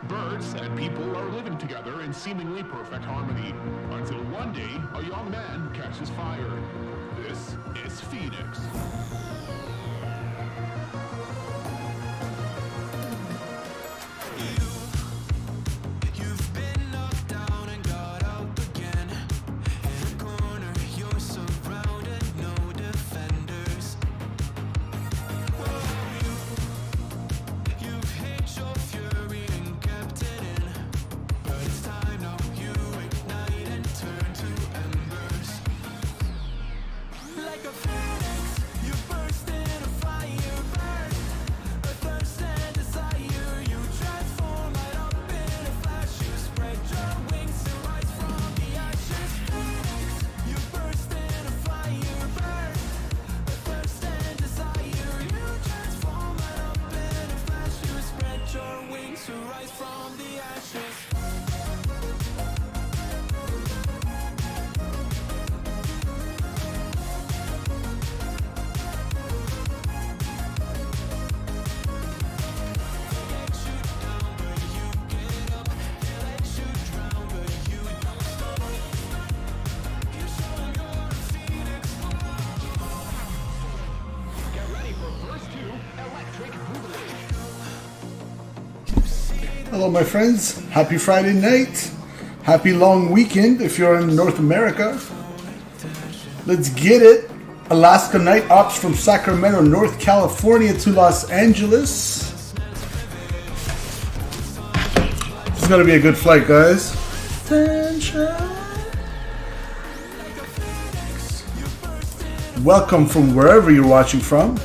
Birds and people are living together in seemingly perfect harmony, until one day a young man catches fire. This is Phoenix. Hello my friends, happy Friday night, happy long weekend if you're in North America. Let's get it. Alaska night ops from Sacramento, North California to Los Angeles. This is gonna be a good flight, guys. Welcome from wherever you're watching from.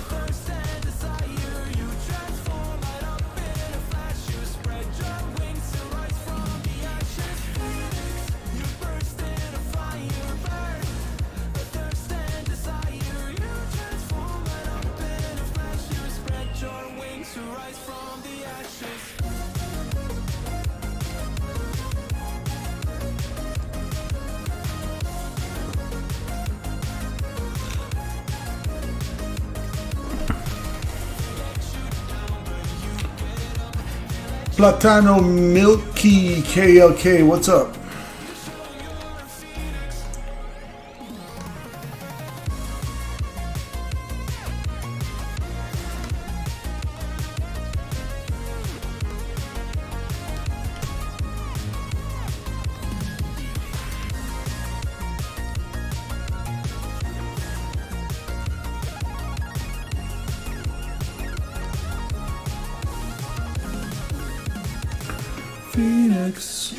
Platano Milky KLK, what's up? Phoenix.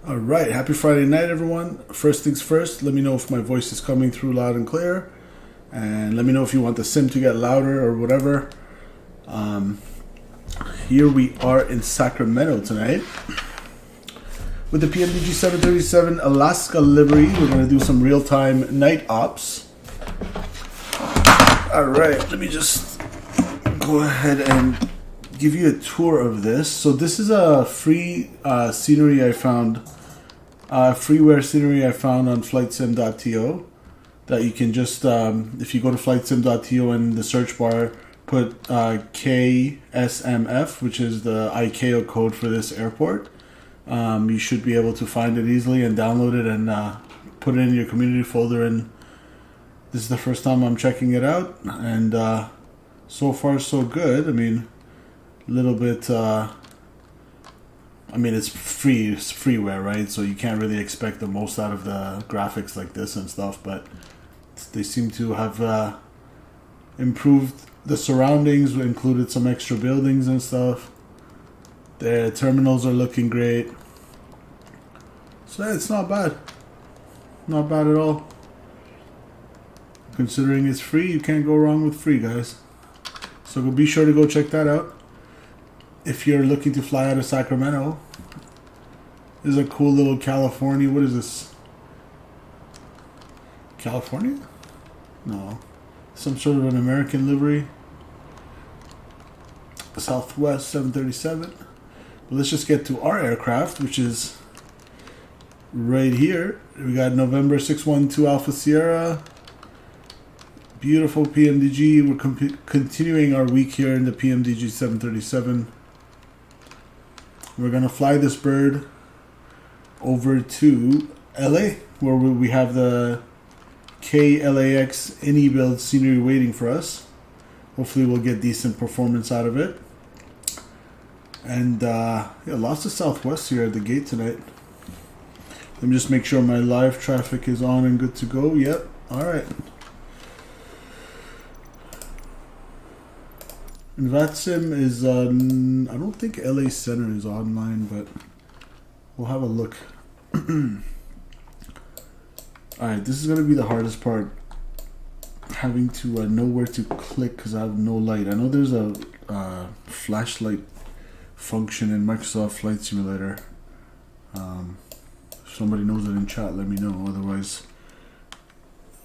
All right. Happy Friday night, everyone. First things first, let me know if my voice is coming through loud and clear. And let me know if you want the sim to get louder or whatever. Here we are in Sacramento tonight with the PMDG 737 Alaska livery. We're going to do some real-time night ops. All right. Let me just go ahead and give you a tour of this. So this is a free scenery I found, freeware scenery I found on flightsim.to that you can just, if you go to flightsim.to and the search bar, put KSMF, which is the ICAO code for this airport. You should be able to find it easily and download it and put it in your community folder. And this is the first time I'm checking it out, and so far so good. I mean, a little bit, I mean, it's free, it's freeware, right? So you can't really expect the most out of the graphics like this and stuff, but they seem to have improved the surroundings, included some extra buildings and stuff. The terminals are looking great. So it's not bad. Not bad at all. Considering it's free, you can't go wrong with free, guys. So be sure to go check that out. If you're looking to fly out of Sacramento, this is a cool little California. What is this? California? No. Some sort of an American livery. Southwest 737. But let's just get to our aircraft, which is right here. We got November 612 Alpha Sierra. Beautiful PMDG. We're continuing our week here in the PMDG 737. We're going to fly this bird over to LA, where we have the KLAX IniBuilds scenery waiting for us. Hopefully we'll get decent performance out of it. And yeah, lots of Southwest here at the gate tonight. Let me just make sure my live traffic is on and good to go. Yep. All right. And VATSIM is, I don't think LA Center is online, but we'll have a look. Alright, this is going to be the hardest part. Having to know where to click because I have no light. I know there's a flashlight function in Microsoft Flight Simulator. If somebody knows it in chat, let me know. Otherwise,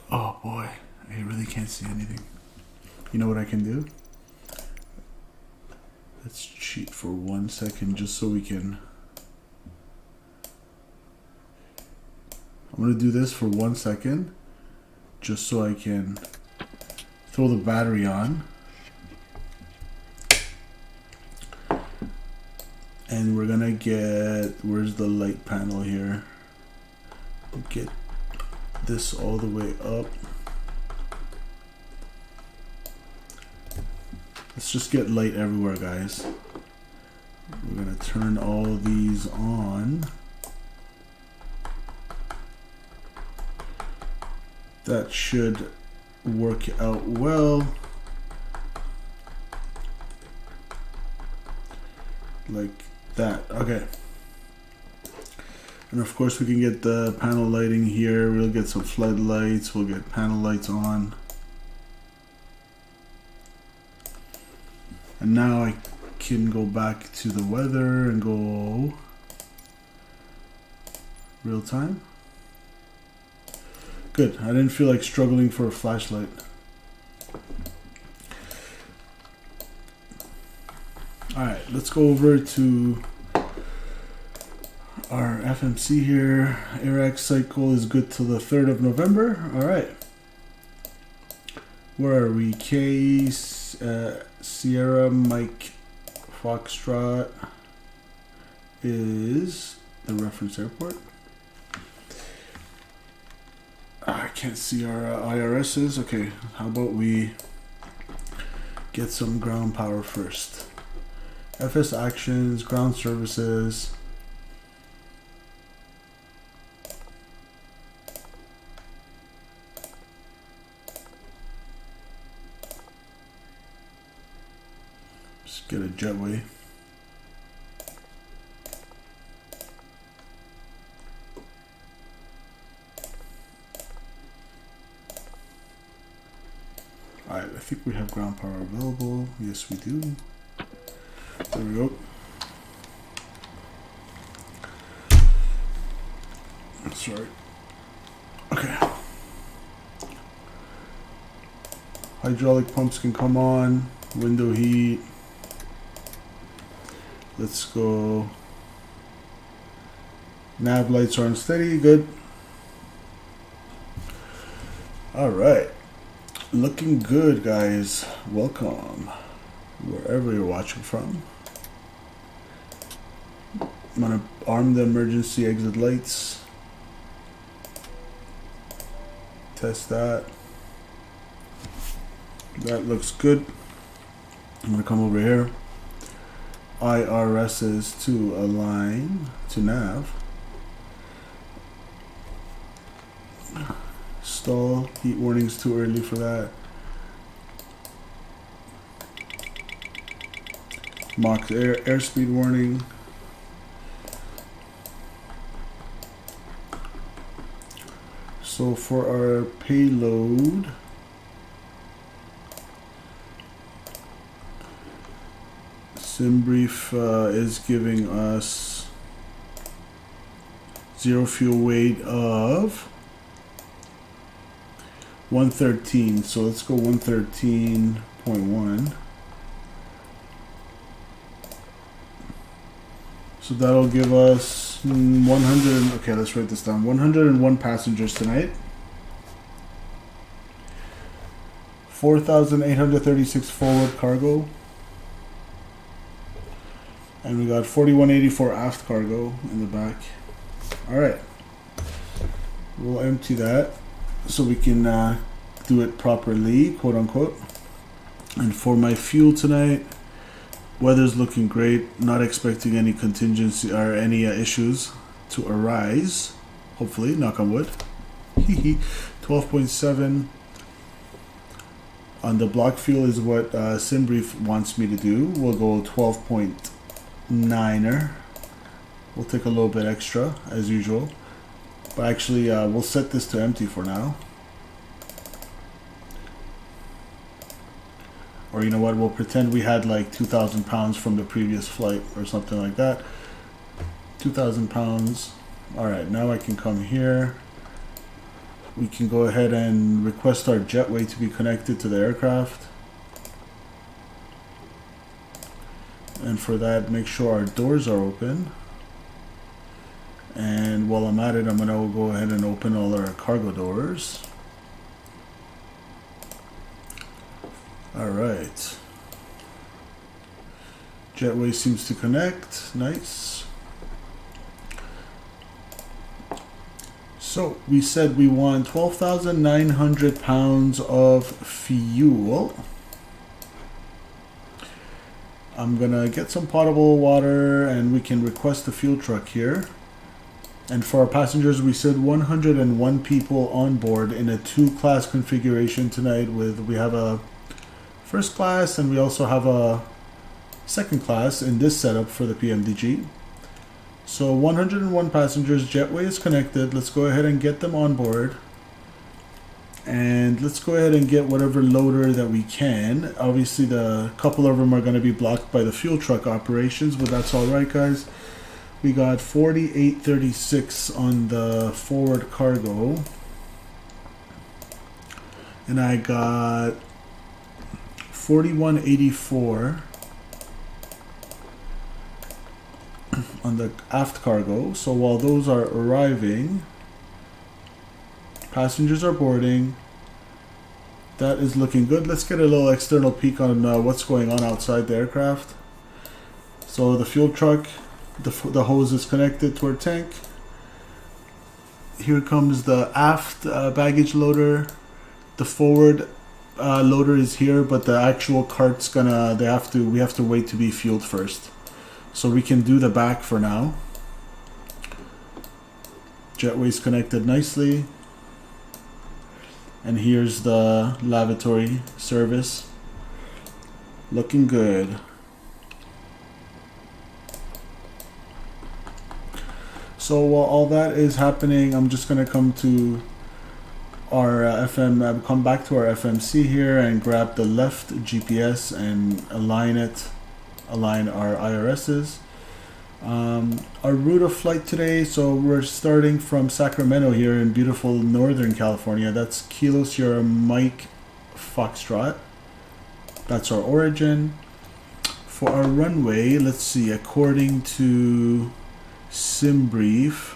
oh boy, I really can't see anything. You know what I can do? Let's cheat for 1 second just so we can. I'm going to do this for 1 second just so I can throw the battery on. And we're going to get, where's the light panel here? We'll get this all the way up. Let's just get light everywhere, guys. We're going to turn all these on. That should work out well. Like that. Okay. And of course we can get the panel lighting here. We'll get some floodlights. We'll get panel lights on. And now I can go back to the weather and go real time. Good. I didn't feel like struggling for a flashlight. Alright, let's go over to our FMC here. AirX cycle is good till the 3rd of November. Alright. Where are we? Sierra Mike Foxtrot is the reference airport. I can't see our IRSs. Okay, how about we get some ground power first? FS actions, ground services. Just get a jetway. Alright, I think we have ground power available. Yes, we do. There we go. Sorry. Okay. Hydraulic pumps can come on. Window heat. Let's go. Nav lights are unsteady. Good. Alright. Looking good, guys. Welcome. Wherever you're watching from. I'm going to arm the emergency exit lights. Test that. That looks good. I'm going to come over here. IRSs to align to nav. Stall. Heat warnings too early for that. Mach airspeed warning. So for our payload, SimBrief is giving us 0 fuel weight of 113. So let's go 113.1. So that'll give us 100. Okay, let's write this down. 101 passengers tonight. 4,836 forward cargo. And we got 4184 aft cargo in the back. All right. We'll empty that so we can do it properly, quote unquote. And for my fuel tonight, weather's looking great. Not expecting any contingency or any issues to arise. Hopefully, knock on wood. 12.7 on the block fuel is what SimBrief wants me to do. We'll go 12.9er. We'll take a little bit extra as usual, but actually we'll set this to empty for now. Or you know what, we'll pretend we had like 2,000 pounds from the previous flight or something like that. 2,000 pounds. All right, now I can come here. We can go ahead and request our jetway to be connected to the aircraft. And for that, make sure our doors are open. And while I'm at it, I'm gonna go ahead and open all our cargo doors. All right. Jetway seems to connect. Nice. So we said we want 12,900 pounds of fuel. I'm gonna get some potable water and we can request a fuel truck here. And for our passengers, we said 101 people on board in a 2-class configuration tonight. We have a first class and we also have a second class in this setup for the PMDG. So 101 passengers, jetway is connected. Let's go ahead and get them on board. And let's go ahead and get whatever loader that we can. Obviously the couple of them are going to be blocked by the fuel truck operations, but that's all right, guys. We got 4836 on the forward cargo. And I got 4184 on the aft cargo. So while those are arriving, passengers are boarding. That is looking good. Let's get a little external peek on what's going on outside the aircraft. So the fuel truck, the hose is connected to our tank. Here comes the aft baggage loader. The forward loader is here, but the actual cart's we have to wait to be fueled first. So we can do the back for now. Jetway's connected nicely. And here's the lavatory service. Looking good. So while all that is happening, I'm just gonna come to our come back to our FMC here and grab the left GPS and align our IRSs. Our route of flight today, so we're starting from Sacramento here in beautiful Northern California. That's Kilo Sierra Mike Foxtrot. That's our origin. For our runway, let's see, according to SimBrief,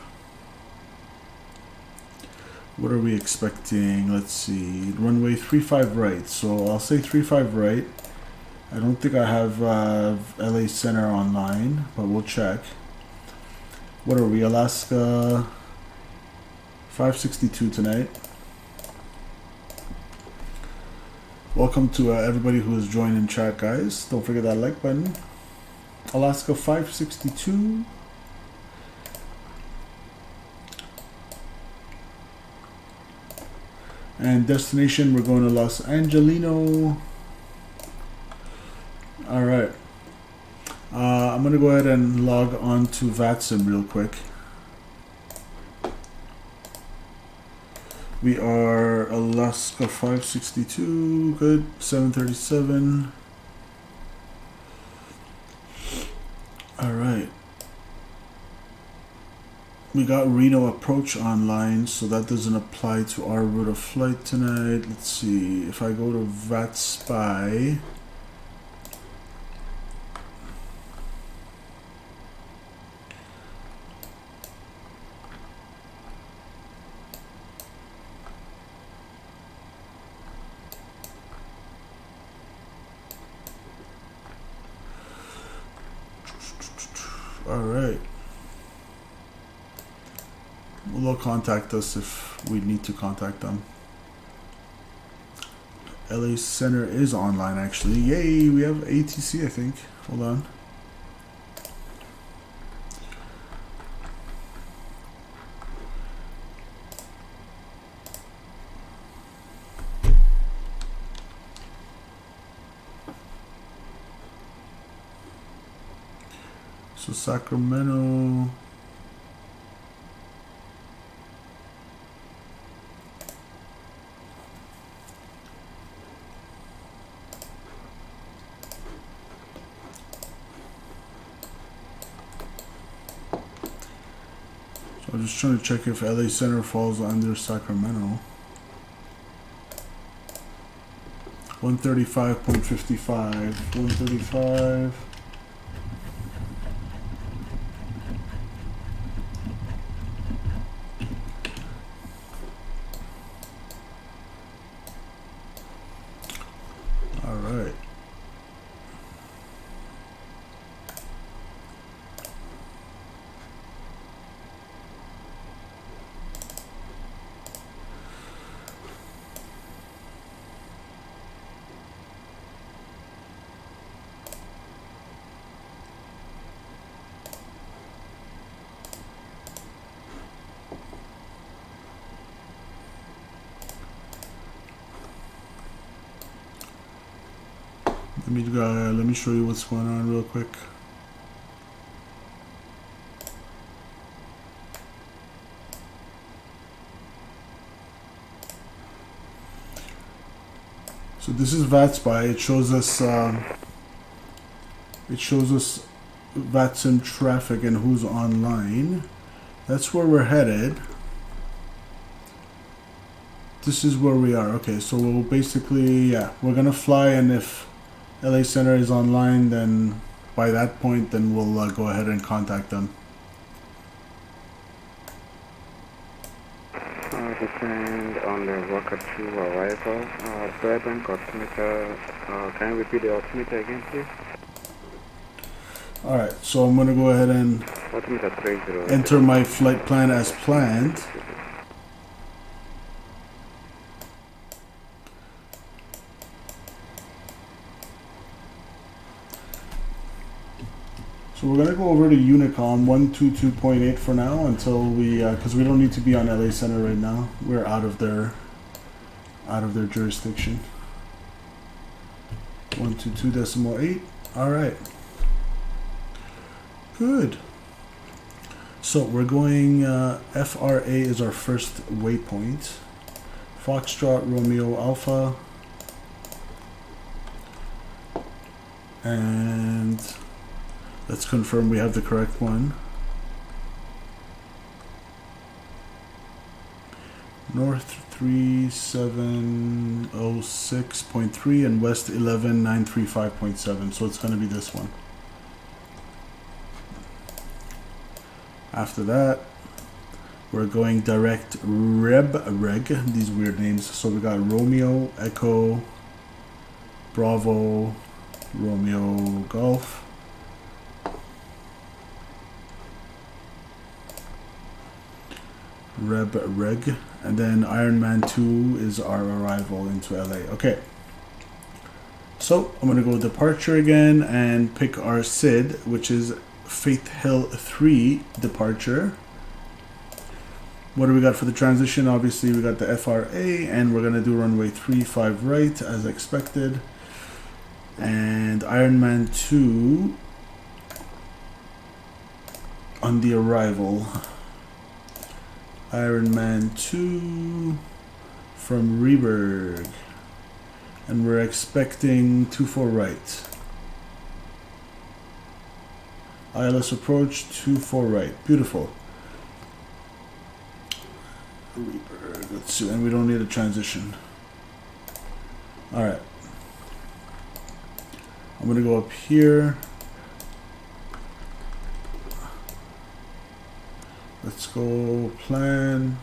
what are we expecting? Let's see, runway 35 right. So I'll say 35 right. I don't think I have LA Center online, but we'll check. What are we, Alaska 562 tonight. Welcome to everybody who has joined in chat, guys. Don't forget that like button. Alaska 562. And destination, we're going to Los Angelino. All right. I'm going to go ahead and log on to VATSIM real quick. We are Alaska 562, good, 737. All right. We got Reno approach online, so that doesn't apply to our route of flight tonight. Let's see, if I go to VATSPY, all right. Well, they'll contact us if we need to contact them. LA Center is online actually. Yay, we have ATC, I think. Hold on. So Sacramento. I'm just trying to check if LA Center falls under Sacramento. 135.55. 135. All right. Let me show you what's going on real quick. So this is VATSPY. It shows us VATSIM traffic and who's online. That's where we're headed. This is where we are. Okay, so we'll basically, yeah, we're gonna fly, and if LA Center is online, then by that point, then we'll go ahead and contact them. Descend on the Walker 2 arrival. Fairbank altimeter. Can you repeat the altimeter again, please? Alright, so I'm going to go ahead and Altimeter 30. enter my flight plan as planned. So we're gonna go over to Unicom 122.8 for now until we, because we don't need to be on LA Center right now. We're out of their jurisdiction. 122.8. All right. Good. So we're going. FRA is our first waypoint. Foxtrot Romeo Alpha. And let's confirm we have the correct one. North 3706.3 and West 11935.7. So it's going to be this one. After that, we're going direct reg, these weird names. So we got Romeo, Echo, Bravo, Romeo, Golf. Reg, and then Ironman 2 is our arrival into LA. Okay, so I'm gonna go departure again and pick our SID, which is Faith Hill 3 departure. What do we got for the transition? Obviously we got the FRA, and we're gonna do runway 35 right as expected. And Ironman 2 on the arrival. Ironman 2 from Reberg. And we're expecting 24 right. ILS approach 24 right. Beautiful. Reberg. Let's see. And we don't need a transition. Alright. I'm going to go up here. Let's go plan.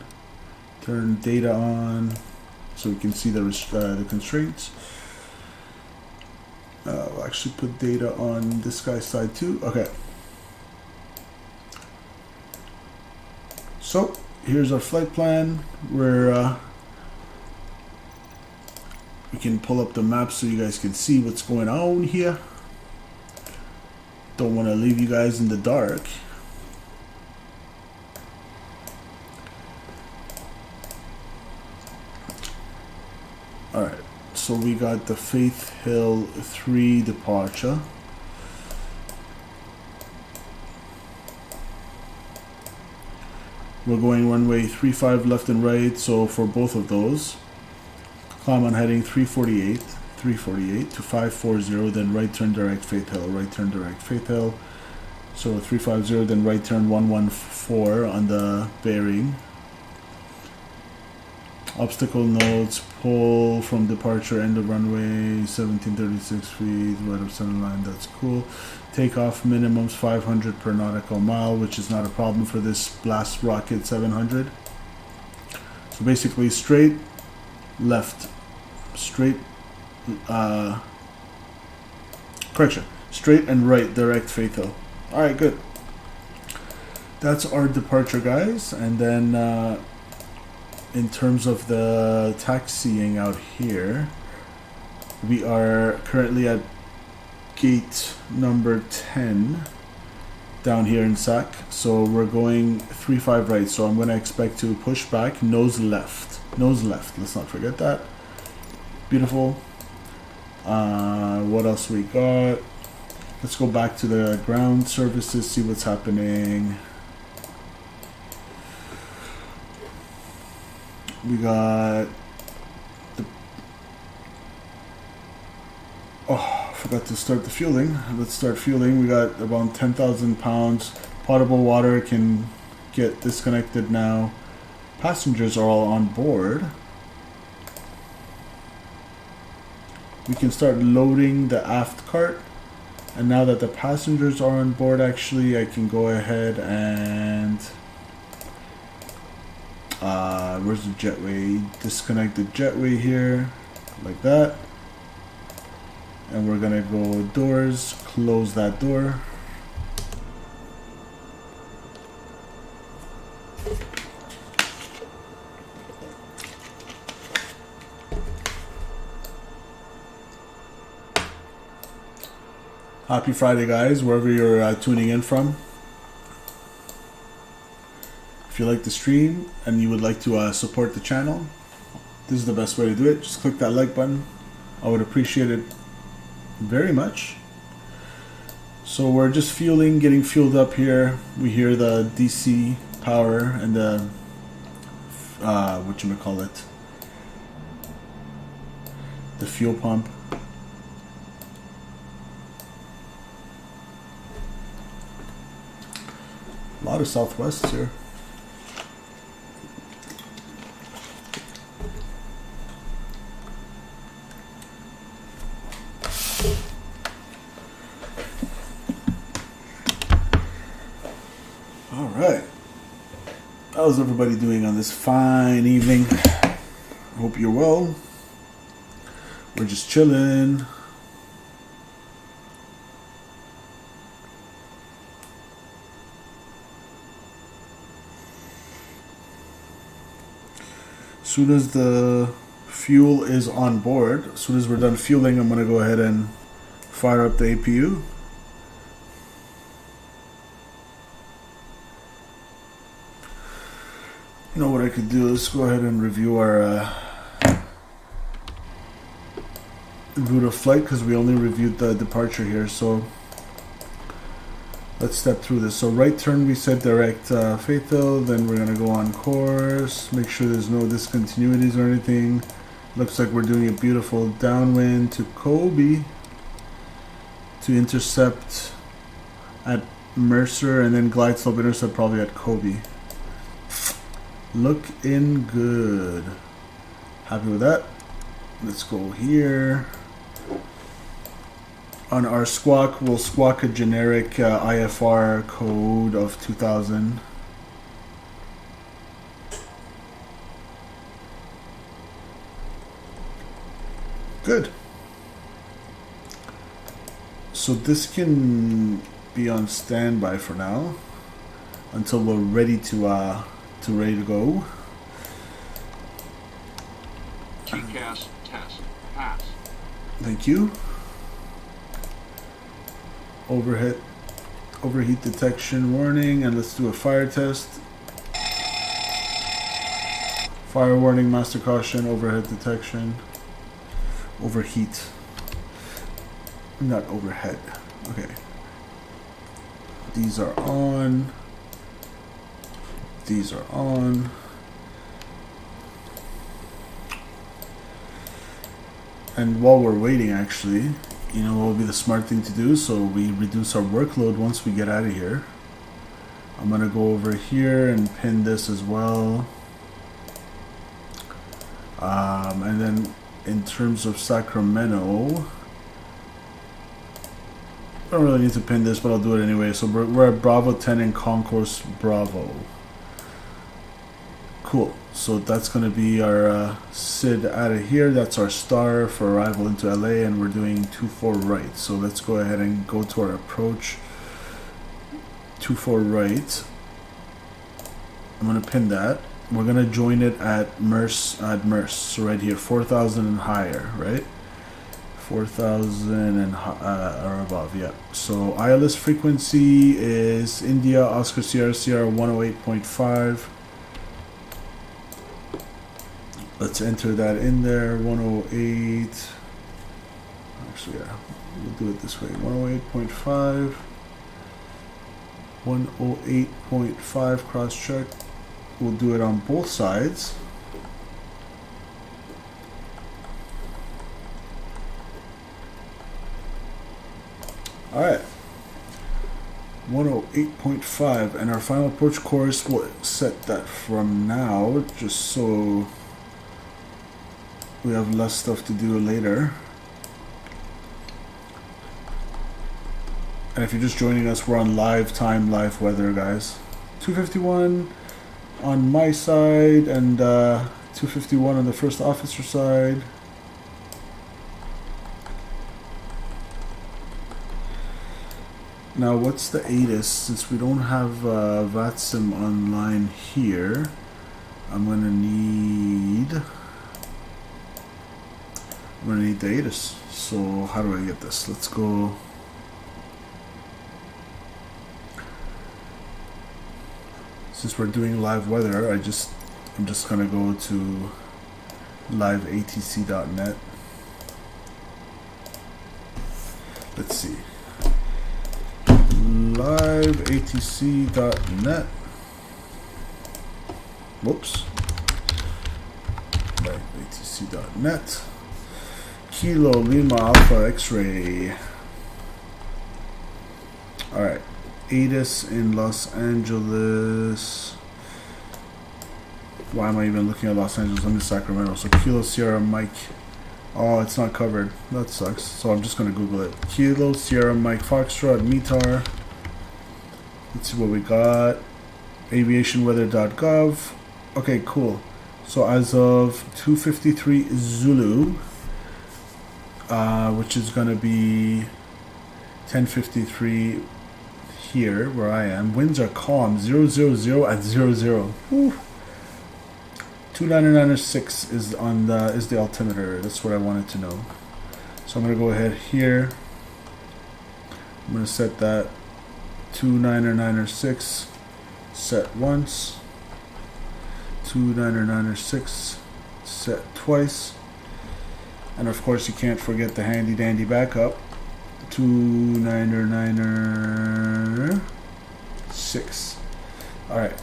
Turn data on so we can see the constraints. We'll actually put data on this guy's side too. Okay. So here's our flight plan where we can pull up the map so you guys can see what's going on here. Don't want to leave you guys in the dark. Alright, so we got the Faith Hill 3 departure. We're going runway 35 left and right, so for both of those, climb on heading 348 to 540, then right turn direct Faith Hill, right turn direct Faith Hill. So 350, then right turn 114 on the bearing. Obstacle notes, pull from departure, end of runway, 1736 feet, right of center line, that's cool. Takeoff minimums 500 per nautical mile, which is not a problem for this Blast Rocket 700. So basically straight, left, straight, correction, straight and right, direct Faith Hill. Alright, good. That's our departure, guys. And then in terms of the taxiing out here, we are currently at gate number 10 down here in SAC. So we're going 35 right. So I'm going to expect to push back, nose left. Nose left. Let's not forget that. Beautiful. What else we got? Let's go back to the ground services, see what's happening. We got the... Oh, I forgot to start the fueling. Let's start fueling. We got about 10,000 pounds. Potable water can get disconnected now. Passengers are all on board. We can start loading the aft cart. And now that the passengers are on board, actually, I can go ahead and... where's the jetway? Disconnect the jetway here, like that. And we're gonna go doors, close that door. Happy Friday, guys, wherever you're tuning in from. If you like the stream and you would like to support the channel, this is the best way to do it. Just click that like button. I would appreciate it very much. So we're just fueling, getting fueled up here. We hear the DC power and the whatchamacallit, the fuel pump. A lot of Southwests here. All right. How's everybody doing on this fine evening? Hope you're well. We're just chilling. As soon as the fuel is on board, as soon as we're done fueling, I'm going to go ahead and fire up the APU. You know what I could do is go ahead and review our route of flight, because we only reviewed the departure here. So Let's step through this. So right turn we set direct fatal, then we're gonna go on course, make sure there's no discontinuities or anything. Looks like we're doing a beautiful downwind to Kobe to intercept at Mercer, and then glide slope intercept probably at Kobe. Looking good. Happy with that. Let's go here. On our squawk, we'll squawk a generic IFR code of 2000. Good. So this can be on standby for now until we're ready to go. TCAS test pass. Thank you. Overheat detection warning, and let's do a fire test. Fire warning, master caution, overhead detection. Overheat. Not overhead. Okay. These are on. These are on. And while we're waiting, actually, you know what will be the smart thing to do so we reduce our workload once we get out of here? I'm gonna go over here and pin this as well. And then in terms of Sacramento, I don't really need to pin this, but I'll do it anyway. So we're at Bravo 10 in Concourse Bravo. Cool. So that's going to be our SID out of here. That's our star for arrival into LA, and we're doing 24 right. So let's go ahead and go to our approach. 24 right. I'm going to pin that. We're going to join it at Merce. So right here, 4,000 and higher, right? 4,000 and or above, yeah. So ILS frequency is India Oscar Sierra Sierra 108.5. Let's enter that in there. 108. Actually, yeah, we'll do it this way. 108.5. 108.5 cross check. We'll do it on both sides. Alright, 108.5, and our final approach course, we'll set that from now, just so we have less stuff to do later. And if you're just joining us, we're on live time, live weather, guys. 251 on my side, and 251 on the first officer side. Now, what's the ATIS? Since we don't have VATSIM online here, I'm gonna need the ATIS. So how do I get this? Let's go. Since we're doing live weather, I'm just gonna go to liveatc.net. Let's see. liveatc.net. Whoops. liveatc.net. Kilo Lima Alpha X-ray. Alright. ATIS in Los Angeles. Why am I even looking at Los Angeles? I'm in Sacramento. So Kilo Sierra Mike. Oh, it's not covered. That sucks. So I'm just going to Google it. Kilo Sierra Mike Foxtrot Metar. Let's see what we got. Aviationweather.gov. Okay, cool. So as of 2:53 Zulu, which is going to be 10:53 here where I am. Winds are calm. 000 at 00. Whew. 299.6 is on the altimeter. That's what I wanted to know. So I'm gonna go ahead here. I'm gonna set that 299.6 set once. 299.6 set twice. And of course you can't forget the handy dandy backup. 2996. Alright,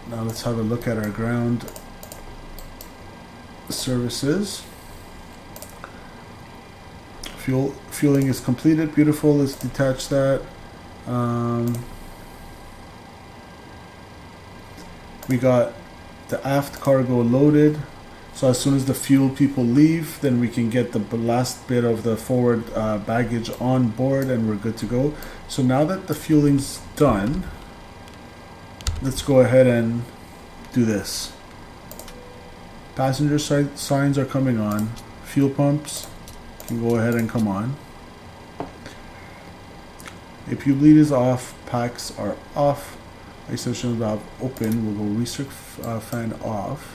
now let's have a look at our ground services. Fueling is completed. Beautiful. Let's detach that. We got the aft cargo loaded. So as soon as the fuel people leave, then we can get the last bit of the forward baggage on board and we're good to go. So now that the fueling's done, let's go ahead and do this. Passenger signs are coming on. Fuel pumps can go ahead and come on. APU bleed is off. Packs are off. Extension valve open. We'll go recirc fan off.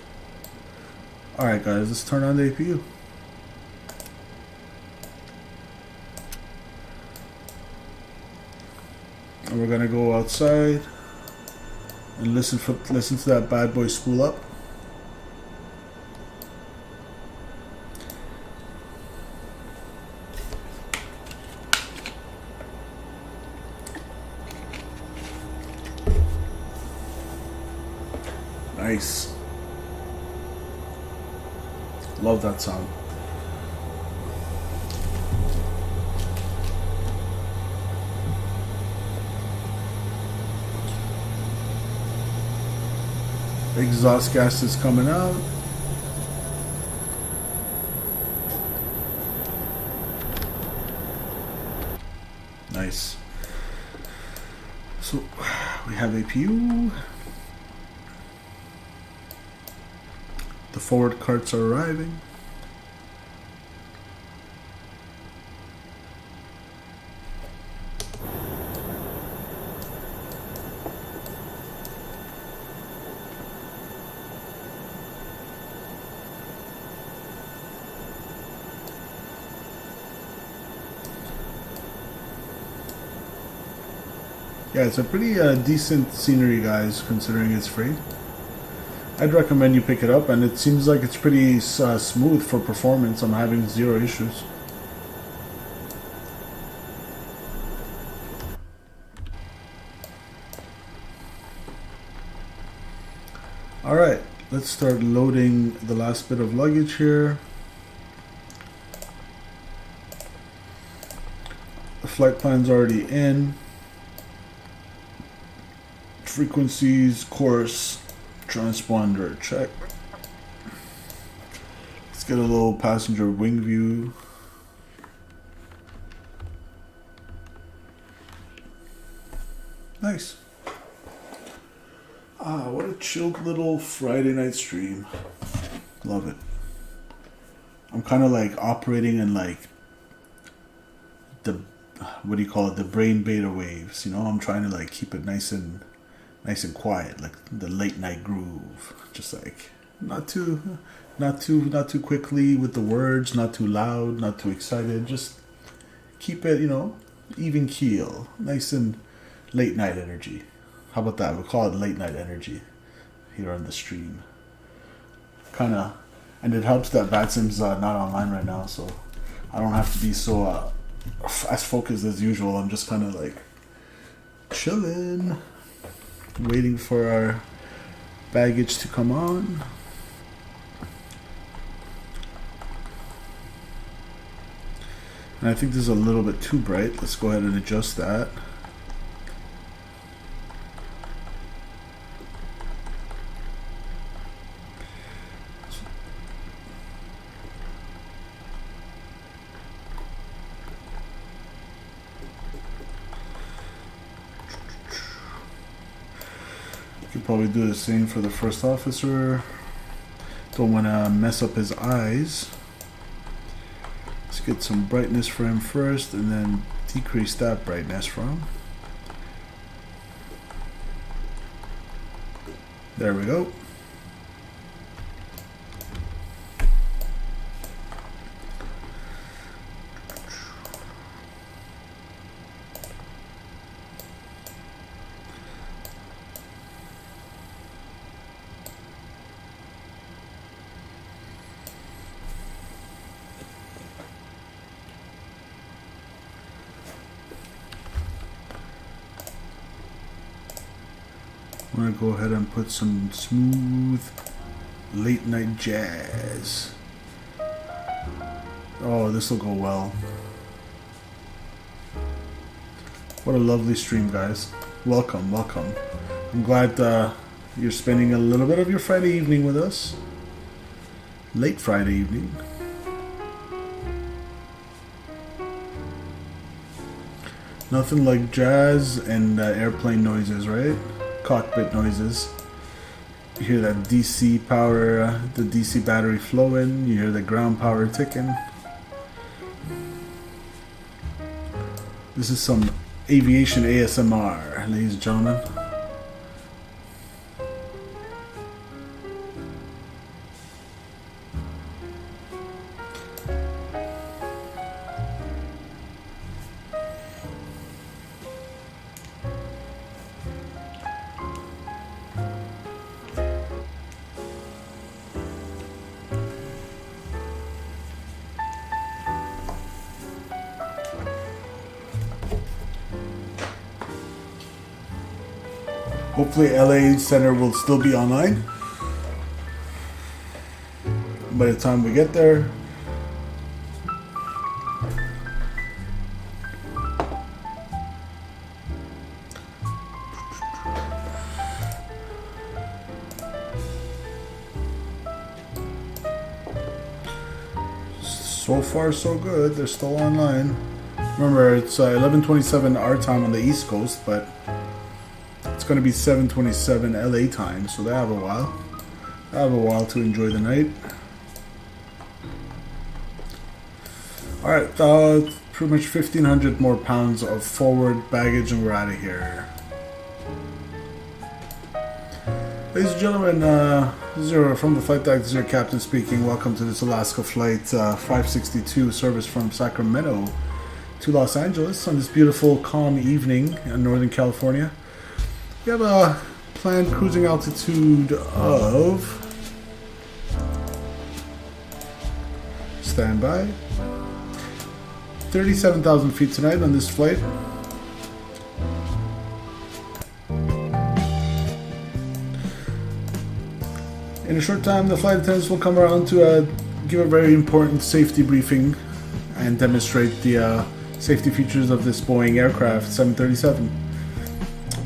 Alright guys, let's turn on the APU. And we're gonna go outside and listen to that bad boy spool up. Nice. Love that sound. Exhaust gas is coming out. Nice. So we have APU. The forward carts are arriving. Yeah, it's a pretty decent scenery, guys, considering it's free. I'd recommend you pick it up, and it seems like it's pretty smooth for performance. I'm having zero issues. Alright, let's start loading the last bit of luggage here. The flight plan's already in. Frequencies, course, transponder check. Let's get a little passenger wing view. Nice. Ah, what a chilled little Friday night stream. Love it. I'm kind of like operating in like the, what do you call it, the brain beta waves, you know? I'm trying to like keep it nice and quiet, like the late night groove. Just like not too quickly with the words, not too loud, not too excited. Just keep it, you know, even keel, nice and late night energy. How about that? We'll call it late night energy here on the stream. Kind of, and it helps that VATSIM's not online right now, so I don't have to be so as focused as usual. I'm just kind of like chilling, waiting for our baggage to come on. And I think this is a little bit too bright. Let's go ahead and adjust that. Could probably do the same for the first officer. Don't want to mess up his eyes. Let's get some brightness for him first and then decrease that brightness for him. There we go. I'm gonna go ahead and put some smooth late night jazz. Oh, this will go well. What a lovely stream, guys. Welcome, welcome. I'm glad you're spending a little bit of your Friday evening with us. Late Friday evening. Nothing like jazz and airplane noises, right? Cockpit noises. You hear that DC power, the DC battery flowing. You hear the ground power ticking. This is some aviation ASMR, ladies and gentlemen. Hopefully LA Center will still be online by the time we get there. So far so good, they're still online. Remember, it's 11:27 our time on the East Coast, but it's going to be 7:27 LA time, so they have a while. They have a while to enjoy the night. Alright, pretty much 1,500 more pounds of forward baggage and we're out of here. Ladies and gentlemen, Zero from the flight deck, Zero Captain speaking. Welcome to this Alaska flight 562 service from Sacramento to Los Angeles on this beautiful, calm evening in Northern California. We have a planned cruising altitude of, standby, 37,000 feet tonight on this flight. In a short time, the flight attendants will come around to give a very important safety briefing and demonstrate the safety features of this Boeing aircraft 737.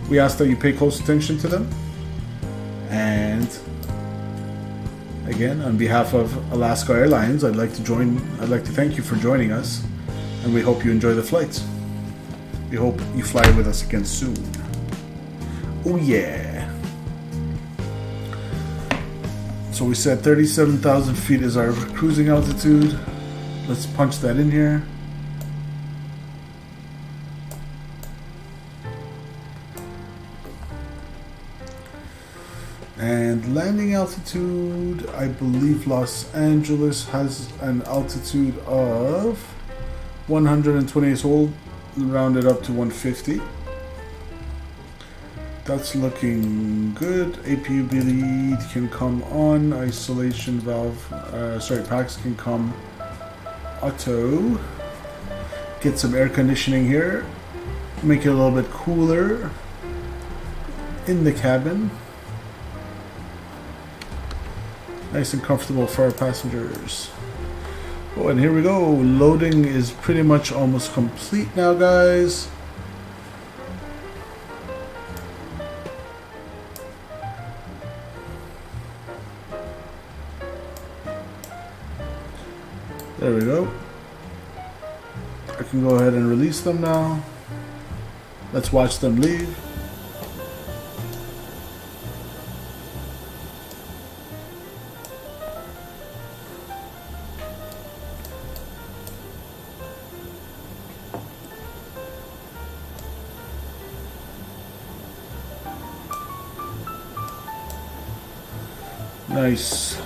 We ask that you pay close attention to them. And again, on behalf of Alaska Airlines, I'd like to thank you for joining us, and we hope you enjoy the flights. We hope you fly with us again soon. Oh yeah. So we said 37,000 feet is our cruising altitude. Let's punch that in here. And landing altitude, I believe Los Angeles has an altitude of 120, so we'll round it up to 150. That's looking good. APU bleed can come on. Isolation valve, packs can come auto. Get some air conditioning here. Make it a little bit cooler in the cabin. Nice and comfortable for our passengers. Oh, and here we go. Loading is pretty much almost complete now, guys. There we go. I can go ahead and release them now. Let's watch them leave. Nice.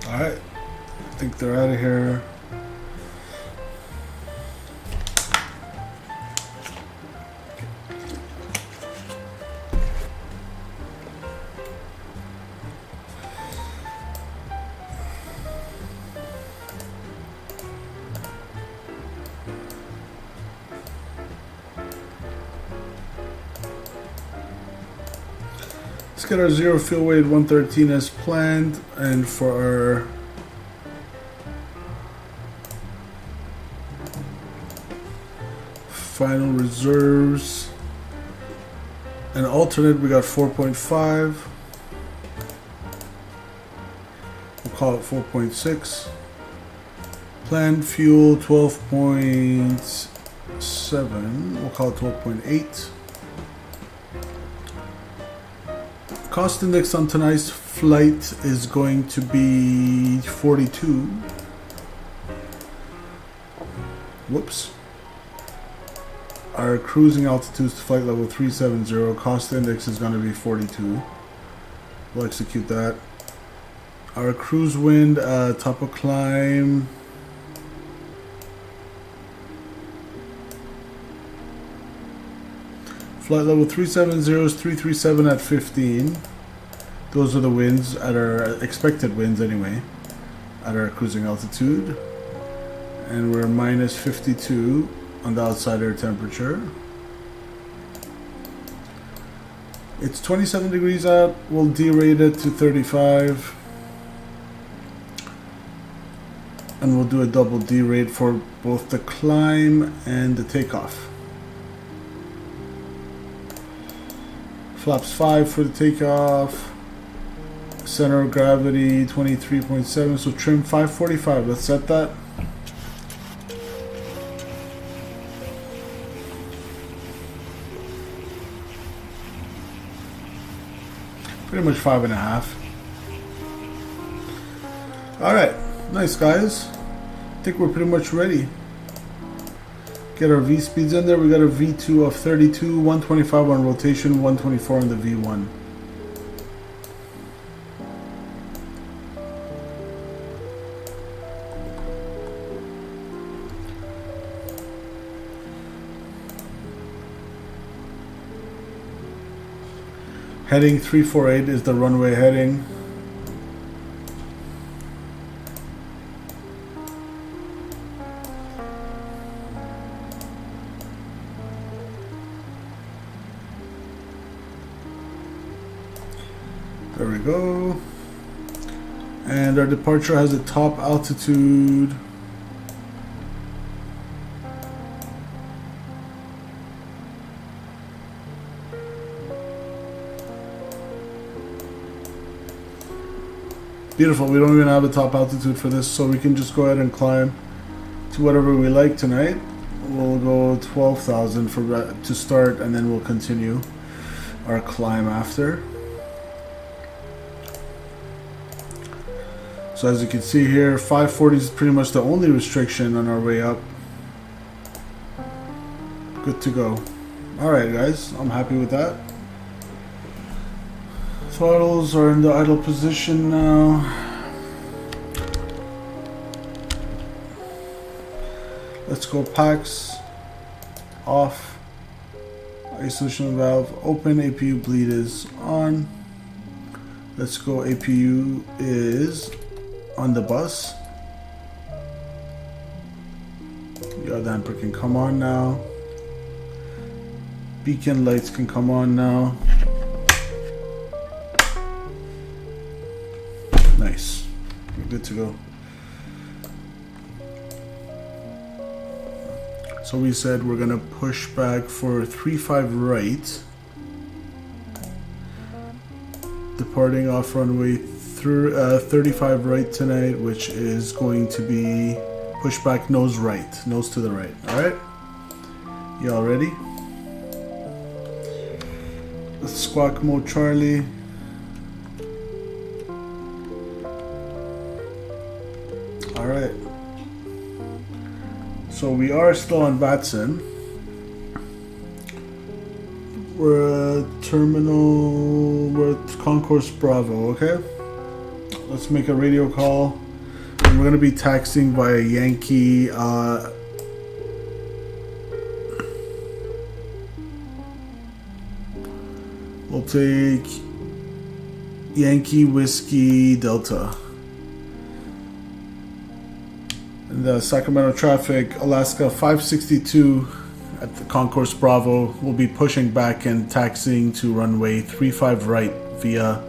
Alright, I think they're out of here. Let's get our zero fuel weight 113 as planned, and for our final reserves and alternate, we got 4.5. We'll call it 4.6. Planned fuel 12.7. We'll call it 12.8. Cost index on tonight's flight is going to be 42. Whoops. Our cruising altitude is flight level 370. Cost index is going to be 42. We'll execute that. Our cruise wind, top of climb. Flight level 370 is 337 at 15. Those are the winds at our expected winds anyway, at our cruising altitude. And we're minus 52 on the outside air temperature. It's 27 degrees out. We'll derate it to 35. And we'll do a double derate for both the climb and the takeoff. Flaps 5 for the takeoff. Center of gravity 23.7. So trim 545. Let's set that. Pretty much 5.5. Alright, nice guys. I think we're pretty much ready. Get our V speeds in there. We got a V2 of 32, 125 on rotation, 124 on the V1. Heading 348 is the runway heading. There we go. And our departure has a top altitude. Beautiful. We don't even have a top altitude for this, so we can just go ahead and climb to whatever we like tonight. We'll go 12,000 to start, and then we'll continue our climb after. So as you can see here, 540 is pretty much the only restriction on our way up. Good to go. Alright guys, I'm happy with that. Throttles are in the idle position now. Let's go packs off. Isolation valve open. APU bleed is on. Let's go. APU is on the bus. Yaw damper can come on now. Beacon lights can come on now. Nice. We're good to go. So we said we're gonna push back for 35 right. Departing off runway 35 right tonight, which is going to be push back nose right, nose to the right. Alright? Y'all ready? Squawk mode Charlie. Alright. So we are still on VATSIM. We're at terminal, we're at Concourse Bravo, okay? let's make a radio call. And we're going to be taxiing via Yankee. We'll take Yankee Whiskey Delta. And the Sacramento traffic, Alaska 562 at the Concourse Bravo. We'll be pushing back and taxiing to runway 35 right via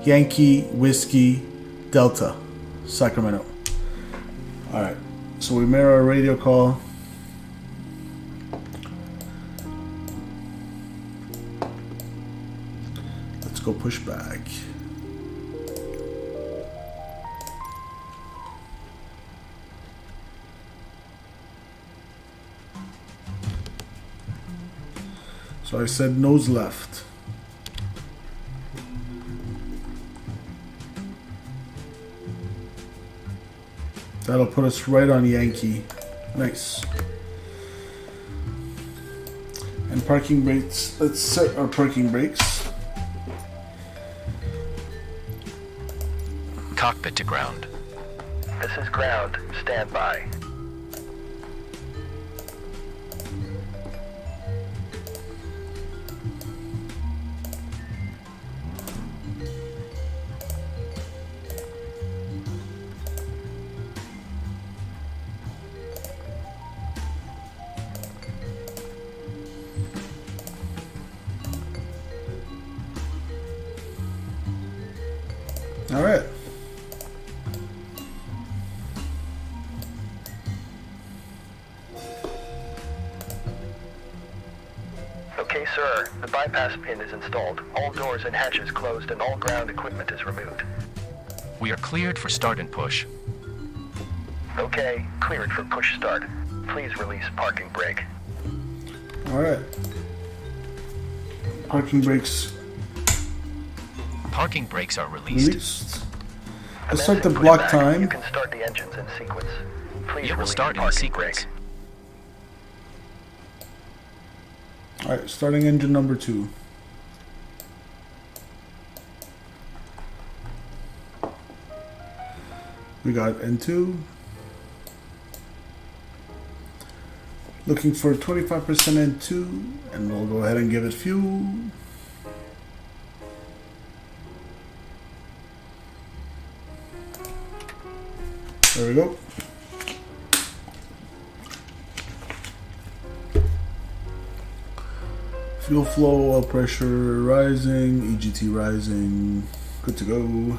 Yankee Whiskey Delta, Sacramento. Alright, so we made our radio call. Let's go push back. So I said nose left. That'll put us right on Yankee. Nice. And parking brakes. Let's set our parking brakes. Cockpit to ground. This is ground. Stand by. All right. Okay, sir. The bypass pin is installed. All doors and hatches closed and all ground equipment is removed. We are cleared for start and push. Okay, cleared for push start. Please release parking brake. All right. Parking brakes Parking brakes are released. released. Let's start the Commencing block pushback. time. You can start the engines in sequence. Please It will release start in parking sequence. brake. All right, starting engine number 2. We got N2. Looking for 25% N2, and we'll go ahead and give it fuel. There we go. Fuel flow, oil pressure rising, EGT rising. Good to go.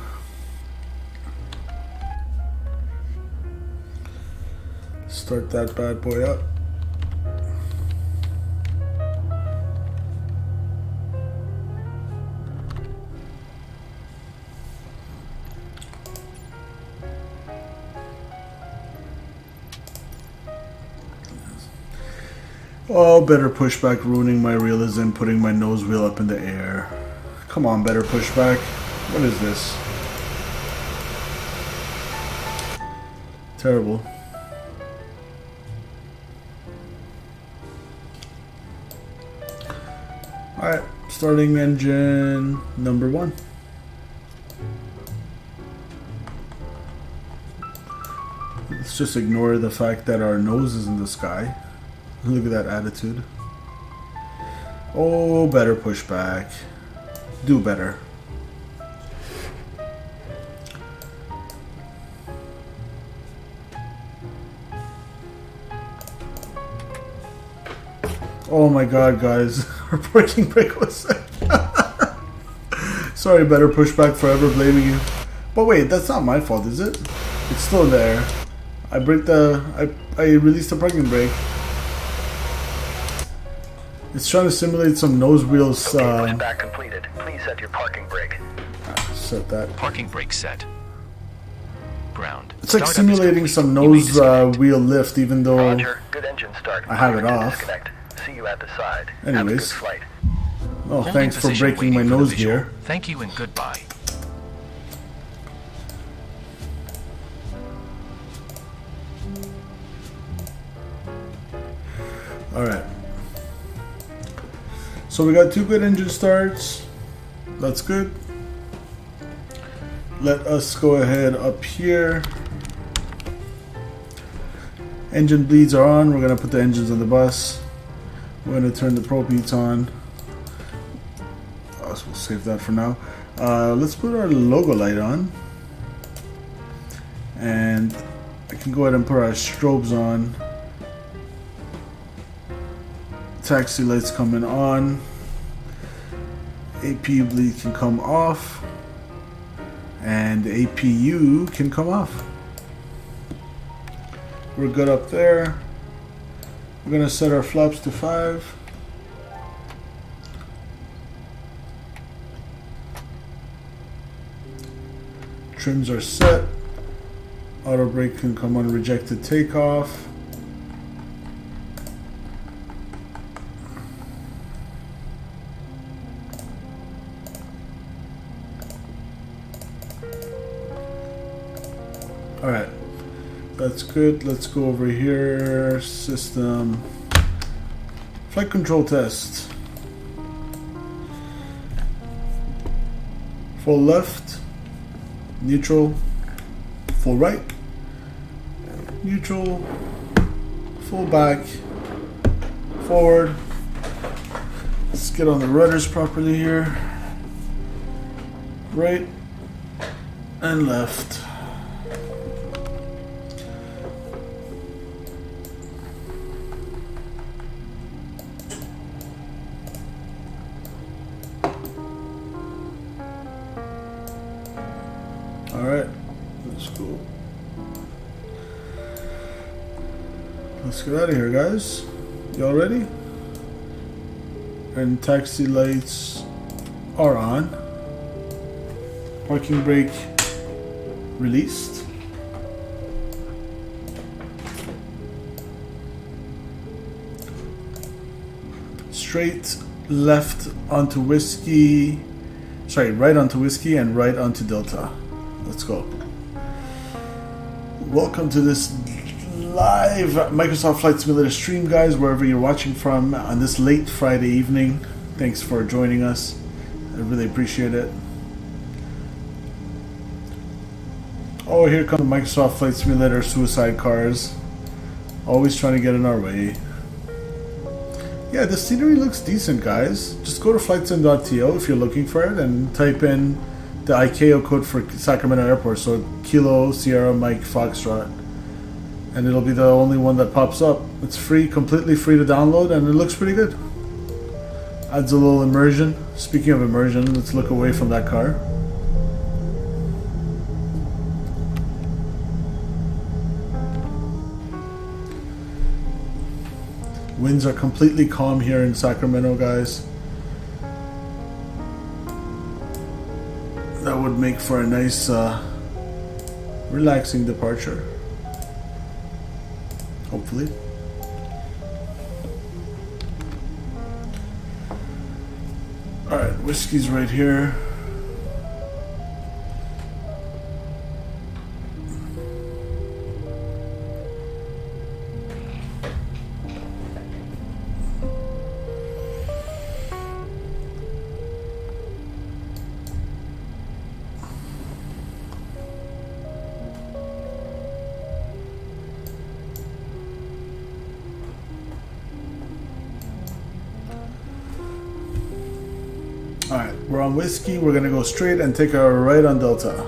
Start that bad boy up. Oh, better pushback ruining my realism, putting my nose wheel up in the air. Come on, better pushback. What is this? Terrible. Alright, starting engine number 1. Let's just ignore the fact that our nose is in the sky. Look at that attitude. Oh, better pushback. Do better. Oh my god, guys. Our parking brake was set. Sorry, better pushback, forever blaming you. But wait, that's not my fault, is it? It's still there. I released the parking brake. It's trying to simulate some nose wheels. Okay, pushback completed. Please set your parking brake. Set that. Parking brake set. Ground. It's like Startup is simulating complete. some You may nose disconnect. wheel lift, even though. Roger. Good engine start. I have it Clear to off. disconnect. See you at the side. Have a good Anyways. flight. Oh, Holding thanks for position, breaking my waiting for the nose visual. gear. Thank you and goodbye. Alright. So we got 2 good engine starts. That's good. let us go ahead up here. Engine bleeds are on. We're going to put the engines on the bus. We're going to turn the probe heats on. So we'll save that for now. Let's put our logo light on. And I can go ahead and put our strobes on. Taxi lights coming on. APU bleed can come off. And APU can come off. We're good up there. We're going to set our flaps to 5. Trims are set. Auto brake can come on rejected takeoff. Alright, that's good. Let's go over here. System. Flight control test. Full left. Neutral. Full right. Neutral. Full back. Forward. Let's get on the rudders properly here. Right. And left. Alright, let's go. Let's get out of here, guys. Y'all ready? And taxi lights are on. Parking brake released. Straight left onto whiskey. Sorry, right onto whiskey and right onto Delta. Let's go. Welcome to this live Microsoft Flight Simulator stream, guys, wherever you're watching from on this late Friday evening. Thanks for joining us. I really appreciate it. Oh, here come the Microsoft Flight Simulator suicide cars. Always trying to get in our way. Yeah, the scenery looks decent, guys. Just go to flightsim.to if you're looking for it and type in the ICAO code for Sacramento Airport, so Kilo, Sierra, Mike, Foxtrot, and it'll be the only one that pops up. It's free, completely free to download, and it looks pretty good. Adds a little immersion. Speaking of immersion, let's look away from that car. Winds are completely calm here in Sacramento, guys. That would make for a nice, relaxing departure. Hopefully. Alright, whiskey's right here. Alright, we're on whiskey. We're gonna go straight and take a right on Delta.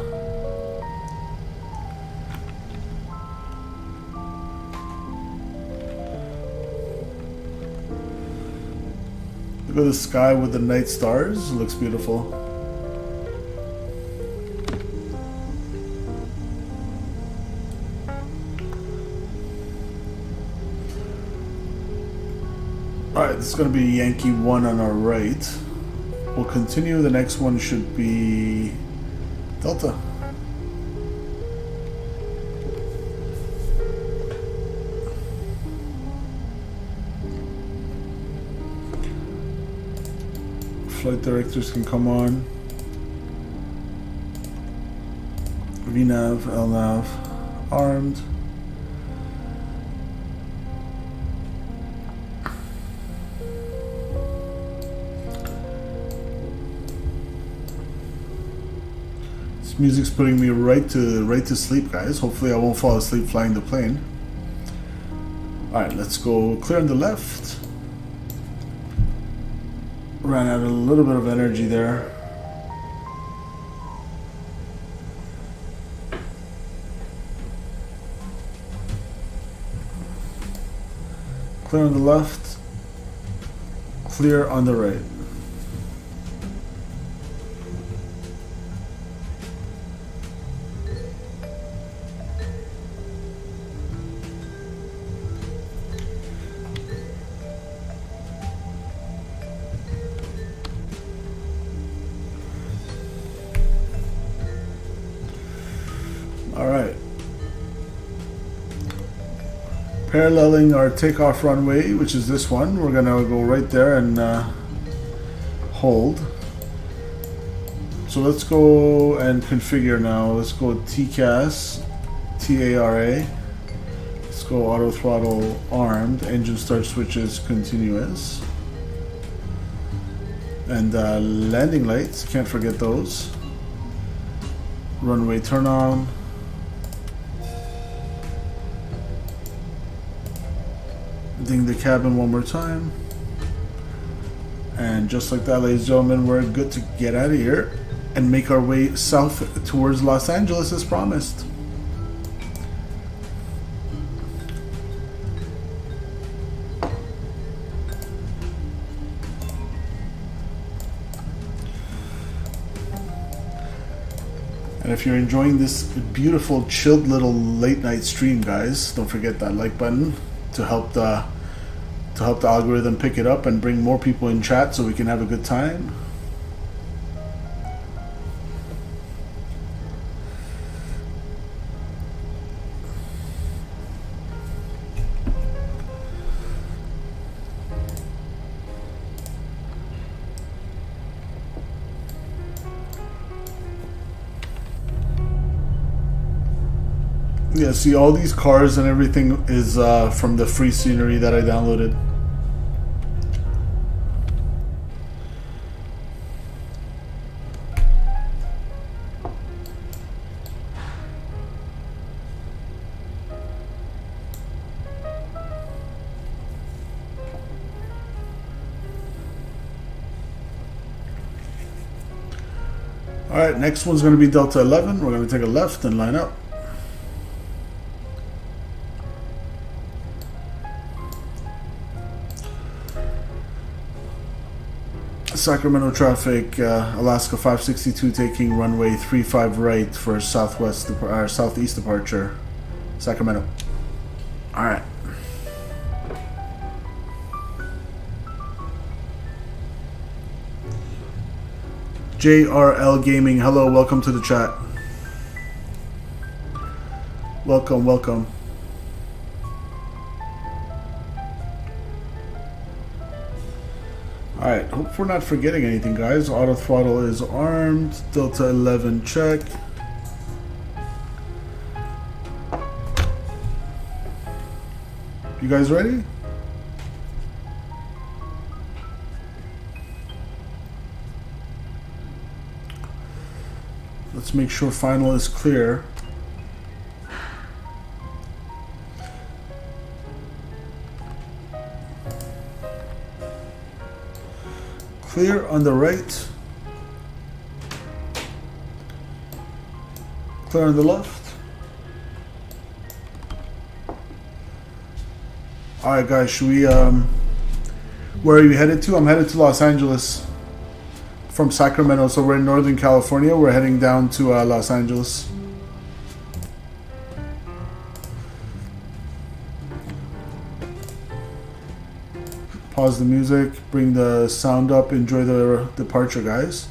Look at the sky with the night stars. It looks beautiful. Alright, this is gonna be Yankee 1 on our right. We'll continue. The next one should be Delta. Flight directors can come on. VNav, LNav, armed. music's putting me right to sleep, guys. Hopefully I won't fall asleep flying the plane. Alright, let's go clear on the left. Ran out a little bit of energy there. Clear on the left. Clear on the right. Alright. Paralleling our takeoff runway, which is this one, we're gonna go right there and hold. So let's go and configure now. Let's go TCAS, TARA. Let's go auto throttle armed, engine start switches continuous. And landing lights, can't forget those. Runway turn on. Ding the cabin one more time. And just like that, ladies and gentlemen, we're good to get out of here and make our way south towards Los Angeles as promised. And if you're enjoying this beautiful, chilled little late night stream, guys, don't forget that like button to help the algorithm pick it up and bring more people in chat so we can have a good time. Yeah, see, all these cars and everything is from the free scenery that I downloaded. Alright, next one's going to be Delta 11. We're going to take a left and line up. Sacramento traffic, Alaska 562 taking runway 35 right for southeast departure, Sacramento. Alright. JRL Gaming, hello, welcome to the chat. Welcome, welcome. Alright, hope we're not forgetting anything, guys. Auto throttle is armed. Delta 11 check. You guys ready? Let's make sure final is clear. Clear on the right. Clear on the left. Alright guys, should we where are you headed to? I'm headed to Los Angeles from Sacramento, so we're in Northern California. We're heading down to Los Angeles. Pause the music, bring the sound up, enjoy the departure, guys.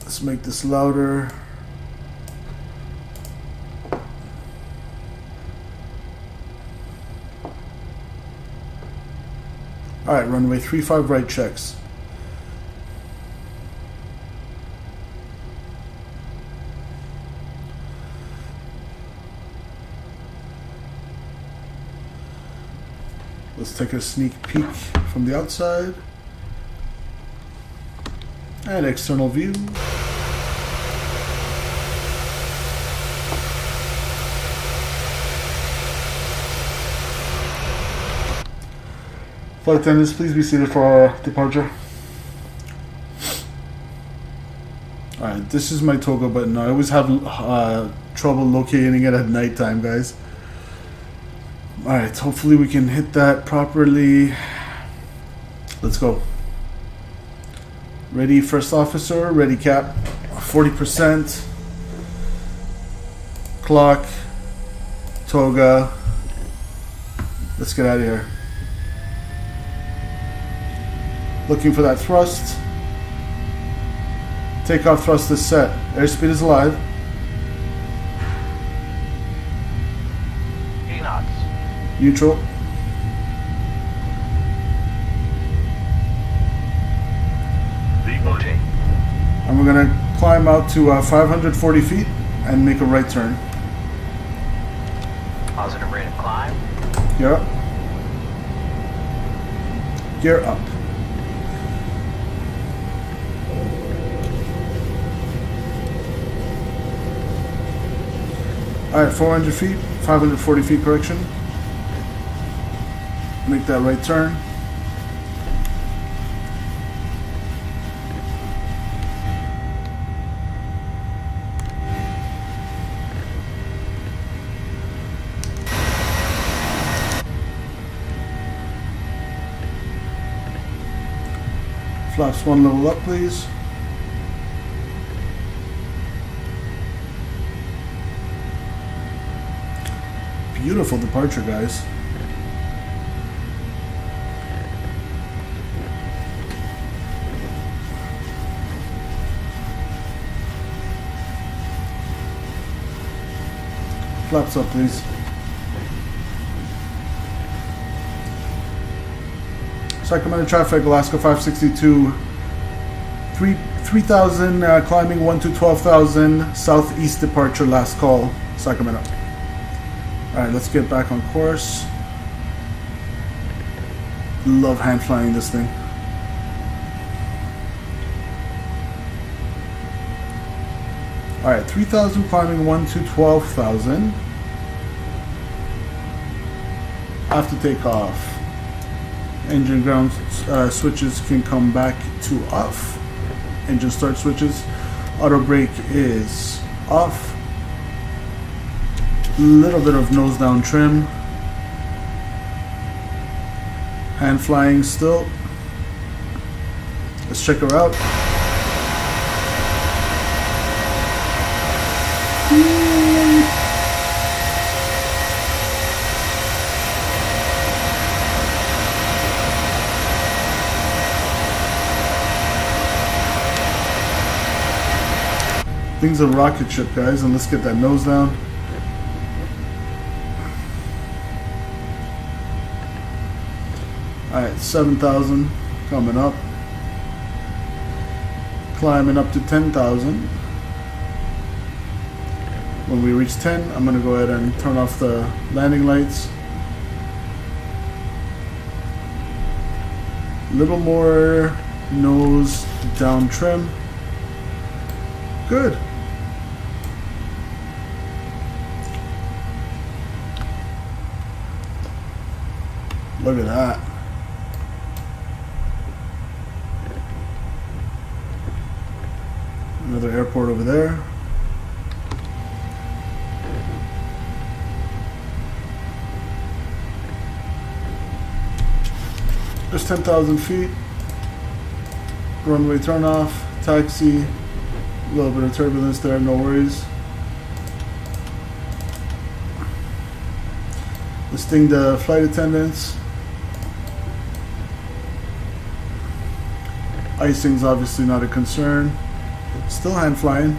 Let's make this louder. Alright, runway 35 right checks. Let's take a sneak peek from the outside. And external view. Flight attendants, please be seated for our departure. Alright, this is my toggle button. I always have trouble locating it at nighttime, guys. Alright, hopefully we can hit that properly. Let's go. Ready, first officer. Ready, cap. 40%. Clock. Toga. Let's get out of here. Looking for that thrust. Takeoff thrust is set. Airspeed is alive. 8 knots. Neutral. Rotate. And we're gonna climb out to 540 feet and make a right turn. Positive rate of climb. Gear up. Gear up. Alright, 400 feet, 540 feet correction. Make that right turn. Flaps one level up, please. Beautiful departure, guys. Flaps up, please. Sacramento traffic, Alaska 562, 3,000, climbing 1 to 12,000, southeast departure, last call, Sacramento. Alright, let's get back on course. Love hand flying this thing. Alright, 3,000 climbing 1 to 12,000. After takeoff, engine ground switches can come back to off. Engine start switches. Auto brake is off. Little bit of nose down trim. Hand flying still. Let's check her out. Thing's a rocket ship, guys, and let's get that nose down. Alright, 7,000 coming up. Climbing up to 10,000. When we reach 10, I'm going to go ahead and turn off the landing lights. A little more nose down trim. Good. Look at that. Another airport over there. Just 10,000 feet. Runway turn off. Taxi. A little bit of turbulence there, no worries. Let's sting the flight attendants. Icing's obviously not a concern. Still hand flying.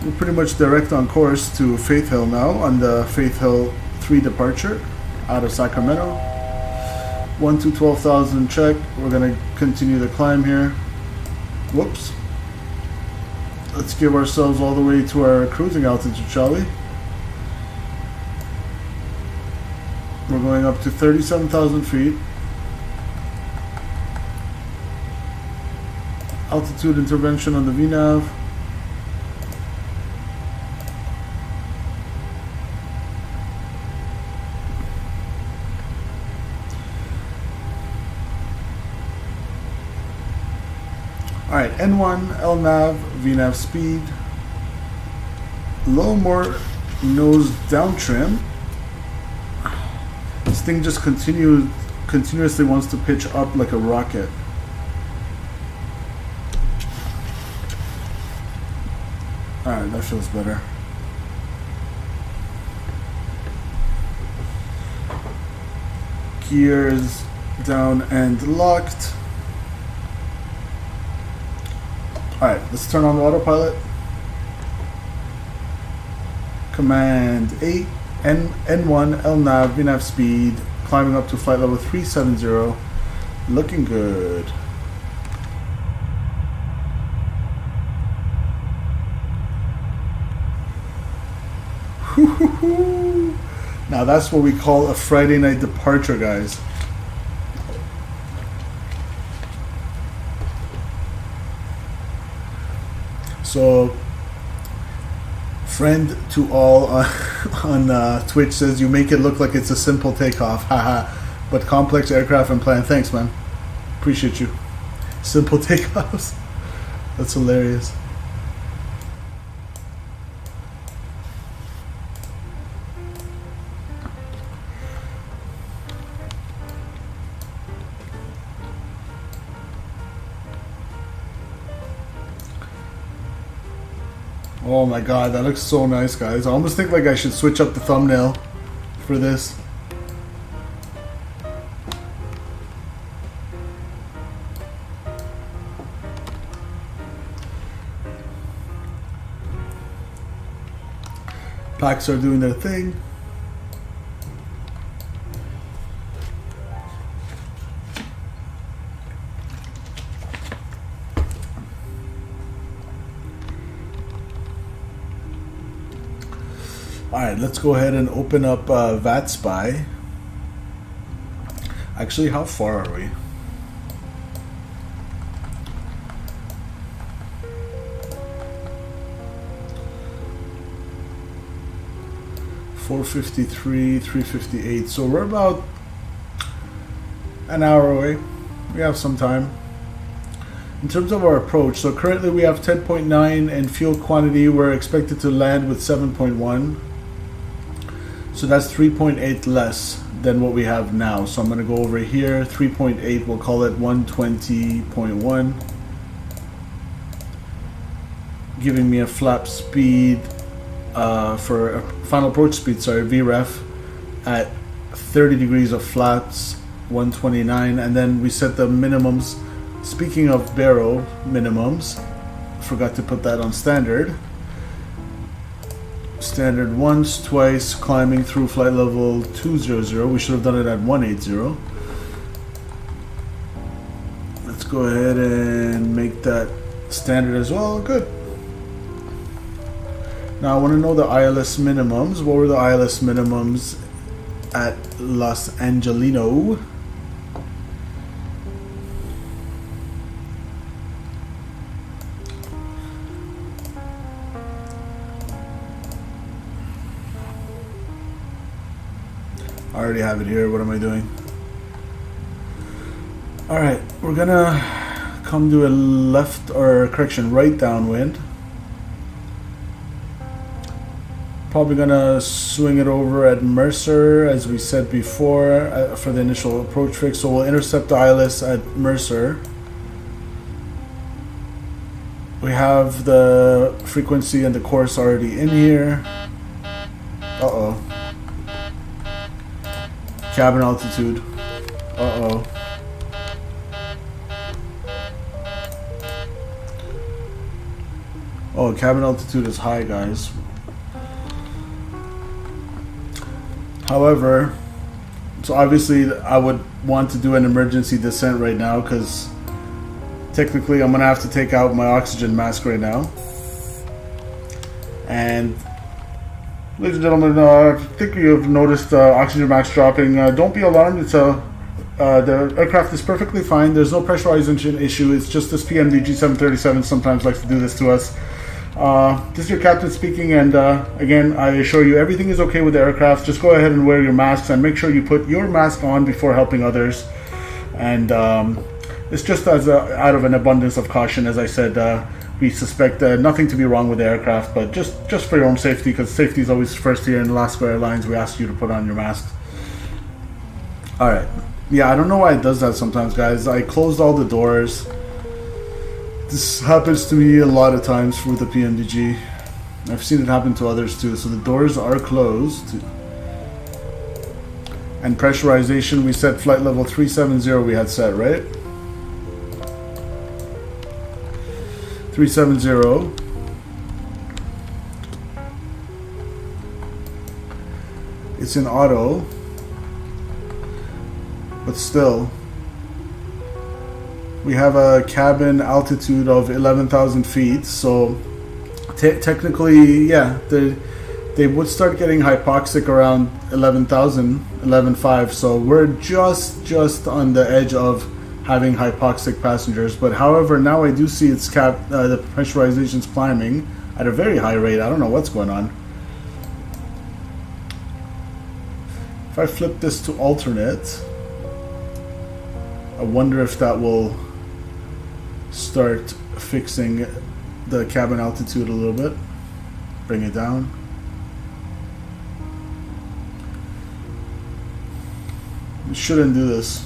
We're pretty much direct on course to Faith Hill now on the Faith Hill 3 departure out of Sacramento. 1 to 12,000 check. We're gonna continue the climb here. Whoops. Let's give ourselves all the way to our cruising altitude, shall we? We're going up to 37,000 feet. Altitude intervention on the VNAV. Alright, N1, LNAV, VNAV speed. A little more nose down trim. This thing just continuously wants to pitch up like a rocket. Alright, that feels better. Gears down and locked. Alright, let's turn on the autopilot. Command 8, N1, LNAV, VNAV speed, climbing up to flight level 370. Looking good. Now that's what we call a Friday night departure, guys. So, friend to all on Twitch says you make it look like it's a simple takeoff, haha, but complex aircraft and plan. Thanks, man. Appreciate you. Simple takeoffs. That's hilarious. Oh my god, that looks so nice, guys. I almost think like I should switch up the thumbnail for this. Packs are doing their thing. Alright, let's go ahead and open up VATSPY. Actually, how far are we? .453, 358. So we're about an hour away. We have some time. In terms of our approach, so currently we have 10.9 and fuel quantity. We're expected to land with 7.1. So that's 3.8 less than what we have now. So I'm going to go over here, 3.8, we'll call it 120.1. Giving me a flap speed for a final approach speed, sorry, VREF at 30 degrees of flaps, 129. And then we set the minimums. Speaking of barrel minimums, forgot to put that on standard. Standard once, twice, climbing through flight level 200. We should have done it at 180. Let's go ahead and make that standard as well. Good. Now I want to know the ILS minimums. What were the ILS minimums at Los Angelino? I already have it here. What am I doing? Alright, we're gonna come to a left, or correction, right downwind. Probably gonna swing it over at Mercer, as we said before, for the initial approach fix. So we'll intercept the ILS at Mercer. We have the frequency and the course already in here. Uh-oh. Cabin altitude. Uh-oh. Oh, cabin altitude is high, guys. However, so obviously I would want to do an emergency descent right now, because technically I'm going to have to take out my oxygen mask right now. And ladies and gentlemen, I think you have noticed oxygen mask dropping. Don't be alarmed. It's the aircraft is perfectly fine. There's no pressurization issue. It's just this PMDG 737 sometimes likes to do this to us. This is your captain speaking, and again, I assure you everything is okay with the aircraft. Just go ahead and wear your masks, and make sure you put your mask on before helping others. And It's just out of an abundance of caution, as I said. We suspect nothing to be wrong with the aircraft, but just for your own safety, because safety is always first here in Alaska Airlines. We ask you to put on your mask. All right. Yeah, I don't know why it does that sometimes, guys. I closed all the doors. This happens to me a lot of times with the PMDG. I've seen it happen to others too. So the doors are closed. And pressurization, we set flight level 370 we had set, right? 370. It's in auto, but still we have a cabin altitude of 11,000 feet, so technically, yeah, they would start getting hypoxic around 11,000, 11,500, so we're just on the edge of having hypoxic passengers. But however, now I do see it's the pressurization's climbing at a very high rate. I don't know what's going on. If I flip this to alternate, I wonder if that will start fixing the cabin altitude a little bit. Bring it down. We shouldn't do this.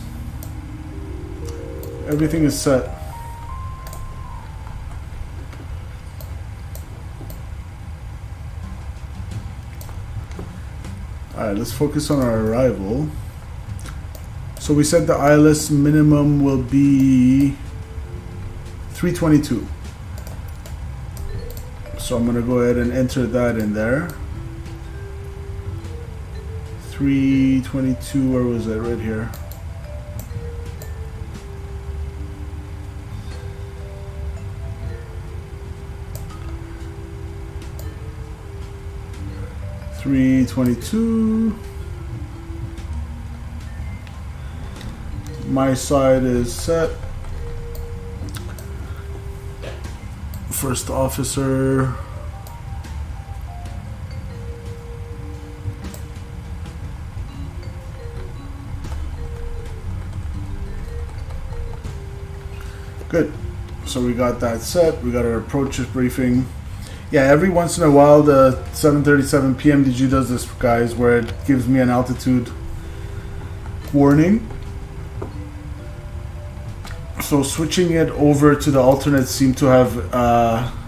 Everything is set. Alright, let's focus on our arrival. So we said the ILS minimum will be 322. So I'm going to go ahead and enter that in there. 322, where was it? Right here. $322. My side is set. First officer. Good. So we got that set. We got our approaches briefing. Yeah, every once in a while the 737 PMDG does this, guys, where it gives me an altitude warning. So switching it over to the alternate seemed to have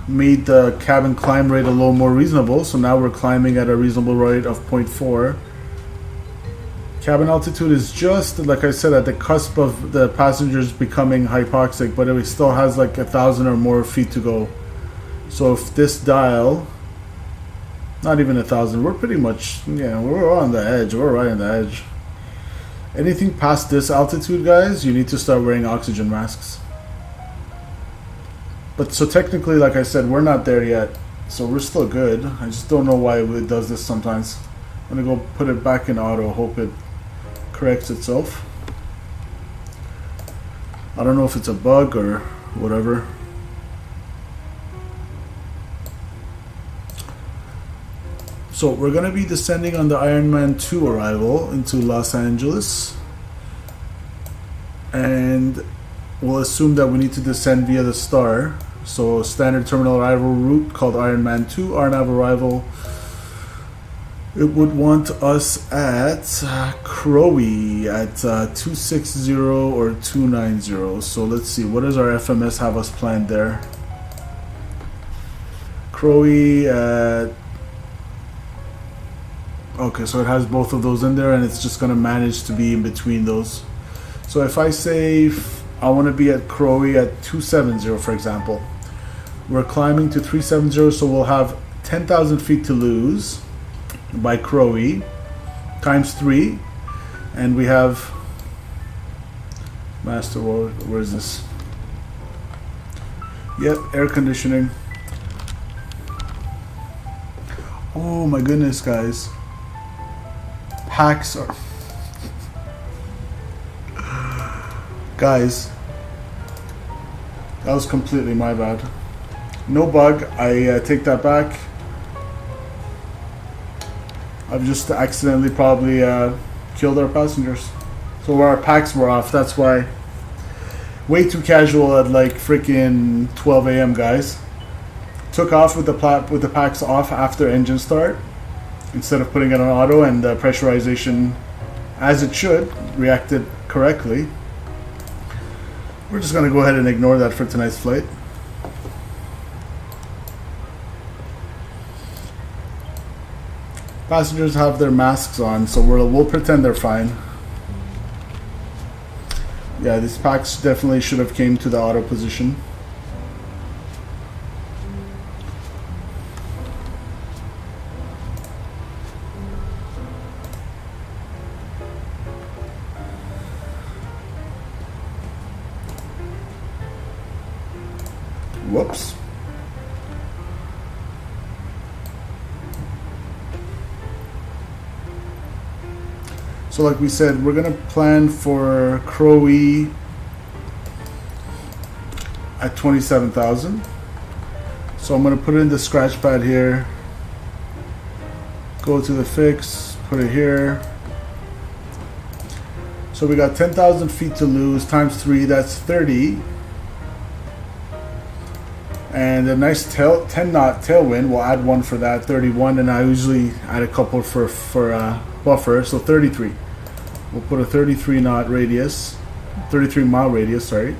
made the cabin climb rate a little more reasonable. So now we're climbing at a reasonable rate of 0.4. Cabin altitude is just, like I said, at the cusp of the passengers becoming hypoxic, but it still has like 1,000 or more feet to go. So if this dial, not even 1,000, we're pretty much, yeah, we're on the edge. We're right on the edge. Anything past this altitude, guys, you need to start wearing oxygen masks. But so technically, like I said, we're not there yet. So we're still good. I just don't know why it does this sometimes. I'm going to go put it back in auto, hope it corrects itself. I don't know if it's a bug or whatever. So we're going to be descending on the Ironman 2 arrival into Los Angeles. And we'll assume that we need to descend via the Star. So standard terminal arrival route called Ironman 2, RNAV arrival. It would want us at Crowe at 260 or 290. So let's see, what does our FMS have us planned there? Crowe at... Okay, so it has both of those in there, and it's just going to manage to be in between those. So if I say I want to be at Crowe at 270, for example, we're climbing to 370, so we'll have 10,000 feet to lose by Crowe times 3, and we have master. Where is this? Yep, air conditioning. Oh my goodness, guys. Packs are... Guys, that was completely my bad. No bug, I take that back. I've just accidentally probably killed our passengers. So our packs were off, that's why. Way too casual at like freaking 12 a.m. guys. Took off with the packs off after engine start instead of putting it on auto, and the pressurization, as it should, reacted correctly. We're just gonna go ahead and ignore that for tonight's flight. Passengers have their masks on, so we'll pretend they're fine. Yeah, these packs definitely should have came to the auto position. Whoops. So like we said, we're gonna plan for Crowley at 27,000. So I'm gonna put it in the scratch pad here. Go to the fix, put it here. So we got 10,000 feet to lose times 3, that's 30. And a nice 10 knot tailwind, we'll add 1 for that, 31, and I usually add a couple for buffer, so 33. We'll put a 33 knot radius, 33 mile radius, sorry.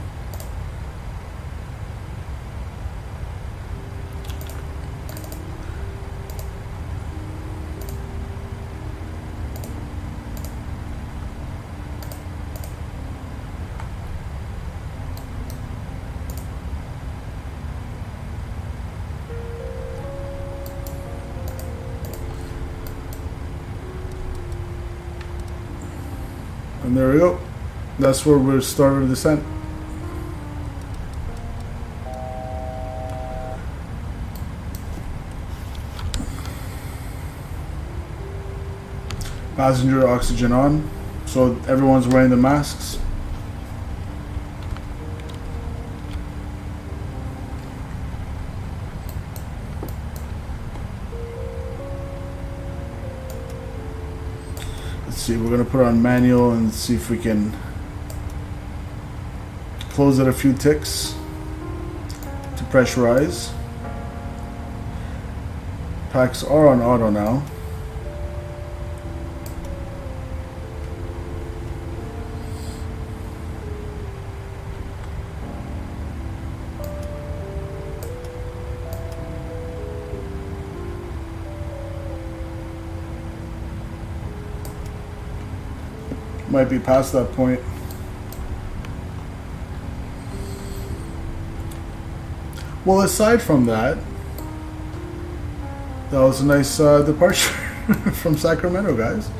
And there we go. That's where we're starting the descent. Passenger oxygen on. So everyone's wearing the masks. We're going to put on manual and see if we can close it a few ticks to pressurize. Packs are on auto now. Might be past that point. Well, aside from that, that was a nice departure from Sacramento, guys.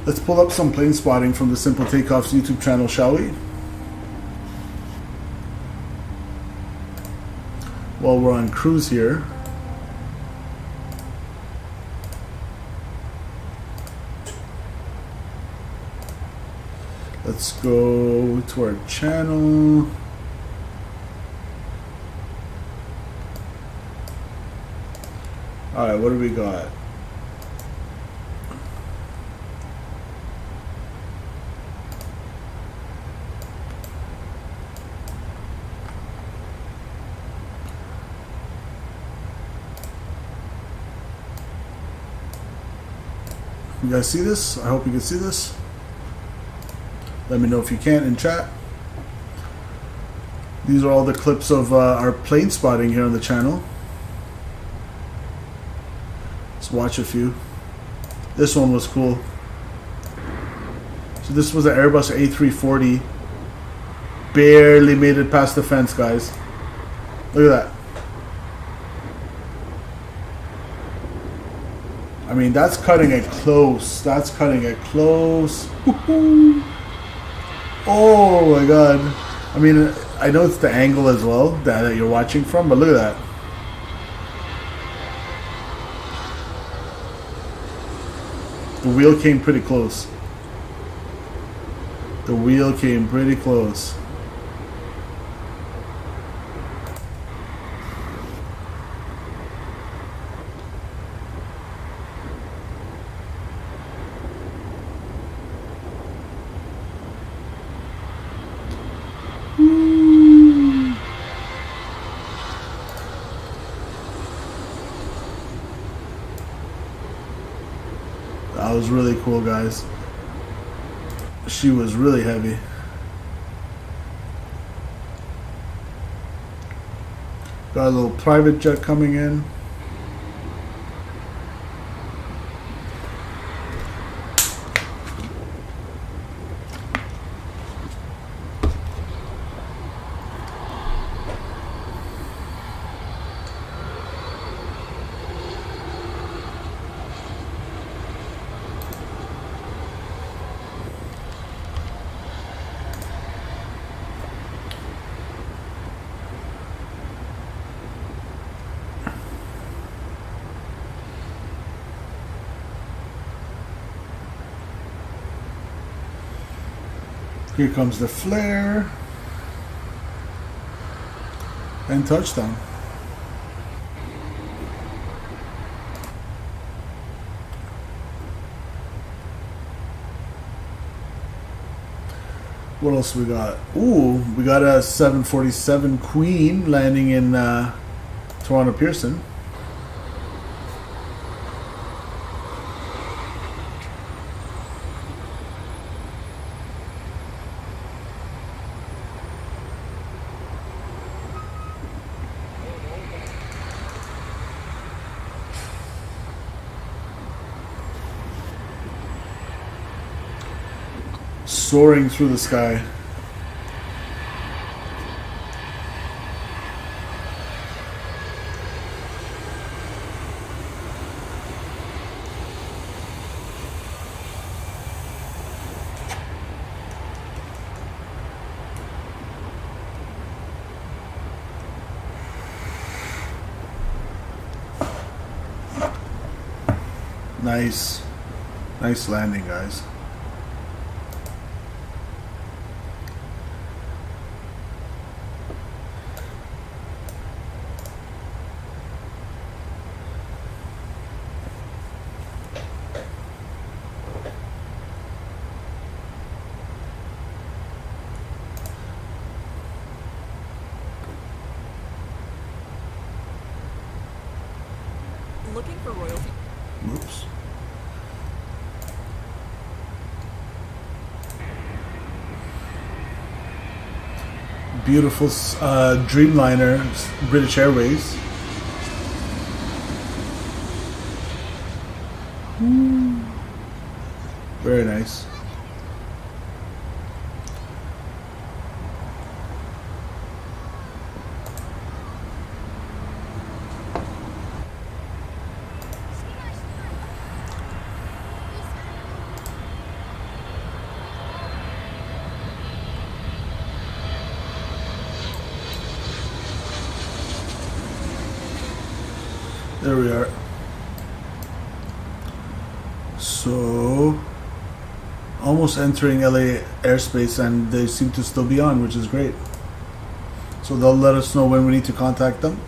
Let's pull up some plane spotting from the Simple Takeoffs YouTube channel, shall we? While we're on cruise here. Let's go to our channel. Alright, what do we got? You guys see this? I hope you can see this. Let me know if you can in chat. These are all the clips of our plane spotting here on the channel. Let's watch a few. This one was cool. So this was an Airbus A340. Barely made it past the fence, guys. Look at that. I mean, that's cutting it close. That's cutting it close. Woo-hoo. Oh my god. I mean, I know it's the angle as well that you're watching from, but look at that. The wheel came pretty close. The wheel came pretty close. That was really cool, guys. She was really heavy. Got a little private jet coming in. Here comes the flare. And touchdown. What else we got? Ooh, we got a 747 Queen landing in Toronto Pearson. Soaring through the sky. Nice. Nice landing, guys. Looking for royalty. Oops. Beautiful Dreamliner, British Airways. Very nice. There we are. So, almost entering LA airspace, and they seem to still be on, which is great. So they'll let us know when we need to contact them.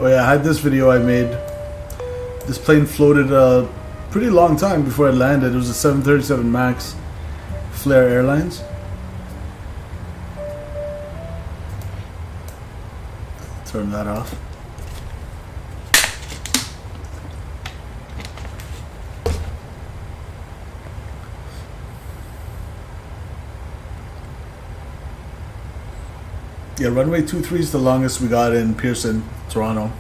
Oh yeah, I had this video I made. This plane floated a pretty long time before it landed. It was a 737 MAX, Flair Airlines. Turn that off. Yeah, runway 23 is the longest we got in Pearson, Toronto.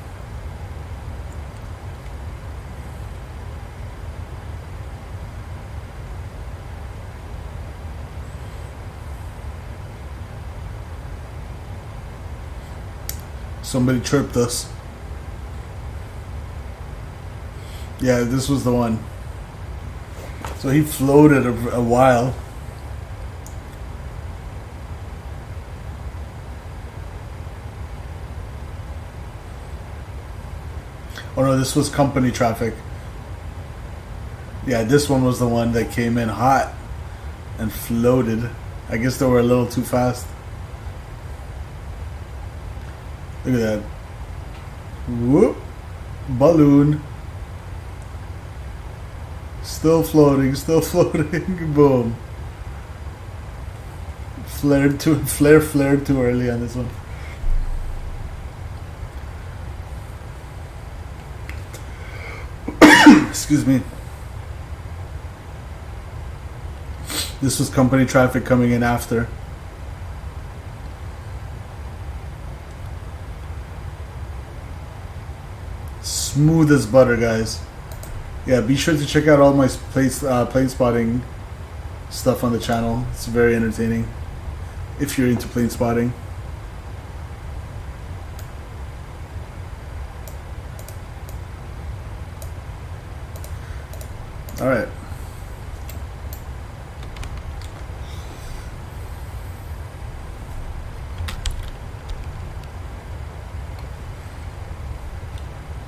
Somebody chirped us. Yeah, this was the one. So he floated a while. Oh no, this was company traffic. Yeah, this one was the one that came in hot and floated. I guess they were a little too fast. Look at that. Whoop. Balloon. Still floating, still floating. Boom. flared too early on this one. Excuse me. This was company traffic coming in after. Smooth as butter, guys. Yeah, be sure to check out all my plane spotting stuff on the channel. It's very entertaining if you're into plane spotting. All right.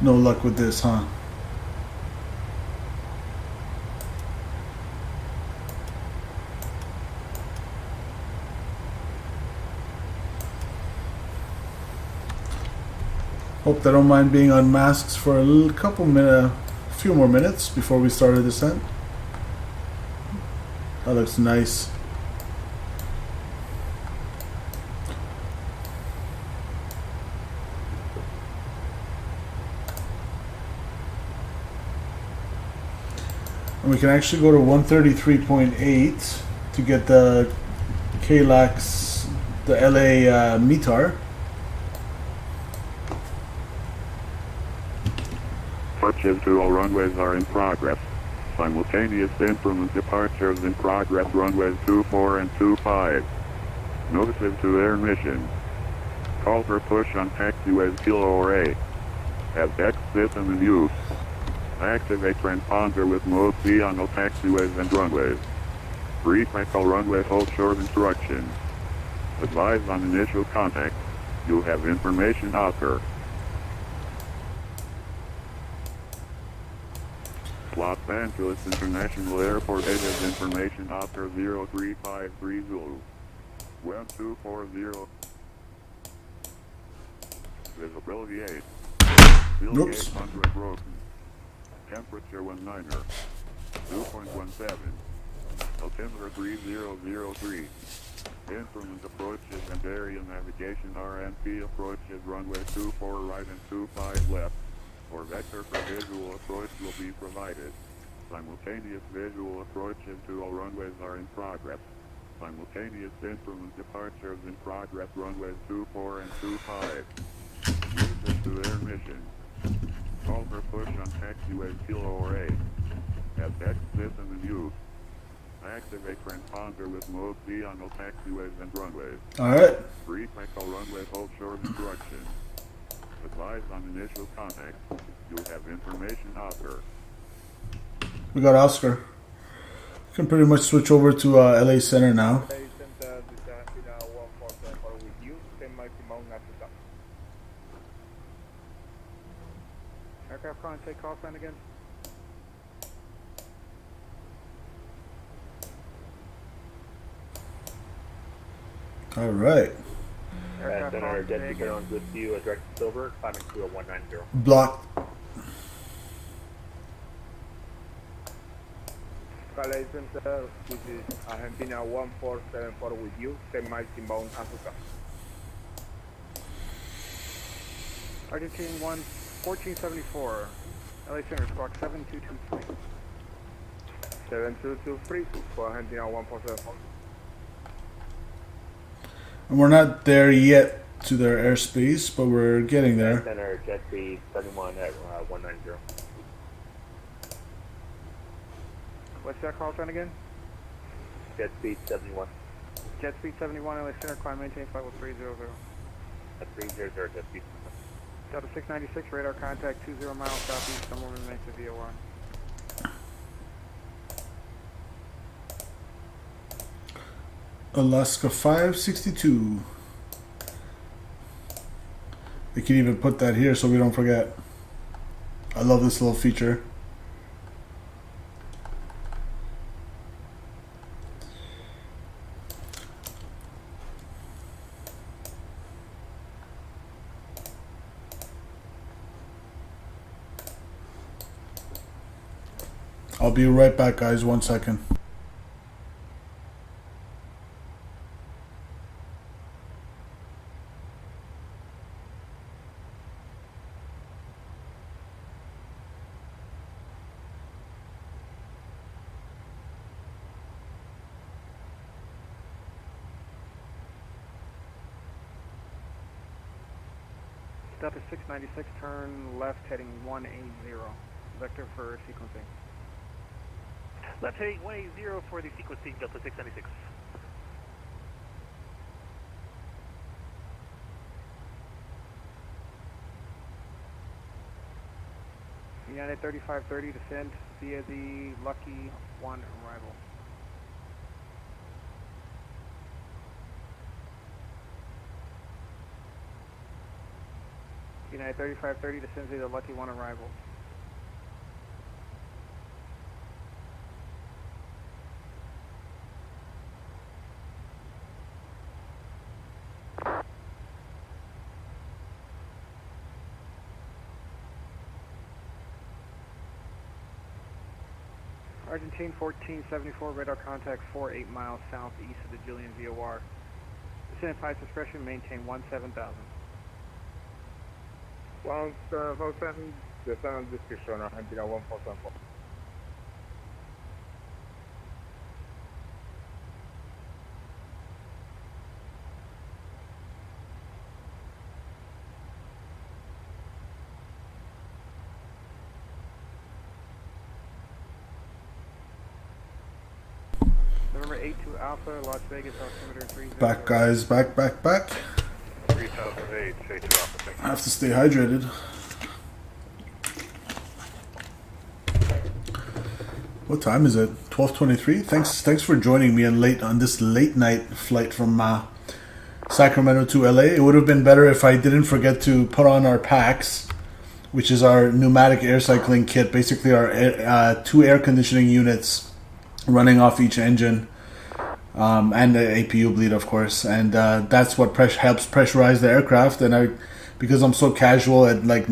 No luck with this, huh? Hope they don't mind being on masks for a few more minutes before we start a descent. That looks nice. And we can actually go to 133.8 to get the KLAX, the LA METAR. Approaches to all runways are in progress. Simultaneous instrument departures in progress, runways 24 and 25. Notices to air mission. Call for push on taxiways Kilo Array. Have X system in use. Activate transponder with mode C on all taxiways and runways. Brief echo runway hold short instructions. Advise on initial contact. You have information after. Los Angeles International Airport has information after 0353 Zulu. 1240. Visibility 8. Fuel gauge 100 broken. Temperature 19er. 2.17. Altimeter 3003. Instrument approaches and area navigation RNP approaches runway 24 right and 25 left. For vector for visual approach will be provided. Simultaneous visual approaches to all runways are in progress. Simultaneous instrument departures in progress, runways 24 and 25. Movement to air mission. Call for push on taxiway Kilo Array. Have X system in use. Activate transponder with mode C on all taxiways and runways. Alright. Brief echo runway hold short instructions. Advise on initial contact. You have information after. We got Oscar. Can pretty much switch over to LA Center now. Aircraft calling takeoff line again. All right. Center, Jet Beacon on good view, direct silver, climbing to a 190. Blocked. LA Center, this is Argentina 1474 with you, 10 miles inbound Africa. Argentina 1474, LA Center, squawk 7223. 7223 for Argentina 1474. And we're not there yet to their airspace, but we're getting there. Center, jet speed 71 at 190. What's that call sign again? Jet speed 71. Jet speed 71, LA Center, climb maintain flight with 300. At 300, jet speed. Delta 696, radar contact 20 miles southeast, someone remains to VOR. Alaska 562. They can even put that here so we don't forget. I love this little feature. I'll be right back, guys. 1 second. Delta 696, turn left heading 180. Vector for sequencing. Left heading 180 for the sequencing, Delta 696. United 3530, descend via the Lucky 1 arrival. United 3530, descend via the Lucky 1 arrival. Argentine 1474, radar contact 48 miles southeast of the Julian VOR. Descend flight discretion, maintain 17,000. Volkswagen, descend discretion, Argentina 1474. November 82 Alpha, Las Vegas, altimeter 30. Back, guys. Back. 3008, say 2 Alpha, thank you. I have to stay hydrated. What time is it? 12:23. Thanks for joining me on this late night flight from Sacramento to LA. It would have been better if I didn't forget to put on our packs, which is our pneumatic air cycling kit. Basically, our 2 air conditioning units running off each engine, and the APU bleed, of course, and that's what helps pressurize the aircraft. And because I'm so casual at like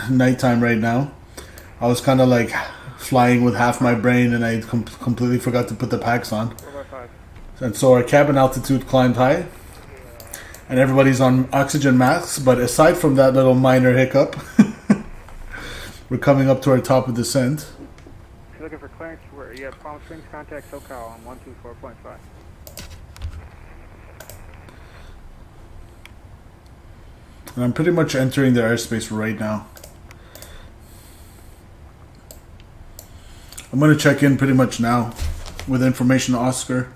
nighttime right now, I was kind of like flying with half my brain, and I completely forgot to put the packs on. 4x5. And so our cabin altitude climbed high, and everybody's on oxygen masks. But aside from that little minor hiccup, we're coming up to our top of descent. If you're looking for clearance, you have Palm Springs, contact SoCal on 124.5. And I'm pretty much entering their airspace right now. I'm going to check in pretty much now with information to Oscar.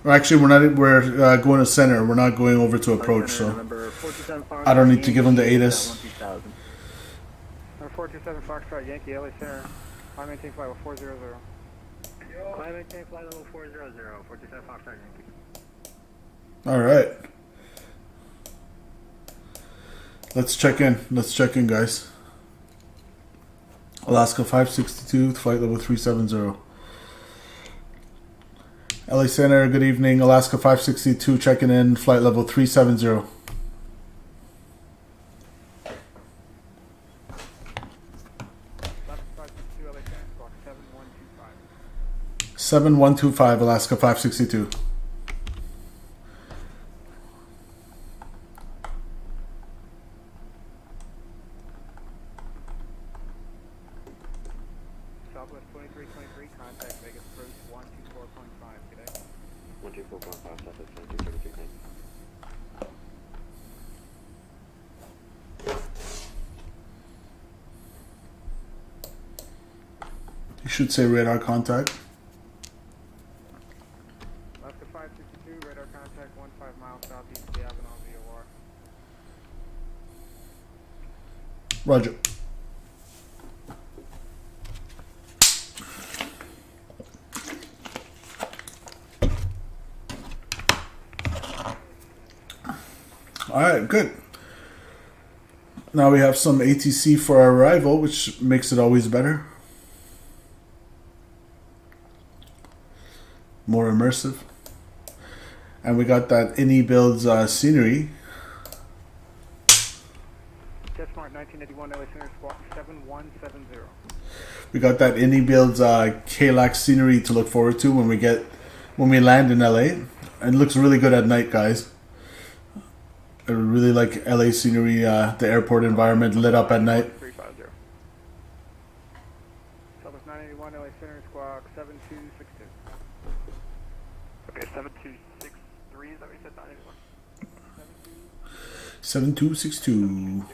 Or actually, we're going to center. We're not going over to approach, so I don't need to give them the ATIS. Number 427 Foxtrot Yankee, LA Center. Climb maintain flight level 400. Climb maintain flight level 400, 427 Foxtrot Yankee. All right. Let's check in, guys. Alaska 562, flight level 370. LA Center, good evening. Alaska 562, checking in, flight level 370. Alaska 562, LA Center, squawk 7125. 7125, Alaska 562. Southwest 2323, contact Vegas approach 124.5. Good day. 124.5, Southwest 2323. You should say radar contact. Alaska 562, radar contact 15 miles southeast of the Aviation VOR. Roger. Alright, good. Now we have some ATC for our arrival, which makes it always better. More immersive. And we got that IniBuilds scenery. JetSmart 1981, LA Center, squawk 7170. We got that IniBuilds KLAX scenery to look forward to when we land in LA. It looks really good at night, guys. I really like LA scenery, the airport environment lit up at night. 350. Southwest 981, LA Center, squawk 7262. Okay, 7263, is that what you said? 981? 7262.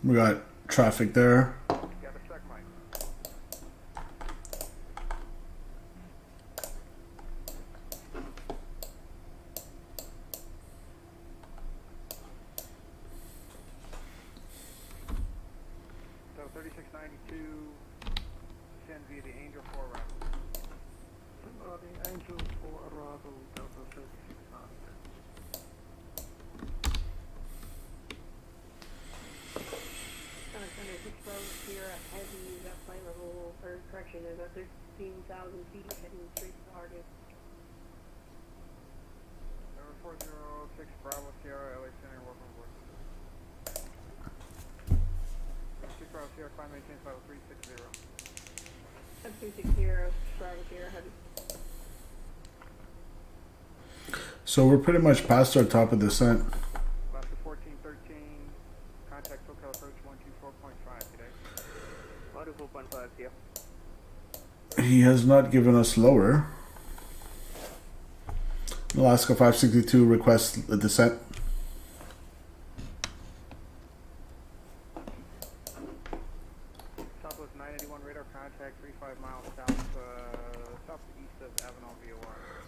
We got traffic there. Got a SAC line. So 3692, send via the Angel 4 arrival. The Angel 4 arrival, Delta 3692. Sierra Heavy is at flight level, or correction, is at 13,000 feet, heading straight to target. Number 406 Bravo Sierra, LA Center, welcome aboard. 6 Bravo Sierra, climb maintain flight 360. That's 360, Bravo Sierra Heavy. So we're pretty much past our top of descent. Alaska 1413, contact SoCal approach 124.5 today. 124.5, yeah. He has not given us lower. Alaska 562 requests a descent. Southwest 981 radar contact 35 miles southeast of Avenal VOR.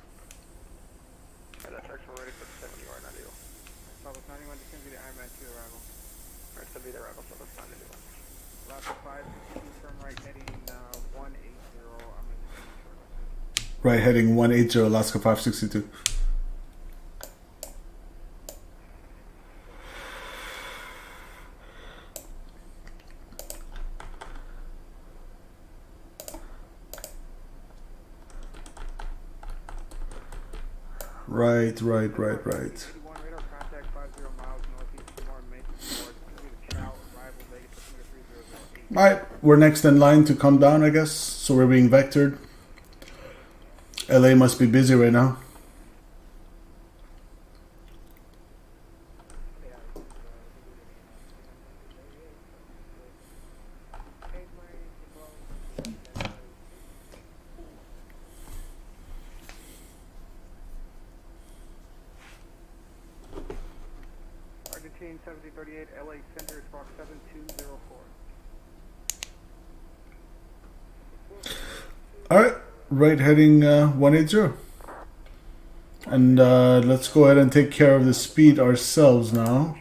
That's actually ready for the 70 or 90. Southwest 91 descend via the IMAX to arrival. Alright, send via the arrival, Southwest 991. Alaska 562 firm right heading 180. I'm going to Right heading 180, Alaska 562. Right. 81 radar contact 50 miles northeast of More Mason Ford. Chow arrival Vegas 3008. Alright, we're next in line to come down, I guess. So we're being vectored. LA must be busy right now. Argentine 7038 LA Center, Spark 7204. Alright, right heading 180. And let's go ahead and take care of the speed ourselves now.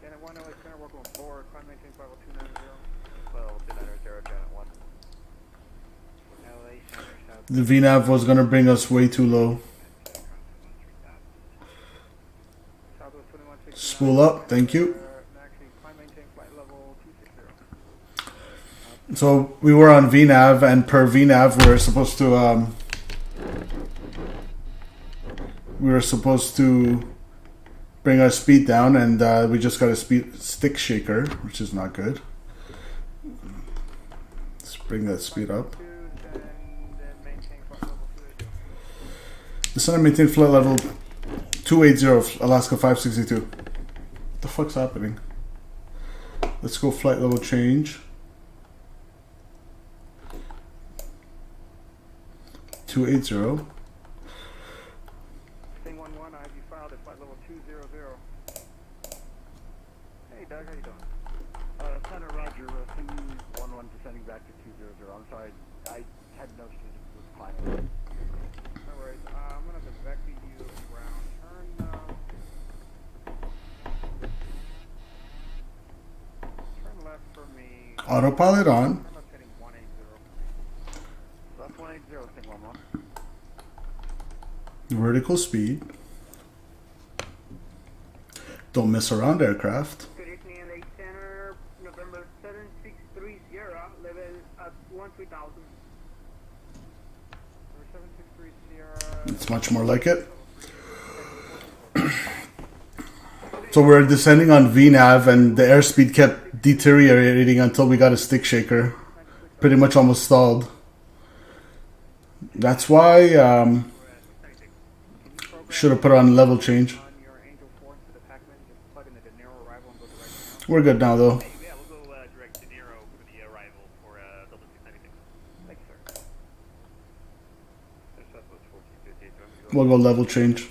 Janet 1 LA Center, welcome aboard. Climb maintain flight 290. 290, Janet 1. LA Center, South. The VNAV was going to bring us way too low. Southwest 2169. Spool up, thank you. Actually, climb maintain flight level 260. So we were on VNAV, and per VNAV we were supposed to bring our speed down, and we just got a stick shaker, which is not good. Let's bring that speed up. Descend and maintain flight level 280, Alaska 562. What the fuck's happening? Let's go flight level change. 280. Thing 11, IV filed at flight level 200. Hey Doug, how you doing? Center Roger, thing 11 descending back to 200. I'm sorry, I had noticed it was climbing. No worries. I'm going to vector you around. Turn left for me. Autopilot on. Turn left heading 180. Left 180, thing 11. Vertical speed. Don't mess around, aircraft. Good evening, LA Center, November 7630, level at 13,000. Number 763 Sierra. It's much more like it. So we're descending on VNAV, and the airspeed kept deteriorating until we got a stick shaker. Pretty much almost stalled. That's why should have put on level change. We're good now, though. Yeah, we'll go direct De Niro for the arrival for Delta 696. Thanks, sir. There's We'll go level change.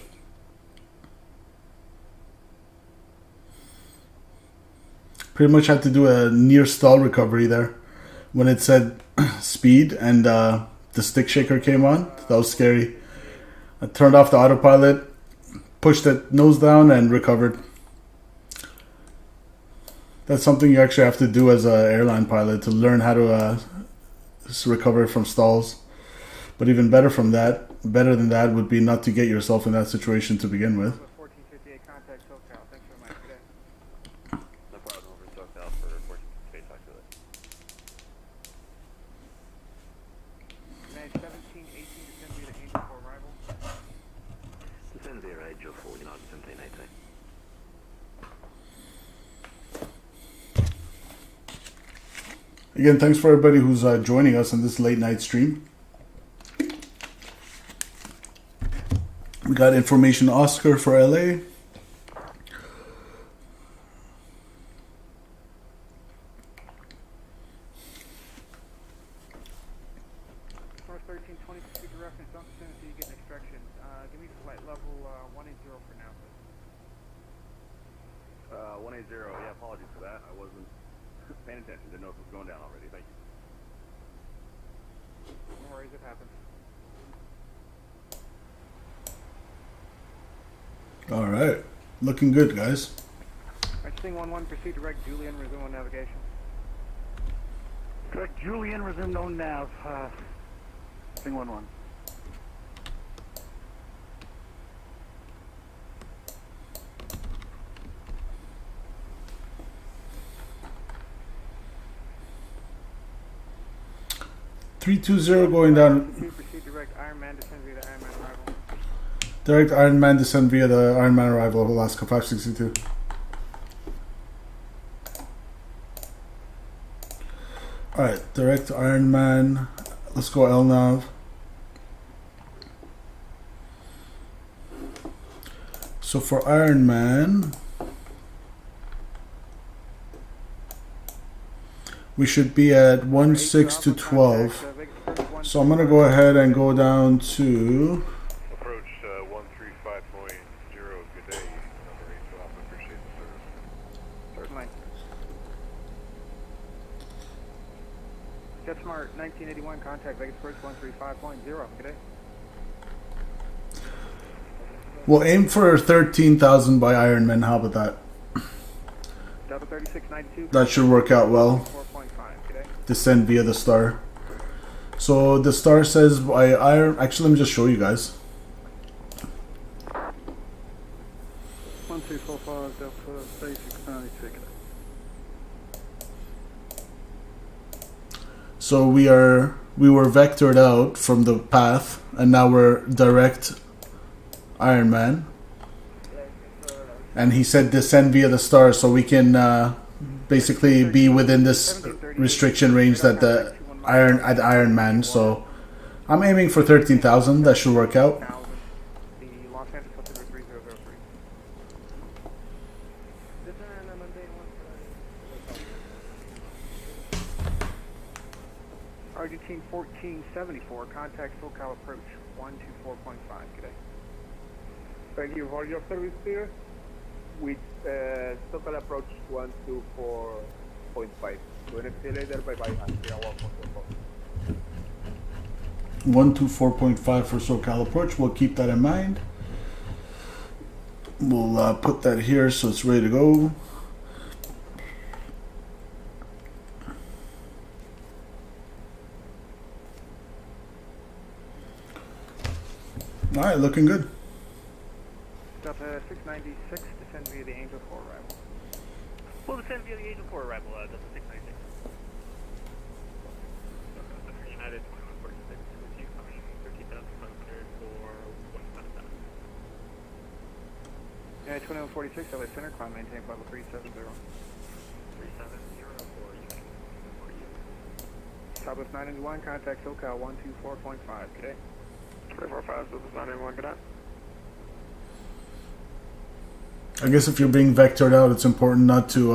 Pretty much had to do a near stall recovery there. When it said speed and the stick shaker came on, that was scary. I turned off the autopilot, pushed it nose down, and recovered. That's something you actually have to do as an airline pilot, to learn how to recover from stalls. But even better than that would be not to get yourself in that situation to begin with. 1458, contact SoCal. Thanks very much. Good day. No problem, over in SoCal for 1458, talk to it. United 1718, descend via the Angel for arrival. Descend via Angel 4, United 1718. Again, thanks for everybody who's joining us on this late night stream. We got information Oscar for LA. Source 1320, procedure reference. Don't descend until you get an extraction. Give me flight level 180 for now, please. 180, yeah, apologies for that. I wasn't paying attention. Didn't know if it was going down already. Thank you. No worries, it happens. All right, looking good, guys. Alright, Sting 11, proceed direct Julian, resume on navigation. Correct, Julian, resume on nav. Sting 11. Going down. Proceed direct Ironman, descend via the Ironman arrival. Direct Ironman descend via the Ironman arrival, Alaska 562. Alright, direct Ironman. Let's go LNAV. So for Ironman, we should be at 16 to 12. So I'm going to go ahead and go down to... Approach 135.0, good day. Number 8 to Alpha, appreciate the service. Certainly. JetSmart 1981, contact Vegas Approach 135.0. Good day. We'll aim for 13,000 by Ironman. How about that? Delta 3692. That should work out well. 4.5. Good day. Descend via the star. So the star says by Iron. Actually, let me just show you guys. 1245 Delta 3692. So we were vectored out from the path, and now we're direct Ironman. And he said descend via the star, so we can basically be within this restriction range that the Ironman. So I'm aiming for 13,000. That should work out. The Los Angeles Altimeter 3003. Argentine 1474, contact SoCal approach 124.5. Good day. Thank you for your service here. With SoCal approach 124.5. We'll see you later. Bye bye. 124.5 for SoCal approach. We'll keep that in mind. We'll put that here so it's ready to go. All right, looking good. Delta 696, descend via the Angel 4 arrival. We'll descend via the Angel 4 arrival, Delta 696. United 2146, with you coming 13,500 for 157. United 2146, LA Center, climb maintain level 370. 370 for United for you. Southwest 991, contact SoCal 124.5. Good day. 345, Southwest 991, good day. I guess if you're being vectored out, it's important not to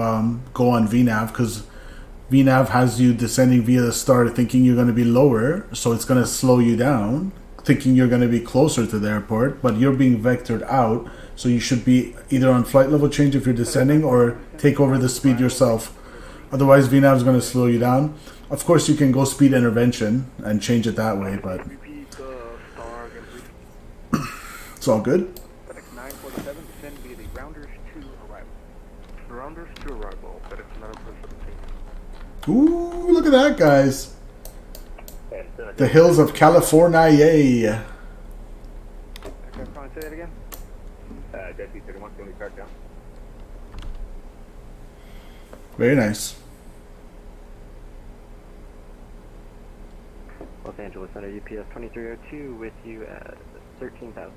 go on VNAV, because VNAV has you descending via the star thinking you're going to be lower, so it's going to slow you down thinking you're going to be closer to the airport, but you're being vectored out, so you should be either on flight level change if you're descending or take over the speed yourself. Otherwise, VNAV is going to slow you down. Of course, you can go speed intervention and change it that way, but it's all good. FedEx 947, descend via the Rounders to arrival. Rounders to arrival, FedEx 947. Ooh, look at that, guys. The hills of California. Okay, fine, say that again. Deputy 31, can we back down? Very nice. Los Angeles Center UPS 2302 with you at 13,000.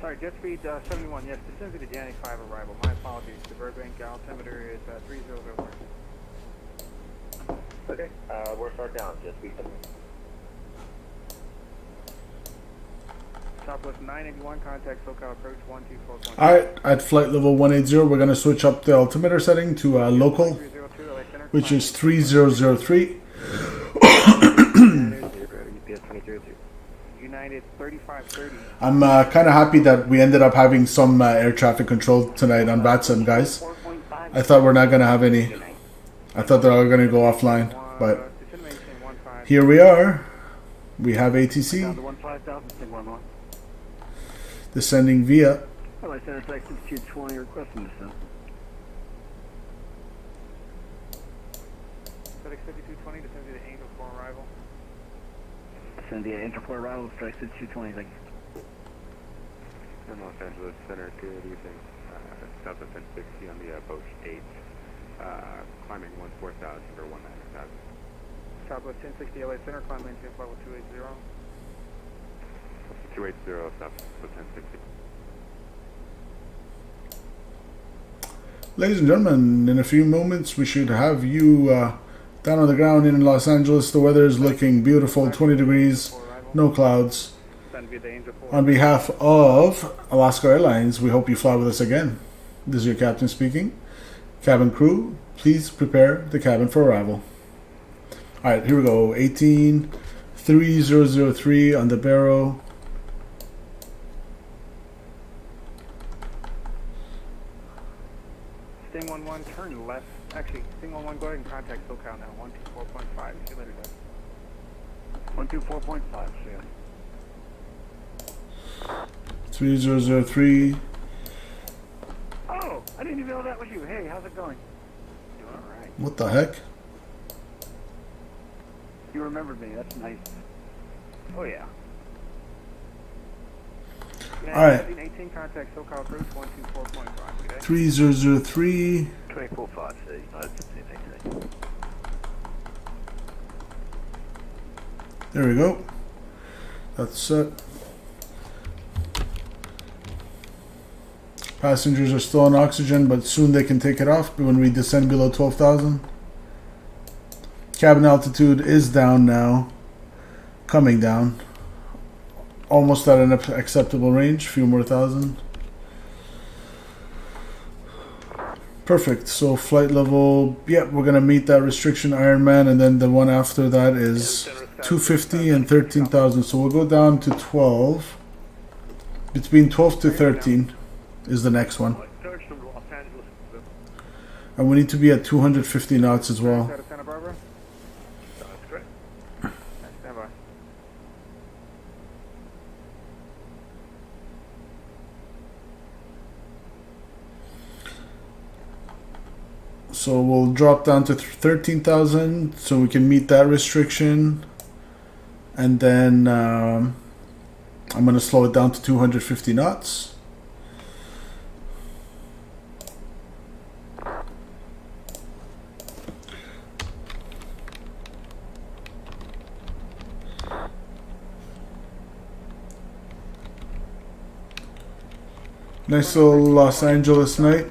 Sorry, jet speed 71, yes, descend to the Janet 5 arrival. My apologies, the Burbank altimeter is 3004. Okay, we're start down, jet speed 71. Southwest 981, contact SoCal approach 124.5. Alright, at flight level 180, we're going to switch up the altimeter setting to local, which is 3003. United 3530. I'm kind of happy that we ended up having some air traffic control tonight on VATSIM, guys. I thought we're not going to have any. I thought they're all going to go offline, but here we are. We have ATC descending via. Hello, Center Flight 6220, requesting descent. FedEx 5220, descend to the Angel for arrival. Descend via Interport arrival, strike 6220, thank you. In Los Angeles Center, good evening. Southwest 1060 on the approach 8, climbing 14,000 or 19,000. Southwest 1060 LA Center, climb maintain level 280. 280, Southwest 1060. Ladies and gentlemen, in a few moments we should have you down on the ground in Los Angeles. The weather is looking beautiful, 20 degrees, no clouds. On behalf of Alaska Airlines, we hope you fly with us again. This is your captain speaking. Cabin crew, please prepare the cabin for arrival. Alright, here we go. 18303 on the Barrow. Sting 11, turn left. Actually, Sting 11, go ahead and contact SoCal now. 124.5. See you later, guys. 124.5, see ya. 3003. Oh, I didn't even know that was you. Hey, how's it going? Doing alright. What the heck? You remembered me, that's nice. Oh, yeah. Alright. 18 contact SoCal approach 124.5. 3003. 24.5, see. There we go. That's set. Passengers are still on oxygen, but soon they can take it off when we descend below 12,000. Cabin altitude is down now. Coming down. Almost at an acceptable range. Few more thousand. Perfect. So flight level, yeah, we're going to meet that restriction Ironman, and then the one after that is 250 and 13,000. So we'll go down to 12. Between 12 to 13 is the next one. And we need to be at 250 knots as well. So we'll drop down to 13,000 so we can meet that restriction. And then I'm going to slow it down to 250 knots. Nice little Los Angeles night.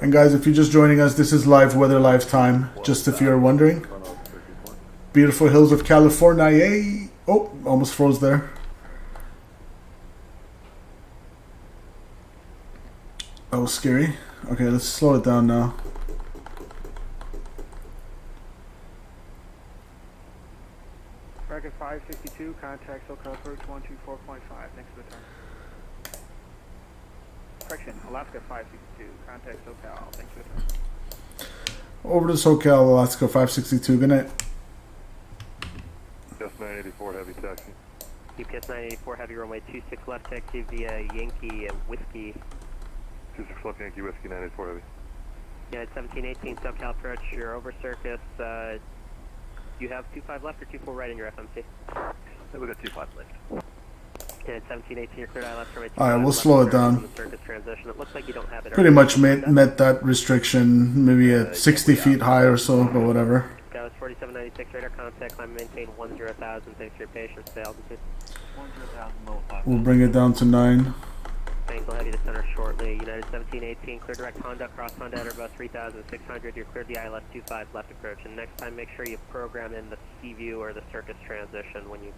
And guys, if you're just joining us, this is live weather, live time, just if you're wondering. Beautiful hills of California. Oh, almost froze there. That was scary. Okay, let's slow it down now. American 562, contact SoCal approach 124.5, next to the turn. Correction, Alaska 562, contact SoCal, thanks for the turn. Over to SoCal, Alaska 562. Good night. UPS 984 heavy taxi. UPS 984 heavy runway 26 left taxi via Yankee Whiskey. 26 left Yankee Whiskey 984 heavy. United 1718 SoCal approach. You're over circus. You have 25 left or 24 right in your FMC? We got 25 left. United 1718, you're cleared ILS runway 25 All right, we'll left slow it turn down. on the circus transition. It looks like you don't have it. Pretty much met that restriction, maybe at 60 feet high or so, but whatever. Dallas 4796 radar contact, climb maintain 10,000. Thanks for your patience. Stay altitude. 100,000 We'll bring it down to 9. Thanks, we'll have you to center shortly. United 1718, clear direct Honda, cross Honda at about 3,600. You're cleared the ILS 25 left approach. And next time, make sure you program in the Seaview or the circus transition when you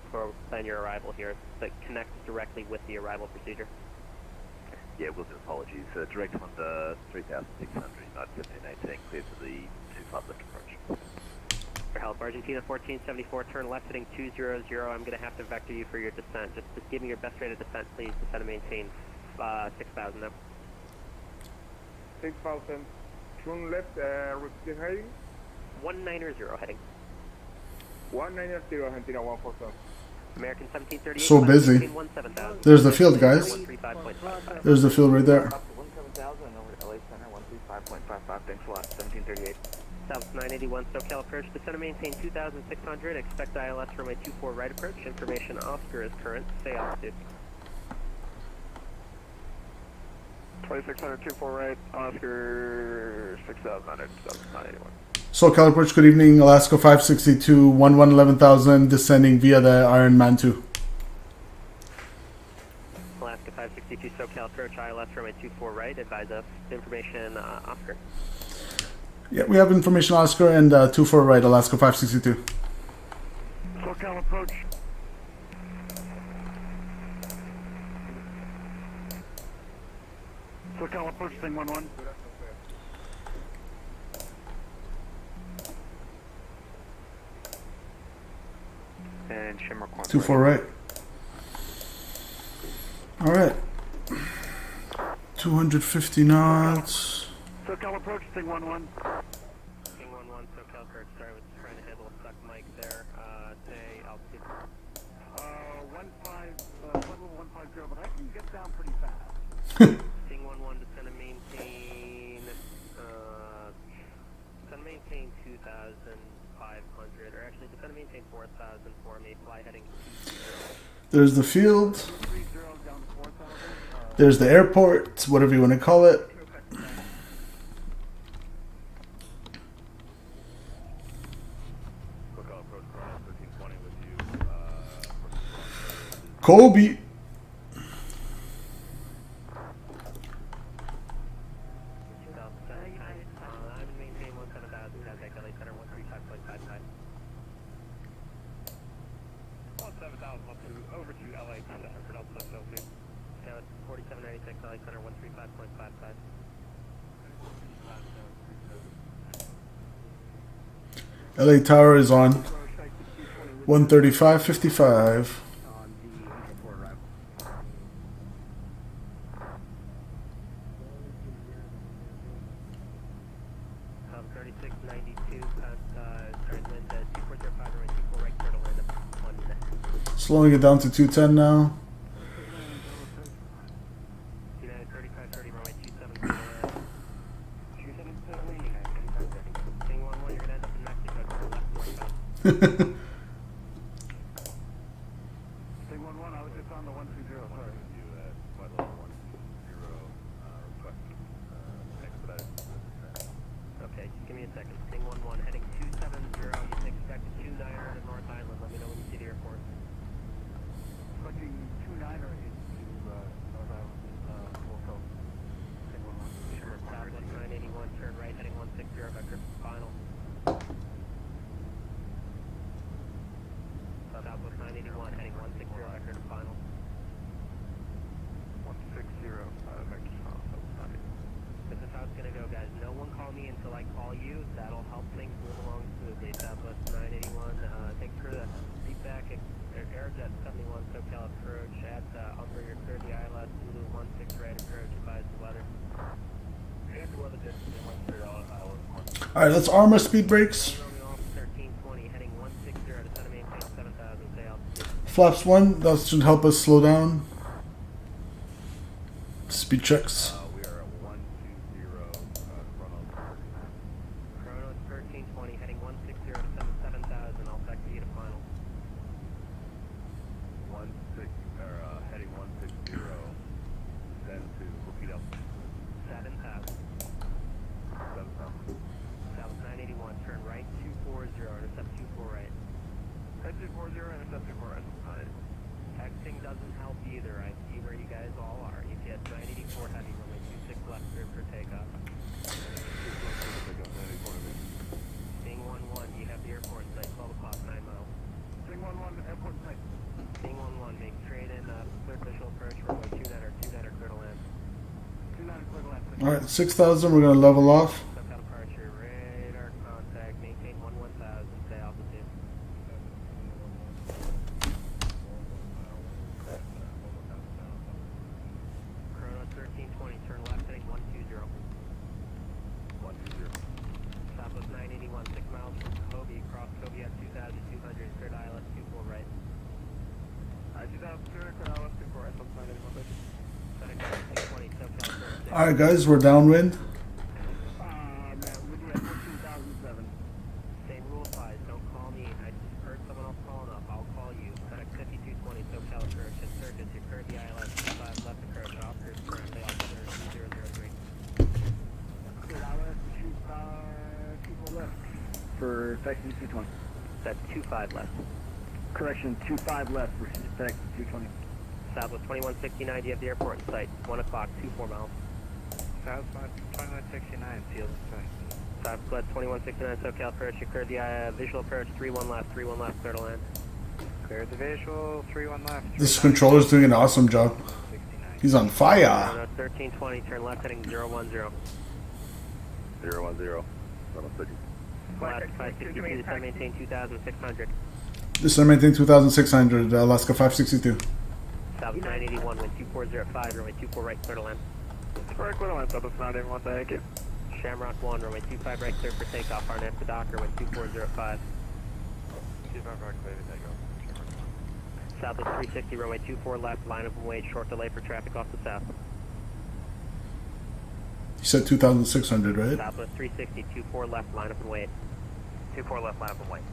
plan your arrival here that connects directly with the arrival procedure. Yeah, we'll do. Apologies. Direct Honda 3,600, United 1718, clear for the 25 left approach. For help, Argentina 1474, turn left heading 200. I'm going to have to vector you for your descent. Just give me your best rate of descent, please. Descend and maintain 6,000 now. 6,000. Turn left, repeat heading. 190 heading. 190 Argentina 147. American 1738. So busy. There's the field, guys. There's the field right there. Up to 17,000 and over to LA Center 135.55. Thanks a lot. 1738. South 981 SoCal approach. Descend and maintain 2,600. Expect ILS runway 24 right approach. Information Oscar is current. Stay altitude. 2600, 24 right, Oscar 6,900, 981. SoCal approach, good evening. Alaska 562, 11,000, descending via the Iron Man 2. Alaska 562 SoCal approach, ILS runway 24 right. Advise us information Oscar. Yeah, we have information Oscar and 24 right, Alaska 562. SoCal approach. SoCal approach, thing 11. And Shimmer Quant. 24 right. All right. 250 knots. SoCal approach, thing 11. Thing 11, SoCal approach. Sorry, I was trying to handle a stuck mic there. Say altitude. 150, but I can get down pretty fast. Thing 11, descend and maintain. Descend and maintain 2,500, or actually descend and maintain 4,000 for me. Fly heading 20. There's the field. There's the airport, whatever you want to call it. Kobe. Over to LAX for Delta Sophie. Now it's 4796 LA Center 135.55. LA Tower is on 135.55. Slowing it down to 210 now. United 3530, runway 27. Thing 11, you're going to end up in Mexico. Left northbound. Thing 11, I was just on the 120, sorry. Okay, just give me a second. Thing 11, heading 270. You can expect a 29er to North Island. Let me know when you see the airport. Approaching 29er into North Island, full coast. Thing 11. Sure, Southwest 981, turn right, heading 160, vector final. Southwest 981, heading 160, vector to final. 160, Aerojet 71 SoCal approach at Umber, you're clear the ILS Zulu 16 right approach, advise the weather. All right, let's arm our speed brakes. 1320, heading 160 to center maintain 7000, stay altitude. Flaps 1, that should help us slow down. Speed checks. We are at 120, Chronos 1320, heading 160 to 7000, I'll back to you to final. heading 160, then to repeat up. 7000. South 981, turn right 240, intercept 24 right. Head 240, intercept 24 right. Texting doesn't help either. I see where you guys all are. EPS 984 heavy, runway 26 left, clear for takeoff. Sting 11, you have the airport site, 12 o'clock, 9 miles. Sting 11, airport site. Sting 11, make straight in, clear visual approach, runway 29 clear to land. 29 clear to land. All right, 6,000, we're going to level off. SoCal departure, radar contact, maintain 11,000, stay altitude. Chronos 1320, turn left heading 120. 120. Southwest 981, 6 miles from Kobe, cross Kobe at 2,200, clear to ILS 24 right. 2000, clear to ILS 24 right, Southwest 981. Setting 620, SoCal approach. All right, guys, we're downwind. Man, we're doing 14,007. Same rule applies, don't call me. I just heard someone else calling up. I'll call you. FedEx 5220, SoCal approach. In circuits, you cleared the ILS 25 left approach. Officers currently officer 2003. Clear ILS, shoot 24 left. For Texas 220. That's 25 left. Correction, 25 left for Texas 220. Southwest 2169, do you have the airport in sight? 1 o'clock, 24 miles. Southwest 2169, field sight. Southwest 2169, SoCal approach. You cleared the visual approach. 31 left, clear to land. Clear the visual, 31 left. This controller's doing an awesome job. He's on fire. 1320, turn left heading 010. 010. Chronos 30. Alaska 562, descend maintain 2600. Descend maintain 2,600, Alaska 562. South 981, wind 2405, runway 24 right, clear to land. Clear to land, Southwest 981, thank you. Shamrock 1, runway 25 right, clear for takeoff, RNF to Docker, wind 2405. 25 right, clear to takeoff. Southwest 360, runway 24 left, line of wait, short delay for traffic off the south. You said 2,600, right? Southwest 360, 24 left, line up and wait. 24 left, line up and wait.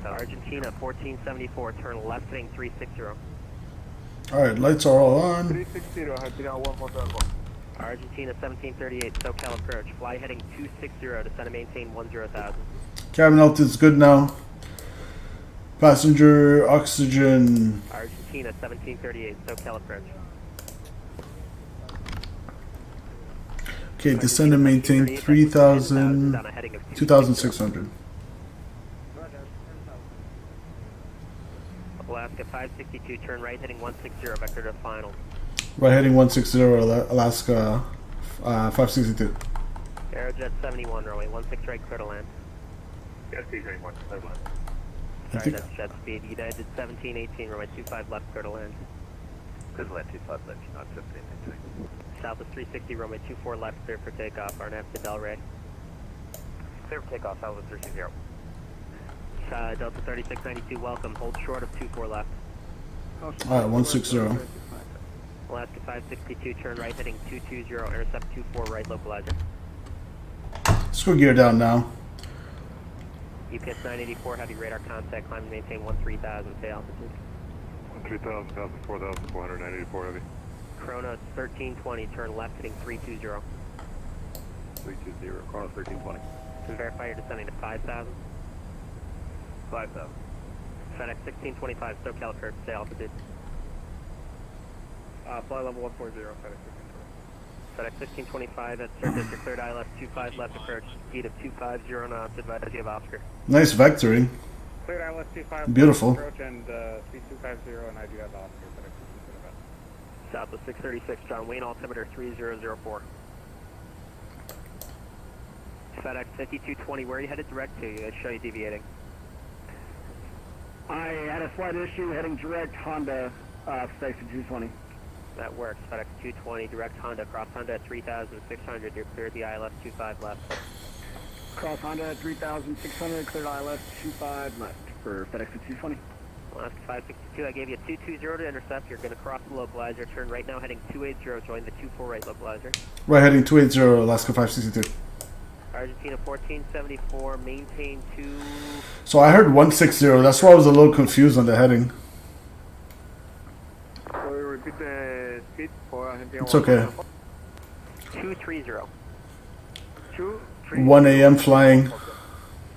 Argentina 1474, turn left heading 360. All right, lights are all on. 360, Argentina 141. Argentina 1738, SoCal approach, fly heading 260, descend and maintain 10,000. Cabin altitude's good now. Passenger oxygen. Argentina 1738, SoCal approach. Okay, descend and maintain 3,000, 2,600. Alaska 562, turn right heading 160, vector to final. Right heading 160, Alaska 562. Aerojet 71, runway 16 right, clear to land. Jet speed 31, clear to land. Sorry, that's jet speed. United 1718, runway 25 left, clear to land. Clear to land 25 left, United 1718. Southwest 360, runway 24 left, clear for takeoff, RNF to Delray. Clear for takeoff, Southwest 360. Delta 3692, welcome. Hold short of 24 left. All right, 160. Alaska 562, turn right heading 220, intercept 24 right, localizer. Let's go gear down now. EPS 984, heavy radar contact, climb and maintain 13,000, stay altitude. 13,000, 4,484 heavy. Chronos 1320, turn left heading 320. 320, Chronos 1320. Can verify you're descending to 5,000. 5,000. FedEx 1625, SoCal approach, stay altitude. Fly level 140, FedEx 1625. FedEx 1625 at surface, you're cleared ILS 25 left approach, speed of 250 knots, advise you have Oscar. Nice vectoring. Cleared ILS 25 Beautiful. approach and speed 250, and I do have Oscar, FedEx 1625. Southwest 636, John Wayne, altimeter 3004. FedEx 5220, where are you headed direct to? I show you deviating. I had a slight issue heading direct Honda, FedEx 220. That works. FedEx 220, direct Honda, cross Honda at 3,600. You're cleared the ILS 25 left. Cross Honda at 3,600, cleared ILS 25 left for FedEx 220. Alaska 562, I gave you a 220 to intercept. You're going to cross the localizer. Turn right now, heading 280. Join the 24 right localizer. Right heading 280, Alaska 562. Argentina 1474, maintain 2. So I heard 160. That's why I was a little confused on the heading. Sorry, repeat the speed for Argentina. It's okay. 230. 1 a.m. flying.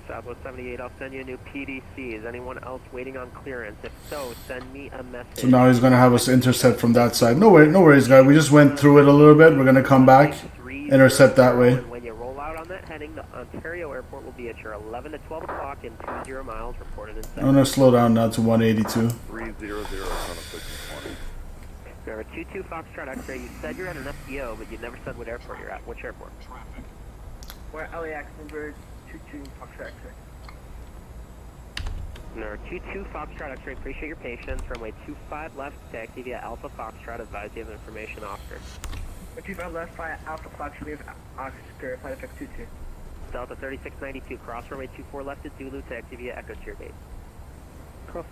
Southwest 78, I'll send you a new PDC. Is anyone else waiting on clearance? If so, send me a message. So now he's going to have us intercept from that side. No worries, guys. We just went through it a little bit. We're going to come back, intercept that way. And when you roll out on that heading, the Ontario airport will be at your 11 to 12 o'clock in 20 miles reported in I'm going to slow down now to 182. 300, Remember, 22 Foxtrot X-ray, you said you're at an FBO, but you never said what airport you're at. Which airport? We're at LAX, number 22 Foxtrot X-ray. Number 22 Foxtrot X-ray, appreciate your patience. Runway 25 left, taxi via Alpha Foxtrot, advise you of information officer. 25 left, fly Alpha Foxtrot, we have Oscar, flight effect 22. Delta 3692, cross runway 24 left at Zulu, taxi via Echo to your gate. Cross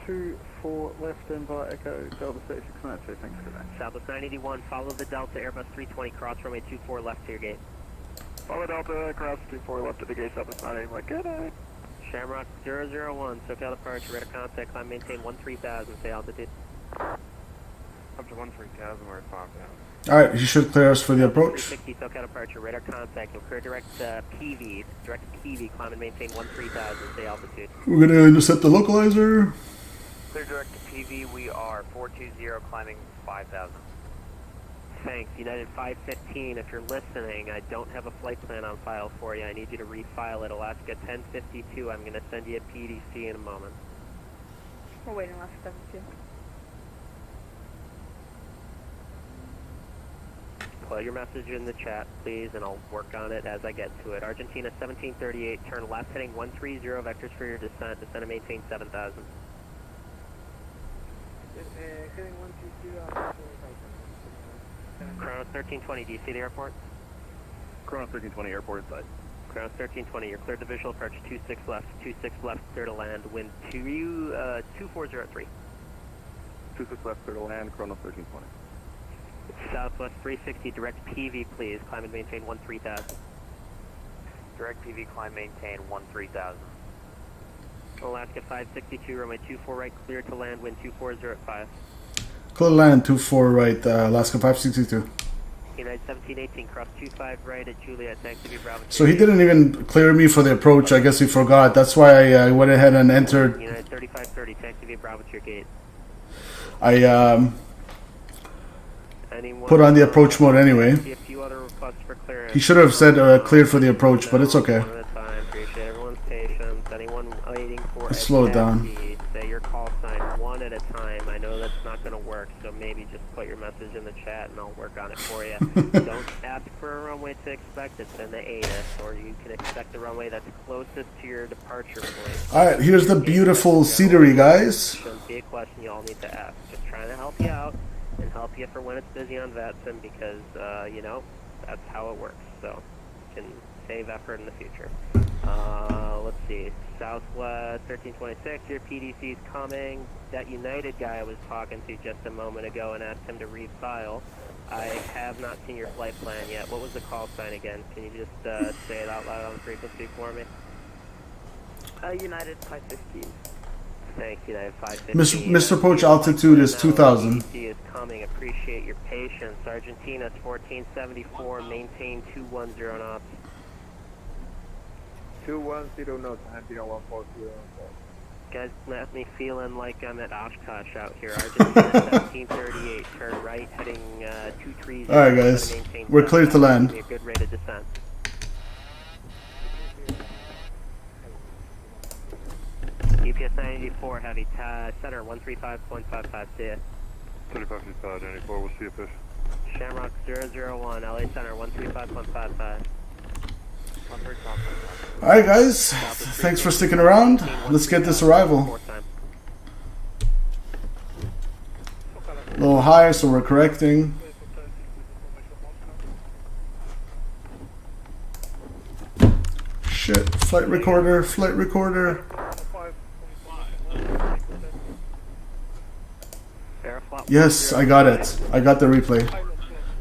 24 left and via Echo, Delta 3692, thanks for that. Southwest 981, follow the Delta Airbus 320, cross runway 24 left to your gate. Follow Delta, cross 24 left to the gate, Southwest 981, good night. Shamrock 001, SoCal departure, radar contact, climb maintain 13,000, stay altitude. Up to 13,000, we're at 5,000. Alright, he should clear us for the approach. 360 SoCal departure, radar contact, you'll clear direct PV, climb and maintain 13,000, stay altitude. We're going to intercept the localizer. Clear direct to PV, we are 420, climbing 5,000. Thanks, United 515, if you're listening, I don't have a flight plan on file for you. I need you to refile it. Alaska 1052, I'm going to send you a PDC in a moment. We're waiting Alaska 72. Put your message in the chat, please, and I'll work on it as I get to it. Argentina 1738, turn left heading 130, vectors for your descent and maintain 7,000. Heading 122, Kronos 1320, do you see the airport? Kronos 1320, airport inside. Kronos 1320, you're cleared to visual approach, 26 left, clear to land, wind 2403. 26 left, clear to land, Kronos 1320. Southwest 360, direct PV please, climb and maintain 13,000. Direct PV, climb, maintain 13,000. Alaska 562, runway 24 right, clear to land, wind 240 at 5. Clear to land 24 right, Alaska 562. United 1718, cross 25 right at Juliet, taxi via Bravo. So he didn't even clear me for the approach. I guess he forgot. That's why I went ahead and entered. United 3530, taxi via Bravo to your gate. I put on the approach mode anyway. A few other requests for clearance. He should have said cleared for the approach, but it's okay. One at a time. Appreciate everyone's patience. Anyone waiting for Let's slow it down. Say your call sign one at a time. I know that's not going to work, so maybe just put your message in the chat and I'll work on it for you. Don't ask for a runway to expect. It's in the ATIS, or you can expect the runway that's closest to your departure point. Alright, here's the beautiful scenery, guys. Shouldn't be a question you all need to ask. Just trying to help you out and help you for when it's busy on VATSIM, because, you know, that's how it works. So, you can save effort in the future. Let's see. Southwest 1326, your PDC's coming. That United guy I was talking to just a moment ago and asked him to refile. I have not seen your flight plan yet. What was the call sign again? Can you just say it out loud on the frequency for me? United 515. Thanks, United 515. Mr. Approach altitude is 2,000. PDC is coming. Appreciate your patience. Argentina 1474, maintain 210 knots. 210 knots, Argentina 140. Guys, left me feeling like I'm at Oshkosh out here. Argentina 1738, turn right, heading 230. Alright, guys, we're clear to land. A good rate of descent. UPS 984, heavy, center 135.55, see ya. 25 94, we'll see you fish. Shamrock 001, LA Center 135.55. Alright guys, thanks for sticking around. Let's get this arrival. A little high, so we're correcting. Shit, flight recorder, flight recorder. Yes, I got it. I got the replay.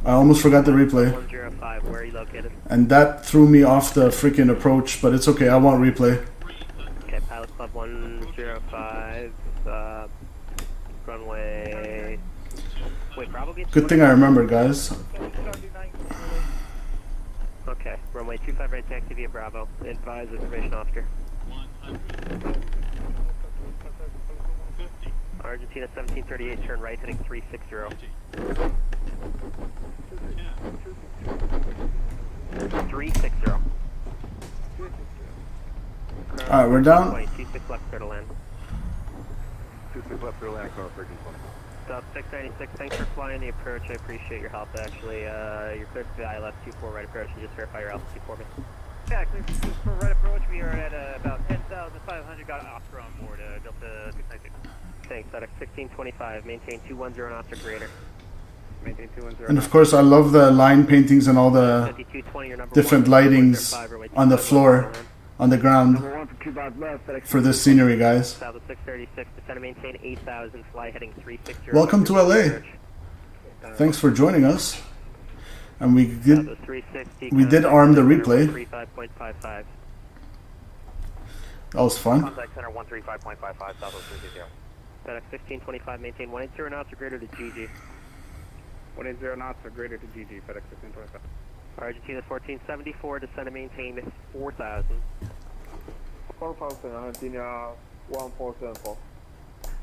I almost forgot the replay. 105, where are you located? And that threw me off the freaking approach, but it's okay. I want replay. Okay, Pilot Club 105, runway... Wait, Bravo gate? Good thing I remember, guys. Okay, runway 25 right taxi via Bravo. Advise information officer. Argentina 1738, turn right heading 360. 360. Alright, we're down. 26 left, clear to land. 26 left, clear to land, car freaking fun. Stop 696, thanks for flying the approach. I appreciate your help, actually. You're clear to the ILS 24 right approach, and just verify your altitude for me. Yeah, clear for right approach. We are at about 10,500. Got an Oscar on board, Delta 696. Thanks, FedEx 1625. Maintain 210 knots or greater. Maintain 210. And of course, I love the line paintings and all the different lightings on the floor, on the ground for this scenery, guys. South 636, descend and maintain 8,000. Fly heading 360. Welcome to LA. Thanks for joining us. And we did arm the replay. 35.55. That was fun. Contact center 135.55, Southwest 360. FedEx 1625, maintain 180 knots or greater to GG. 180 knots or greater to GG, FedEx 1625. Argentina 1474, descend and maintain 4,000. 4,000, Argentina 1474.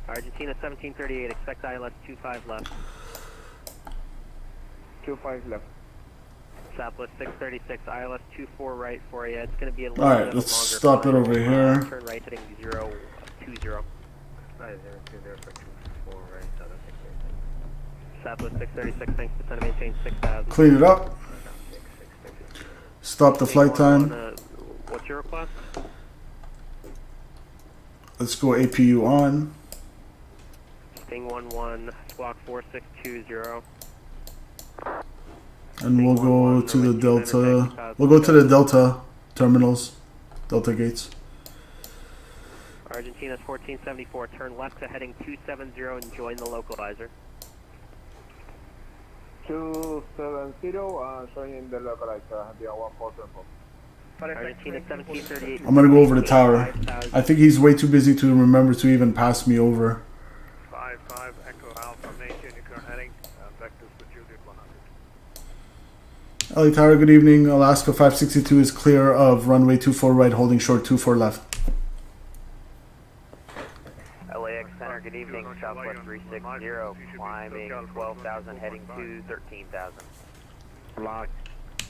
Argentina 1738, expect ILS 25 left. 25 left. Southwest 636, ILS 24 right for you. It's going to be a little Alright, bit let's longer stop it climb. over here. Turn right heading 020. 5020 for 24 right, Southwest 636, thanks, descend and maintain 6,000. Clean it up. Stop the flight time. What's your request? Let's go APU on. Sting 11, squawk 4620. And we'll go to the Delta. We'll go to the Delta terminals, Delta gates. Argentina's 1474, turn left to heading 270 and join the localizer. 270, showing the localizer, Argentina 1474. Argentina 1738. I'm gonna go over the tower. I think he's way too busy to remember to even pass me over. 55 Echo Alpha, maintain your current heading, vectors for Juliet 100. LA Tower, good evening. Alaska 562 is clear of runway 24 right, holding short 24 left. LAX Center, good evening, Southwest 360, climbing 12,000, heading to 13,000.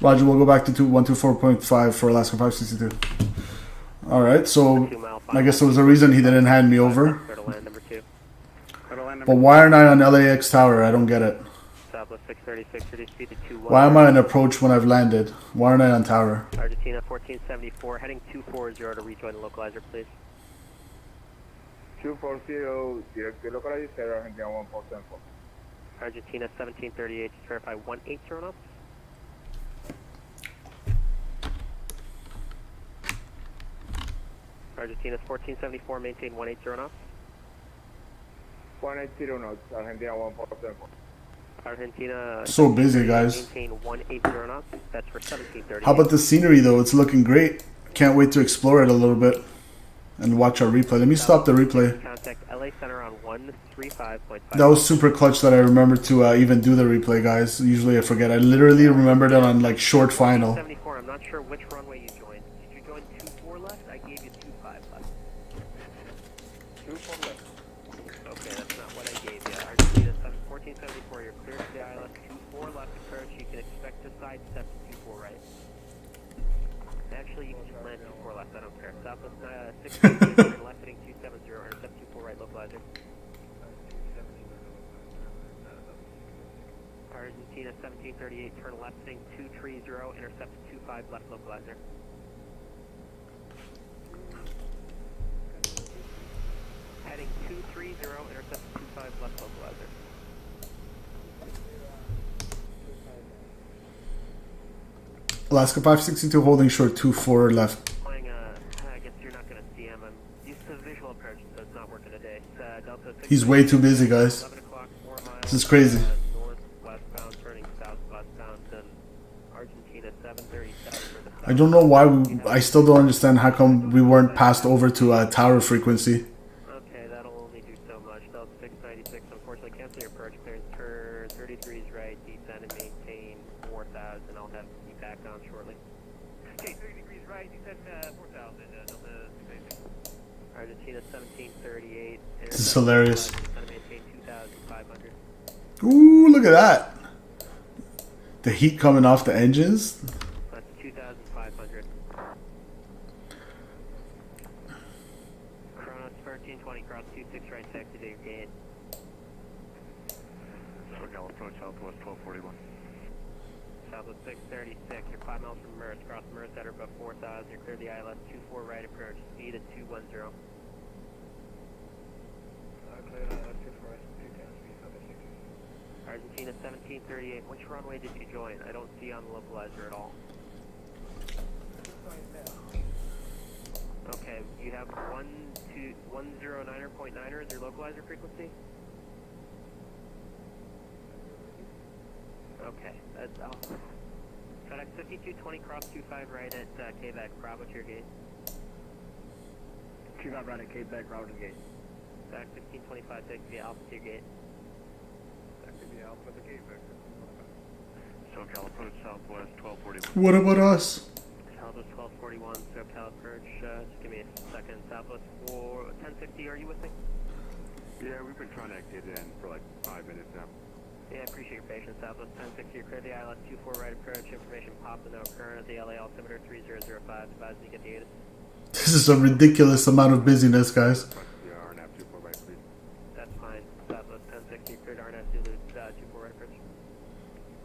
Roger, we'll go back to 124.5 for Alaska 562. Alright, so I guess there was a reason he didn't hand me over. But why aren't I on LAX Tower? I don't get it. Southwest 636, speed to 21. Why am I on approach when I've landed? Why aren't I on tower? Argentina 1474, heading 240 to rejoin the localizer, please. 240, direct to localizer, Argentina 1474. Argentina 1738, just verify 180 knots. Argentina's 1474, maintain 180 knots. 180 knots, Argentina 1474. Argentina. So busy, guys. Maintain 180 knots. That's for 1730. How about the scenery, though? It's looking great. Can't wait to explore it a little bit and watch our replay. Let me stop the replay. Contact LA Center on 135.5. That was super clutch that I remembered to even do the replay, guys. Usually I forget. I literally remembered it on like short final. 74. I'm not sure which runway you joined. Did you join 24 left? I gave you 25 left. 24 left. Okay, that's not what I gave you. Argentina 1474. You're clear to the ILS 24 left approach. You can expect to sidestep to 24 right. Actually, you can just land 24 left. I don't care. Southwest 636, left heading 270, intercept 24 right localizer. Argentina 1738, turn left heading 230, intercept 25 left localizer. Heading 230, intercept 25 left localizer. Alaska 562 holding short 24 left. I guess you're not going to see him. I'm used to visual approach, so it's not working today. Delta 6, He's way too busy, guys. 11 o'clock, 4 miles. This is crazy. Northwestbound, turning southwestbound, and Argentina 737 for the I don't know why I still don't understand how come we weren't passed over to a tower frequency. Okay, that'll only do so much. Delta 696, unfortunately, cancel your approach clearance. Turn 33's right, descend and maintain 4,000. I'll have you back on shortly. Okay, 30 degrees right, descend 4,000. Delta 696. Argentina 1738. This is hilarious. Maintain 2,500. Ooh, look at that. The heat coming off the engines. That's 2,500. Chronos 1320, cross 26 right, taxi to your gate. SoCal approach southwest 1241. Southwest 636, you're 5 miles from Merce, cross Merce at or above 4,000, you're clear the ILS 24 right approach, speed at 210. Clear ILS 24 right, 210, speed 760. Argentina 1738, which runway did you join? I don't see on the localizer at all. Okay, you have 109.9er is your localizer frequency? Okay, that's FedEx 5220 cross 25 right at KLAX, Bravo to your gate. 25 right at KLAX, Bravo to the gate. FedEx 1625 takes the Alpha to your gate. That could be Alpha the gate vector. SoCal approach southwest 1241. What about us? Southwest 1241, SoCal approach, just give me a second. Southwest 1060, are you with me? Yeah, we've been trying to get in for like 5 minutes now. Yeah, I appreciate your patience. Southwest 1060, you're clear the ILS 24 right approach. Information popped, no current at the LA altimeter 3005. Advise me to get the ATC. This is a ridiculous amount of busyness, guys. RNAV 24 right, please. That's fine. Southwest 1060, you're cleared RNAV Zulu 24 right approach.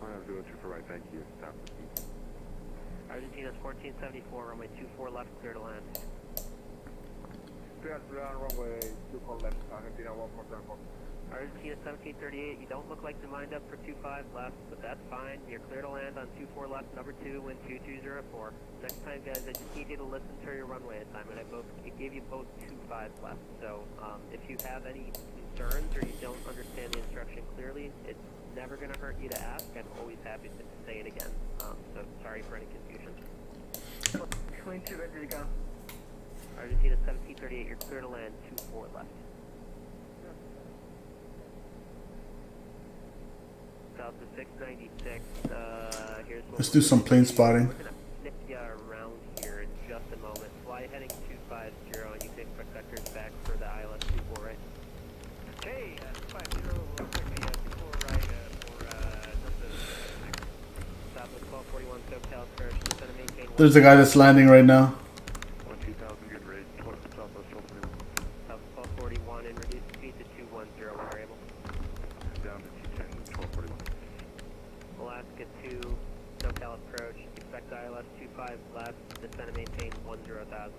RNAV Zulu 24 right, thank you. Stop. Argentina's 1474, runway 24 left, clear to land. Clear on runway 24 left, Argentina 1474. Argentina 1738, you don't look like you lined up for 25 left, but that's fine. You're clear to land on 24 left, number 2, wind 2204. Next time, guys, I just need you to listen to your runway assignment. I gave you both 25 left, so if you have any concerns or you don't understand the instruction clearly, it's never going to hurt you to ask. I'm always happy to say it again, so sorry for any confusion. 22 ready to go. Argentina 1738, you're clear to land, 24 left. South to 696, here's what Let's do some plane spotting. We're going to snip you around here in just a moment. Fly heading 250, and you take quick vectors back for the ILS 24 right. Hey, 250, quickly, 24 right for Southwest 1241, SoCal approach, just going to maintain. There's a guy that's landing right now. 2000, good rate, southwest 1241. Southwest 1241, and reduce speed to 210 when you're able. Down to 210, 1241. Alaska 2, SoCal approach, expect ILS 25 left, descend and maintain 10,000. 10,000,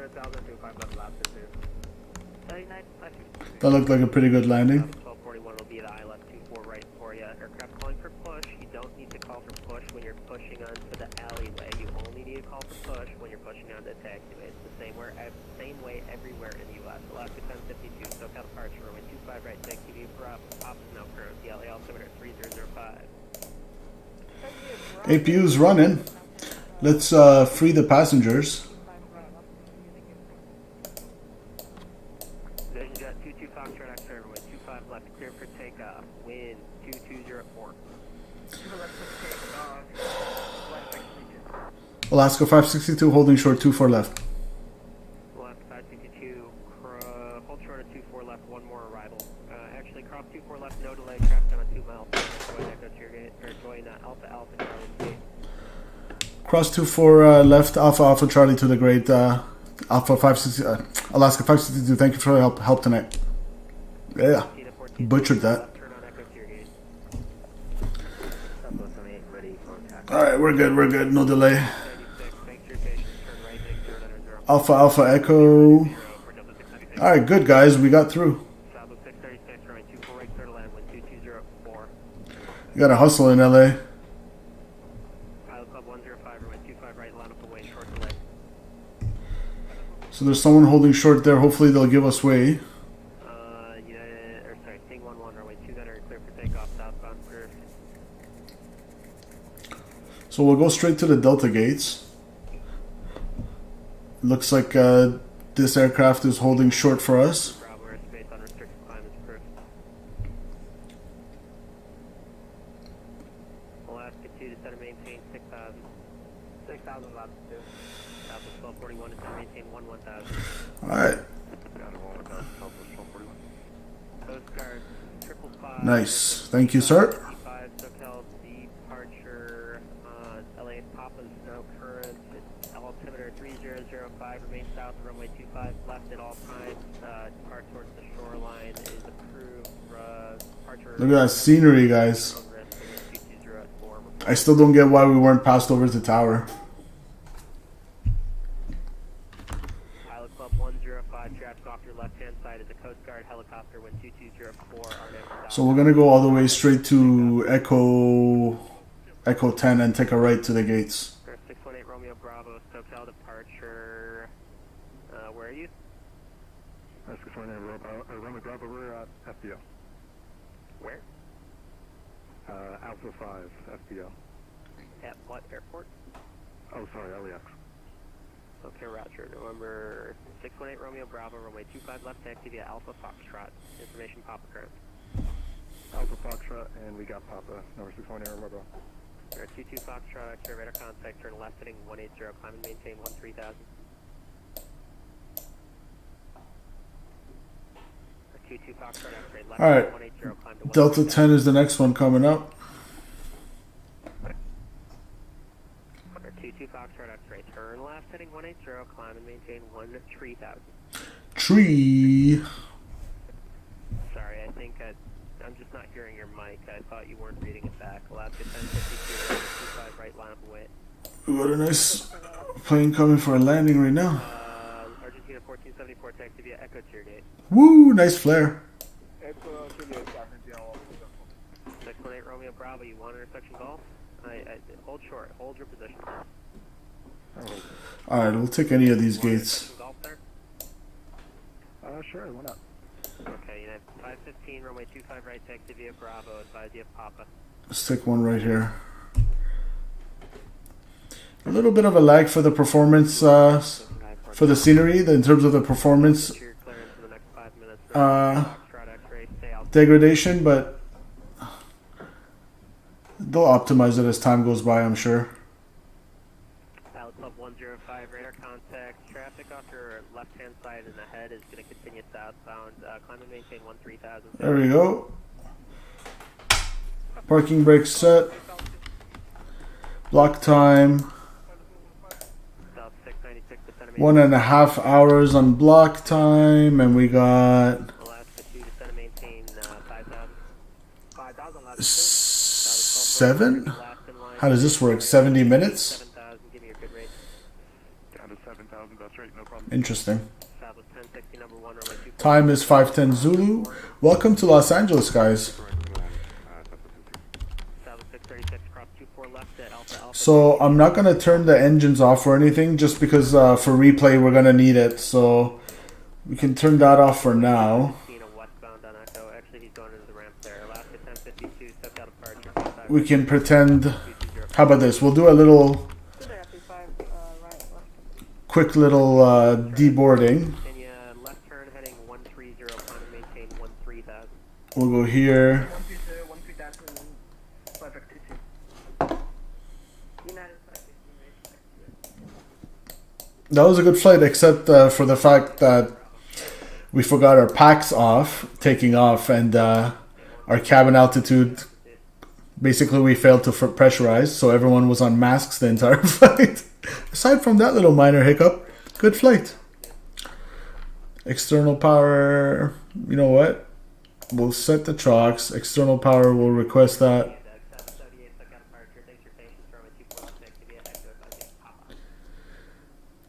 25 left, last to 39, That looked like a pretty good landing. 1241 will be the ILS 24 right for you. Aircraft calling for push. You don't need to call for push when you're pushing onto the alleyway. You only need to call for push when you're pushing onto the taxiway. It's the same way everywhere in the U.S. Alaska 1052, SoCal departure, runway 25 right, taxi view for ops now current, the LA altimeter 3005. APU's running. Let's free the passengers. Vision Jet 22 Foxtrot X-ray, runway 25 left, clear for takeoff, wind 2204. Alaska 562 holding short 24 left. Alaska 562, hold short at 24 left, one more arrival. Actually, cross 24 left, no delay, craft down on 2 miles. Join Echo to your gate, or join Alpha Alpha Charlie gate. Cross 24 left, Alpha Alpha Charlie to the great Alpha 560, Alaska 562. Thank you for your help tonight. Yeah, butchered that. Alright, we're good, no delay. Alpha Alpha Echo. Alright, good guys, we got through. You gotta hustle in LA. Pilot Club 105, runway 25 right, line up away, short delay. So there's someone holding short there. Hopefully they'll give us way. Ting 11, runway 29 clear for takeoff, southbound clear. So we'll go straight to the Delta gates. Looks like this aircraft is holding short for us. Bravo airspace, unrestricted climb is approved. Alaska 2 to center maintain 6,000. 6,000 Alaska 2. Southwest 1241 to center maintain 11,000. Alright. Coast Guard 555. Nice. Thank you, sir. 5 SoCal departure. LA Papa's no current. Altimeter 3005. Remain south of runway 25. Left at all times. Depart towards the shoreline is approved. Departure. Look at that scenery, guys. I still don't get why we weren't passed over the tower. Pilot Club 105, traffic off your left-hand side is a Coast Guard helicopter when 2204 RNM. So we're gonna go all the way straight to Echo 10 and take a right to the gates. 618 Romeo Bravo, SoCal departure. Where are you? 618 Romeo Bravo, we're at FBO. Where? Alpha 5, FBO. At what airport? Oh, sorry, LAX. Okay, Roger. November 618 Romeo Bravo, runway 25 left taxi via Alpha Foxtrot. Information Papa current. Alpha Foxtrot, and we got Papa, number 618 Romeo Bravo. 22 Foxtrot, X-ray radar contact, turn left heading 180, climb and maintain 13,000. 22 Foxtrot, X-ray left Alright. 180, climb to Delta 10 is the next one coming up. 22 Foxtrot, X-ray, turn left heading 180, climb and maintain 13,000. Tree. Sorry, I think I'm just not hearing your mic. I thought you weren't reading it back. Alaska 1052, 25 right, line up away. We got a nice plane coming for a landing right now. Argentina 1474, taxi via Echo Tier Gate. Woo, nice flare. 618 Romeo Bravo, you want intersection golf? Hold short, hold your position. Alright, we'll take any of these gates. Golf there? Sure, why not? Okay, United 515, runway 25 right, taxi via Bravo, advise you of Papa. Let's take one right here. A little bit of a lag for the performance, for the scenery, in terms of the performance degradation, but they'll optimize it as time goes by, I'm sure. Pilot Club 105, radar contact, traffic off your left-hand side and ahead is going to continue southbound, climb and maintain 13,000. There we go. Parking brake set. Block time. 1.5 hours on block time, and we got 7. How does this work? 70 minutes? Interesting. Time is 5:10 Zulu. Welcome to Los Angeles, guys. So I'm not going to turn the engines off or anything, just because for replay we're going to need it. So we can turn that off for now. We can pretend. How about this? We'll do a little quick little deboarding. We'll go here. That was a good flight, except for the fact that we forgot our packs off, taking off, and our cabin altitude. Basically, we failed to pressurize, so everyone was on masks the entire flight. Aside from that little minor hiccup, good flight. External power, you know what? We'll set the chocks. External power, we'll request that.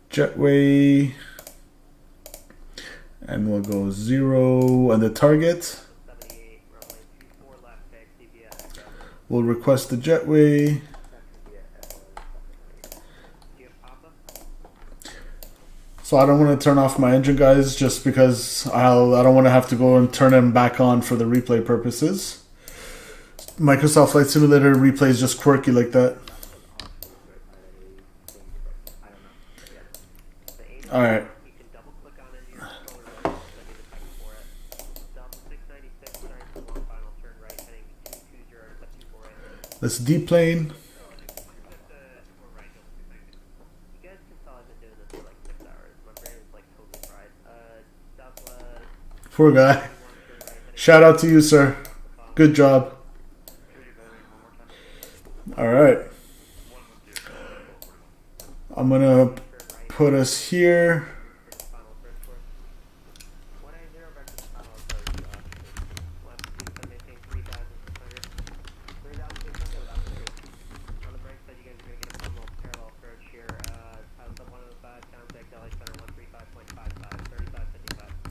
Jetway. And we'll go 0 on the target. We'll request the jetway. So I don't want to turn off my engine, guys, just because I don't want to have to go and turn them back on for the replay purposes. Microsoft Flight Simulator replay is just quirky like that. Alright. Let's deplane. Poor guy. Shout out to you, sir. Good job. Alright. I'm gonna put us here.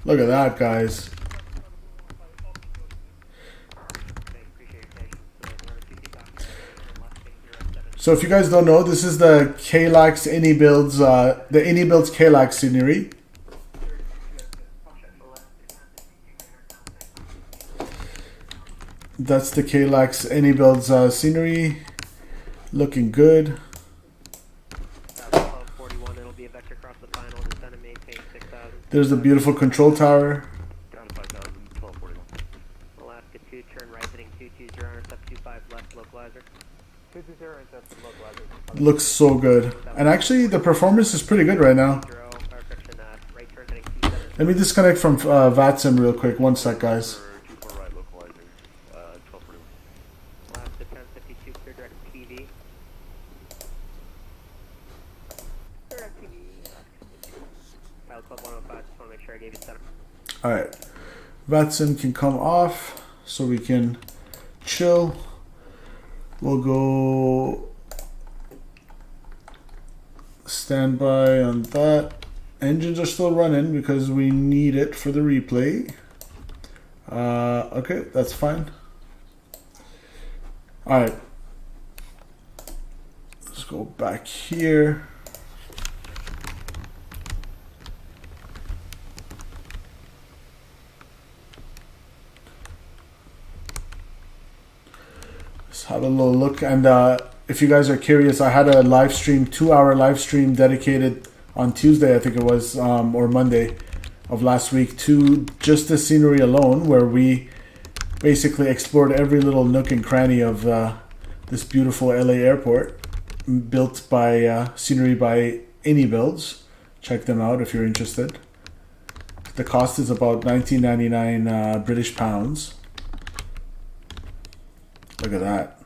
Look at that, guys. So if you guys don't know, this is the KLAX IniBuilds, the IniBuilds KLAX scenery. That's the KLAX IniBuilds scenery. Looking good. There's the beautiful control tower. Alaska 2, turn right, heading 220, intercept 25 left, localizer. 220, intercept localizer. Looks so good. And actually, the performance is pretty good right now. Let me disconnect from VATSIM real quick. One sec, guys. Alaska 1052, clear direct PV. Pilot Club 105, just want to make sure I gave you center. Alright. VATSIM can come off so we can chill. We'll go standby on that. Engines are still running because we need it for the replay. Okay, that's fine. Alright. Let's go back here. Let's have a little look. And if you guys are curious, I had a live stream, 2-hour live stream dedicated on Tuesday, I think it was, or Monday of last week, to just the scenery alone, where we basically explored every little nook and cranny of this beautiful LA airport, built by scenery by IniBuilds. Check them out if you're interested. The cost is about $19.99 British pounds. Look at that.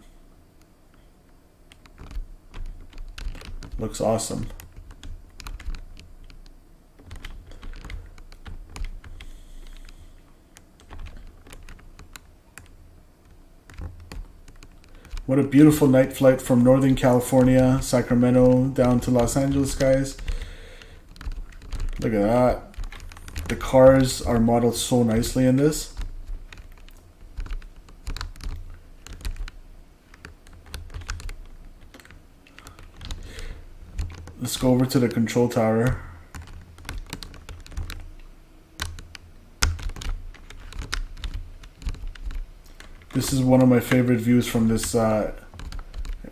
Looks awesome. What a beautiful night flight from Northern California, Sacramento, down to Los Angeles, guys. Look at that. The cars are modeled so nicely in this. Let's go over to the control tower. This is one of my favorite views from this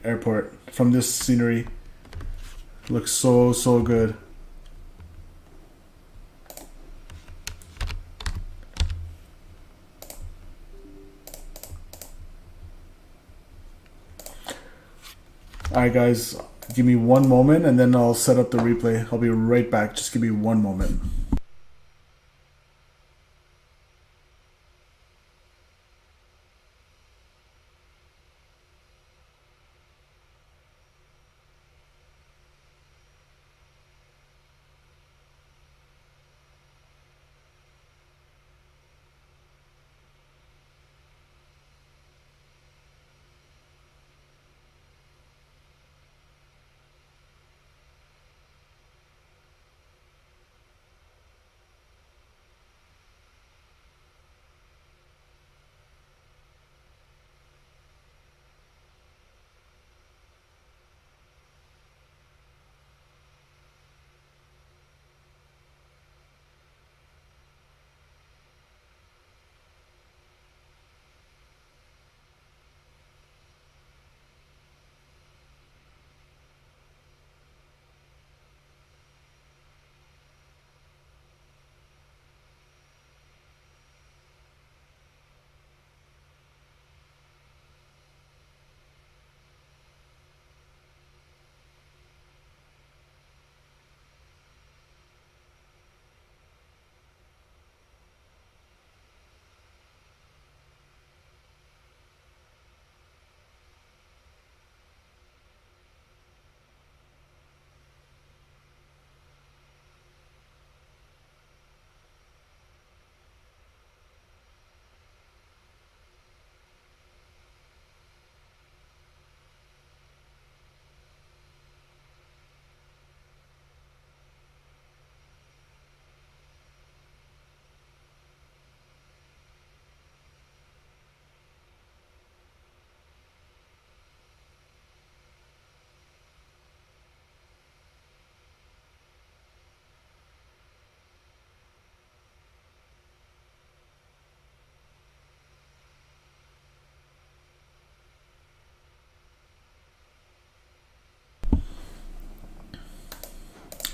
airport, from this scenery. Looks so, so good. Alright guys, give me one moment and then I'll set up the replay. I'll be right back. Just give me one moment.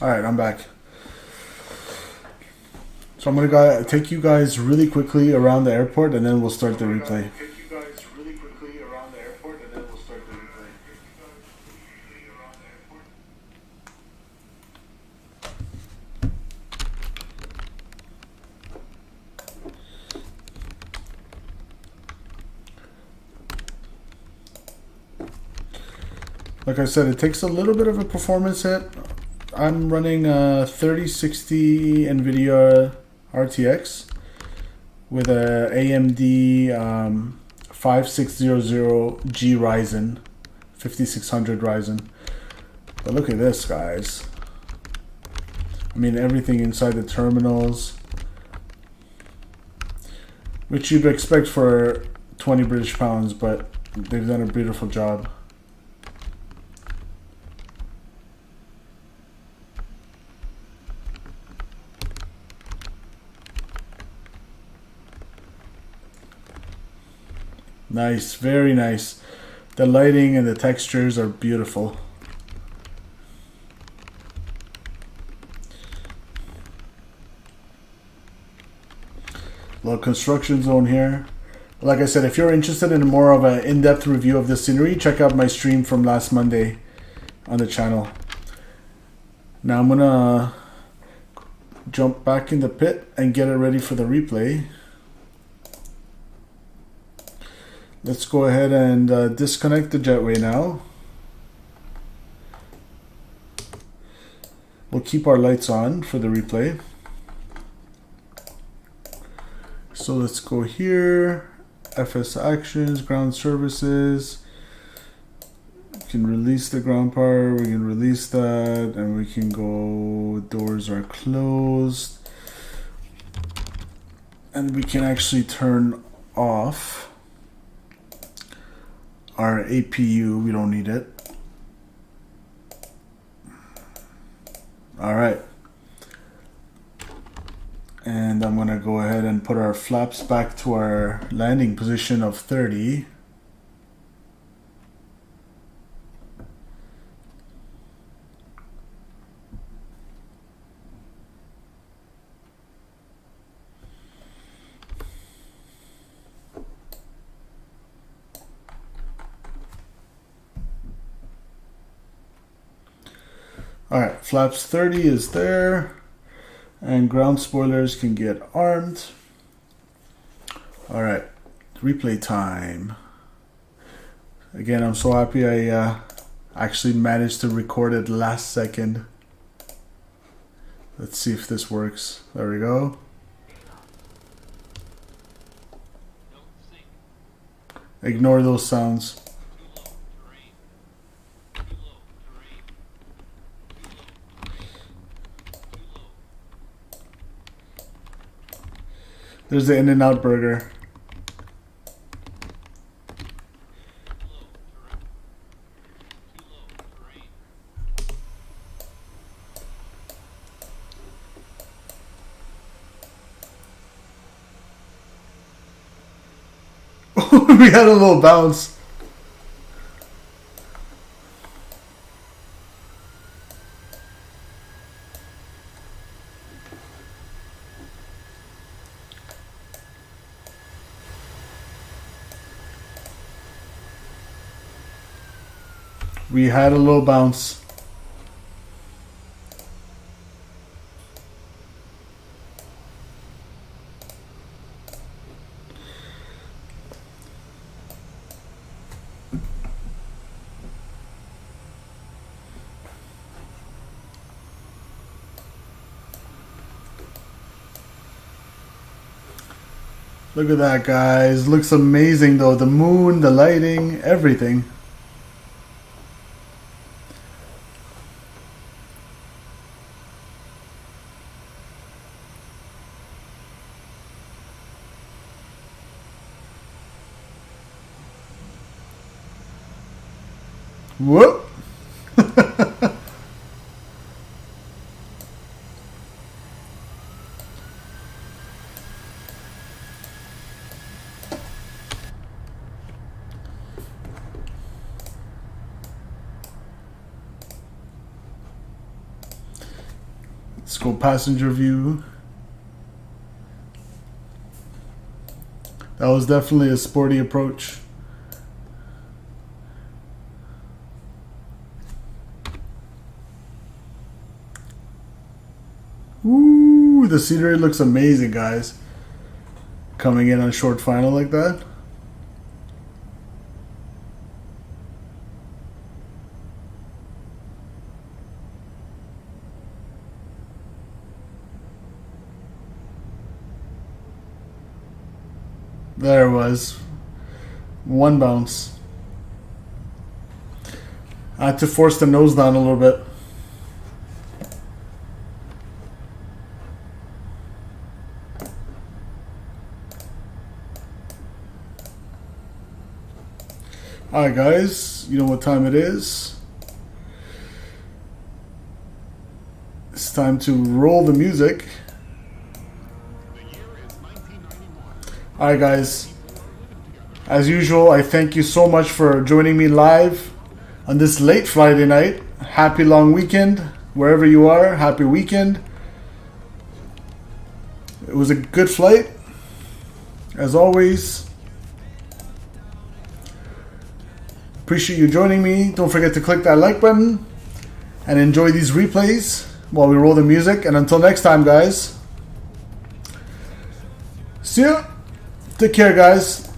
Alright, I'm back. So I'm gonna take you guys really quickly around the airport and then we'll start the replay. Like I said, it takes a little bit of a performance hit. I'm running a 3060 NVIDIA RTX with a AMD 5600G Ryzen, 5600 Ryzen. But look at this, guys. I mean, everything inside the terminals, which you'd expect for 20 British pounds, but they've done a beautiful job. Nice, very nice. The lighting and the textures are beautiful. Little construction zone here. Like I said, if you're interested in more of an in-depth review of the scenery, check out my stream from last Monday on the channel. Now I'm gonna jump back in the pit and get it ready for the replay. Let's go ahead and disconnect the jetway now. We'll keep our lights on for the replay. So let's go here, FS actions, ground services. We can release the ground power, we can release that, and we can go, doors are closed. And we can actually turn off our APU, we don't need it. Alright. And I'm gonna go ahead and put our flaps back to our landing position of 30. Alright, flaps 30 is there, and ground spoilers can get armed. Alright, replay time. Again, I'm so happy I actually managed to record it last second. Let's see if this works. There we go. Ignore those sounds. There's the In-N-Out burger. We had a little bounce. We had a little bounce. Look at that, guys. Looks amazing though. The moon, the lighting, everything. Whoop! go passenger view. That was definitely a sporty approach. Ooh, the scenery looks amazing, guys. Coming in on short final like that. There it was. One bounce. I had to force the nose down a little bit. Alright guys, you know what time it is. It's time to roll the music. Alright guys, as usual, I thank you so much for joining me live on this late Friday night. Happy long weekend, wherever you are, happy weekend. It was a good flight, as always. Appreciate you joining me. Don't forget to click that like button and enjoy these replays while we roll the music. And until next time, guys, see ya. Take care, guys.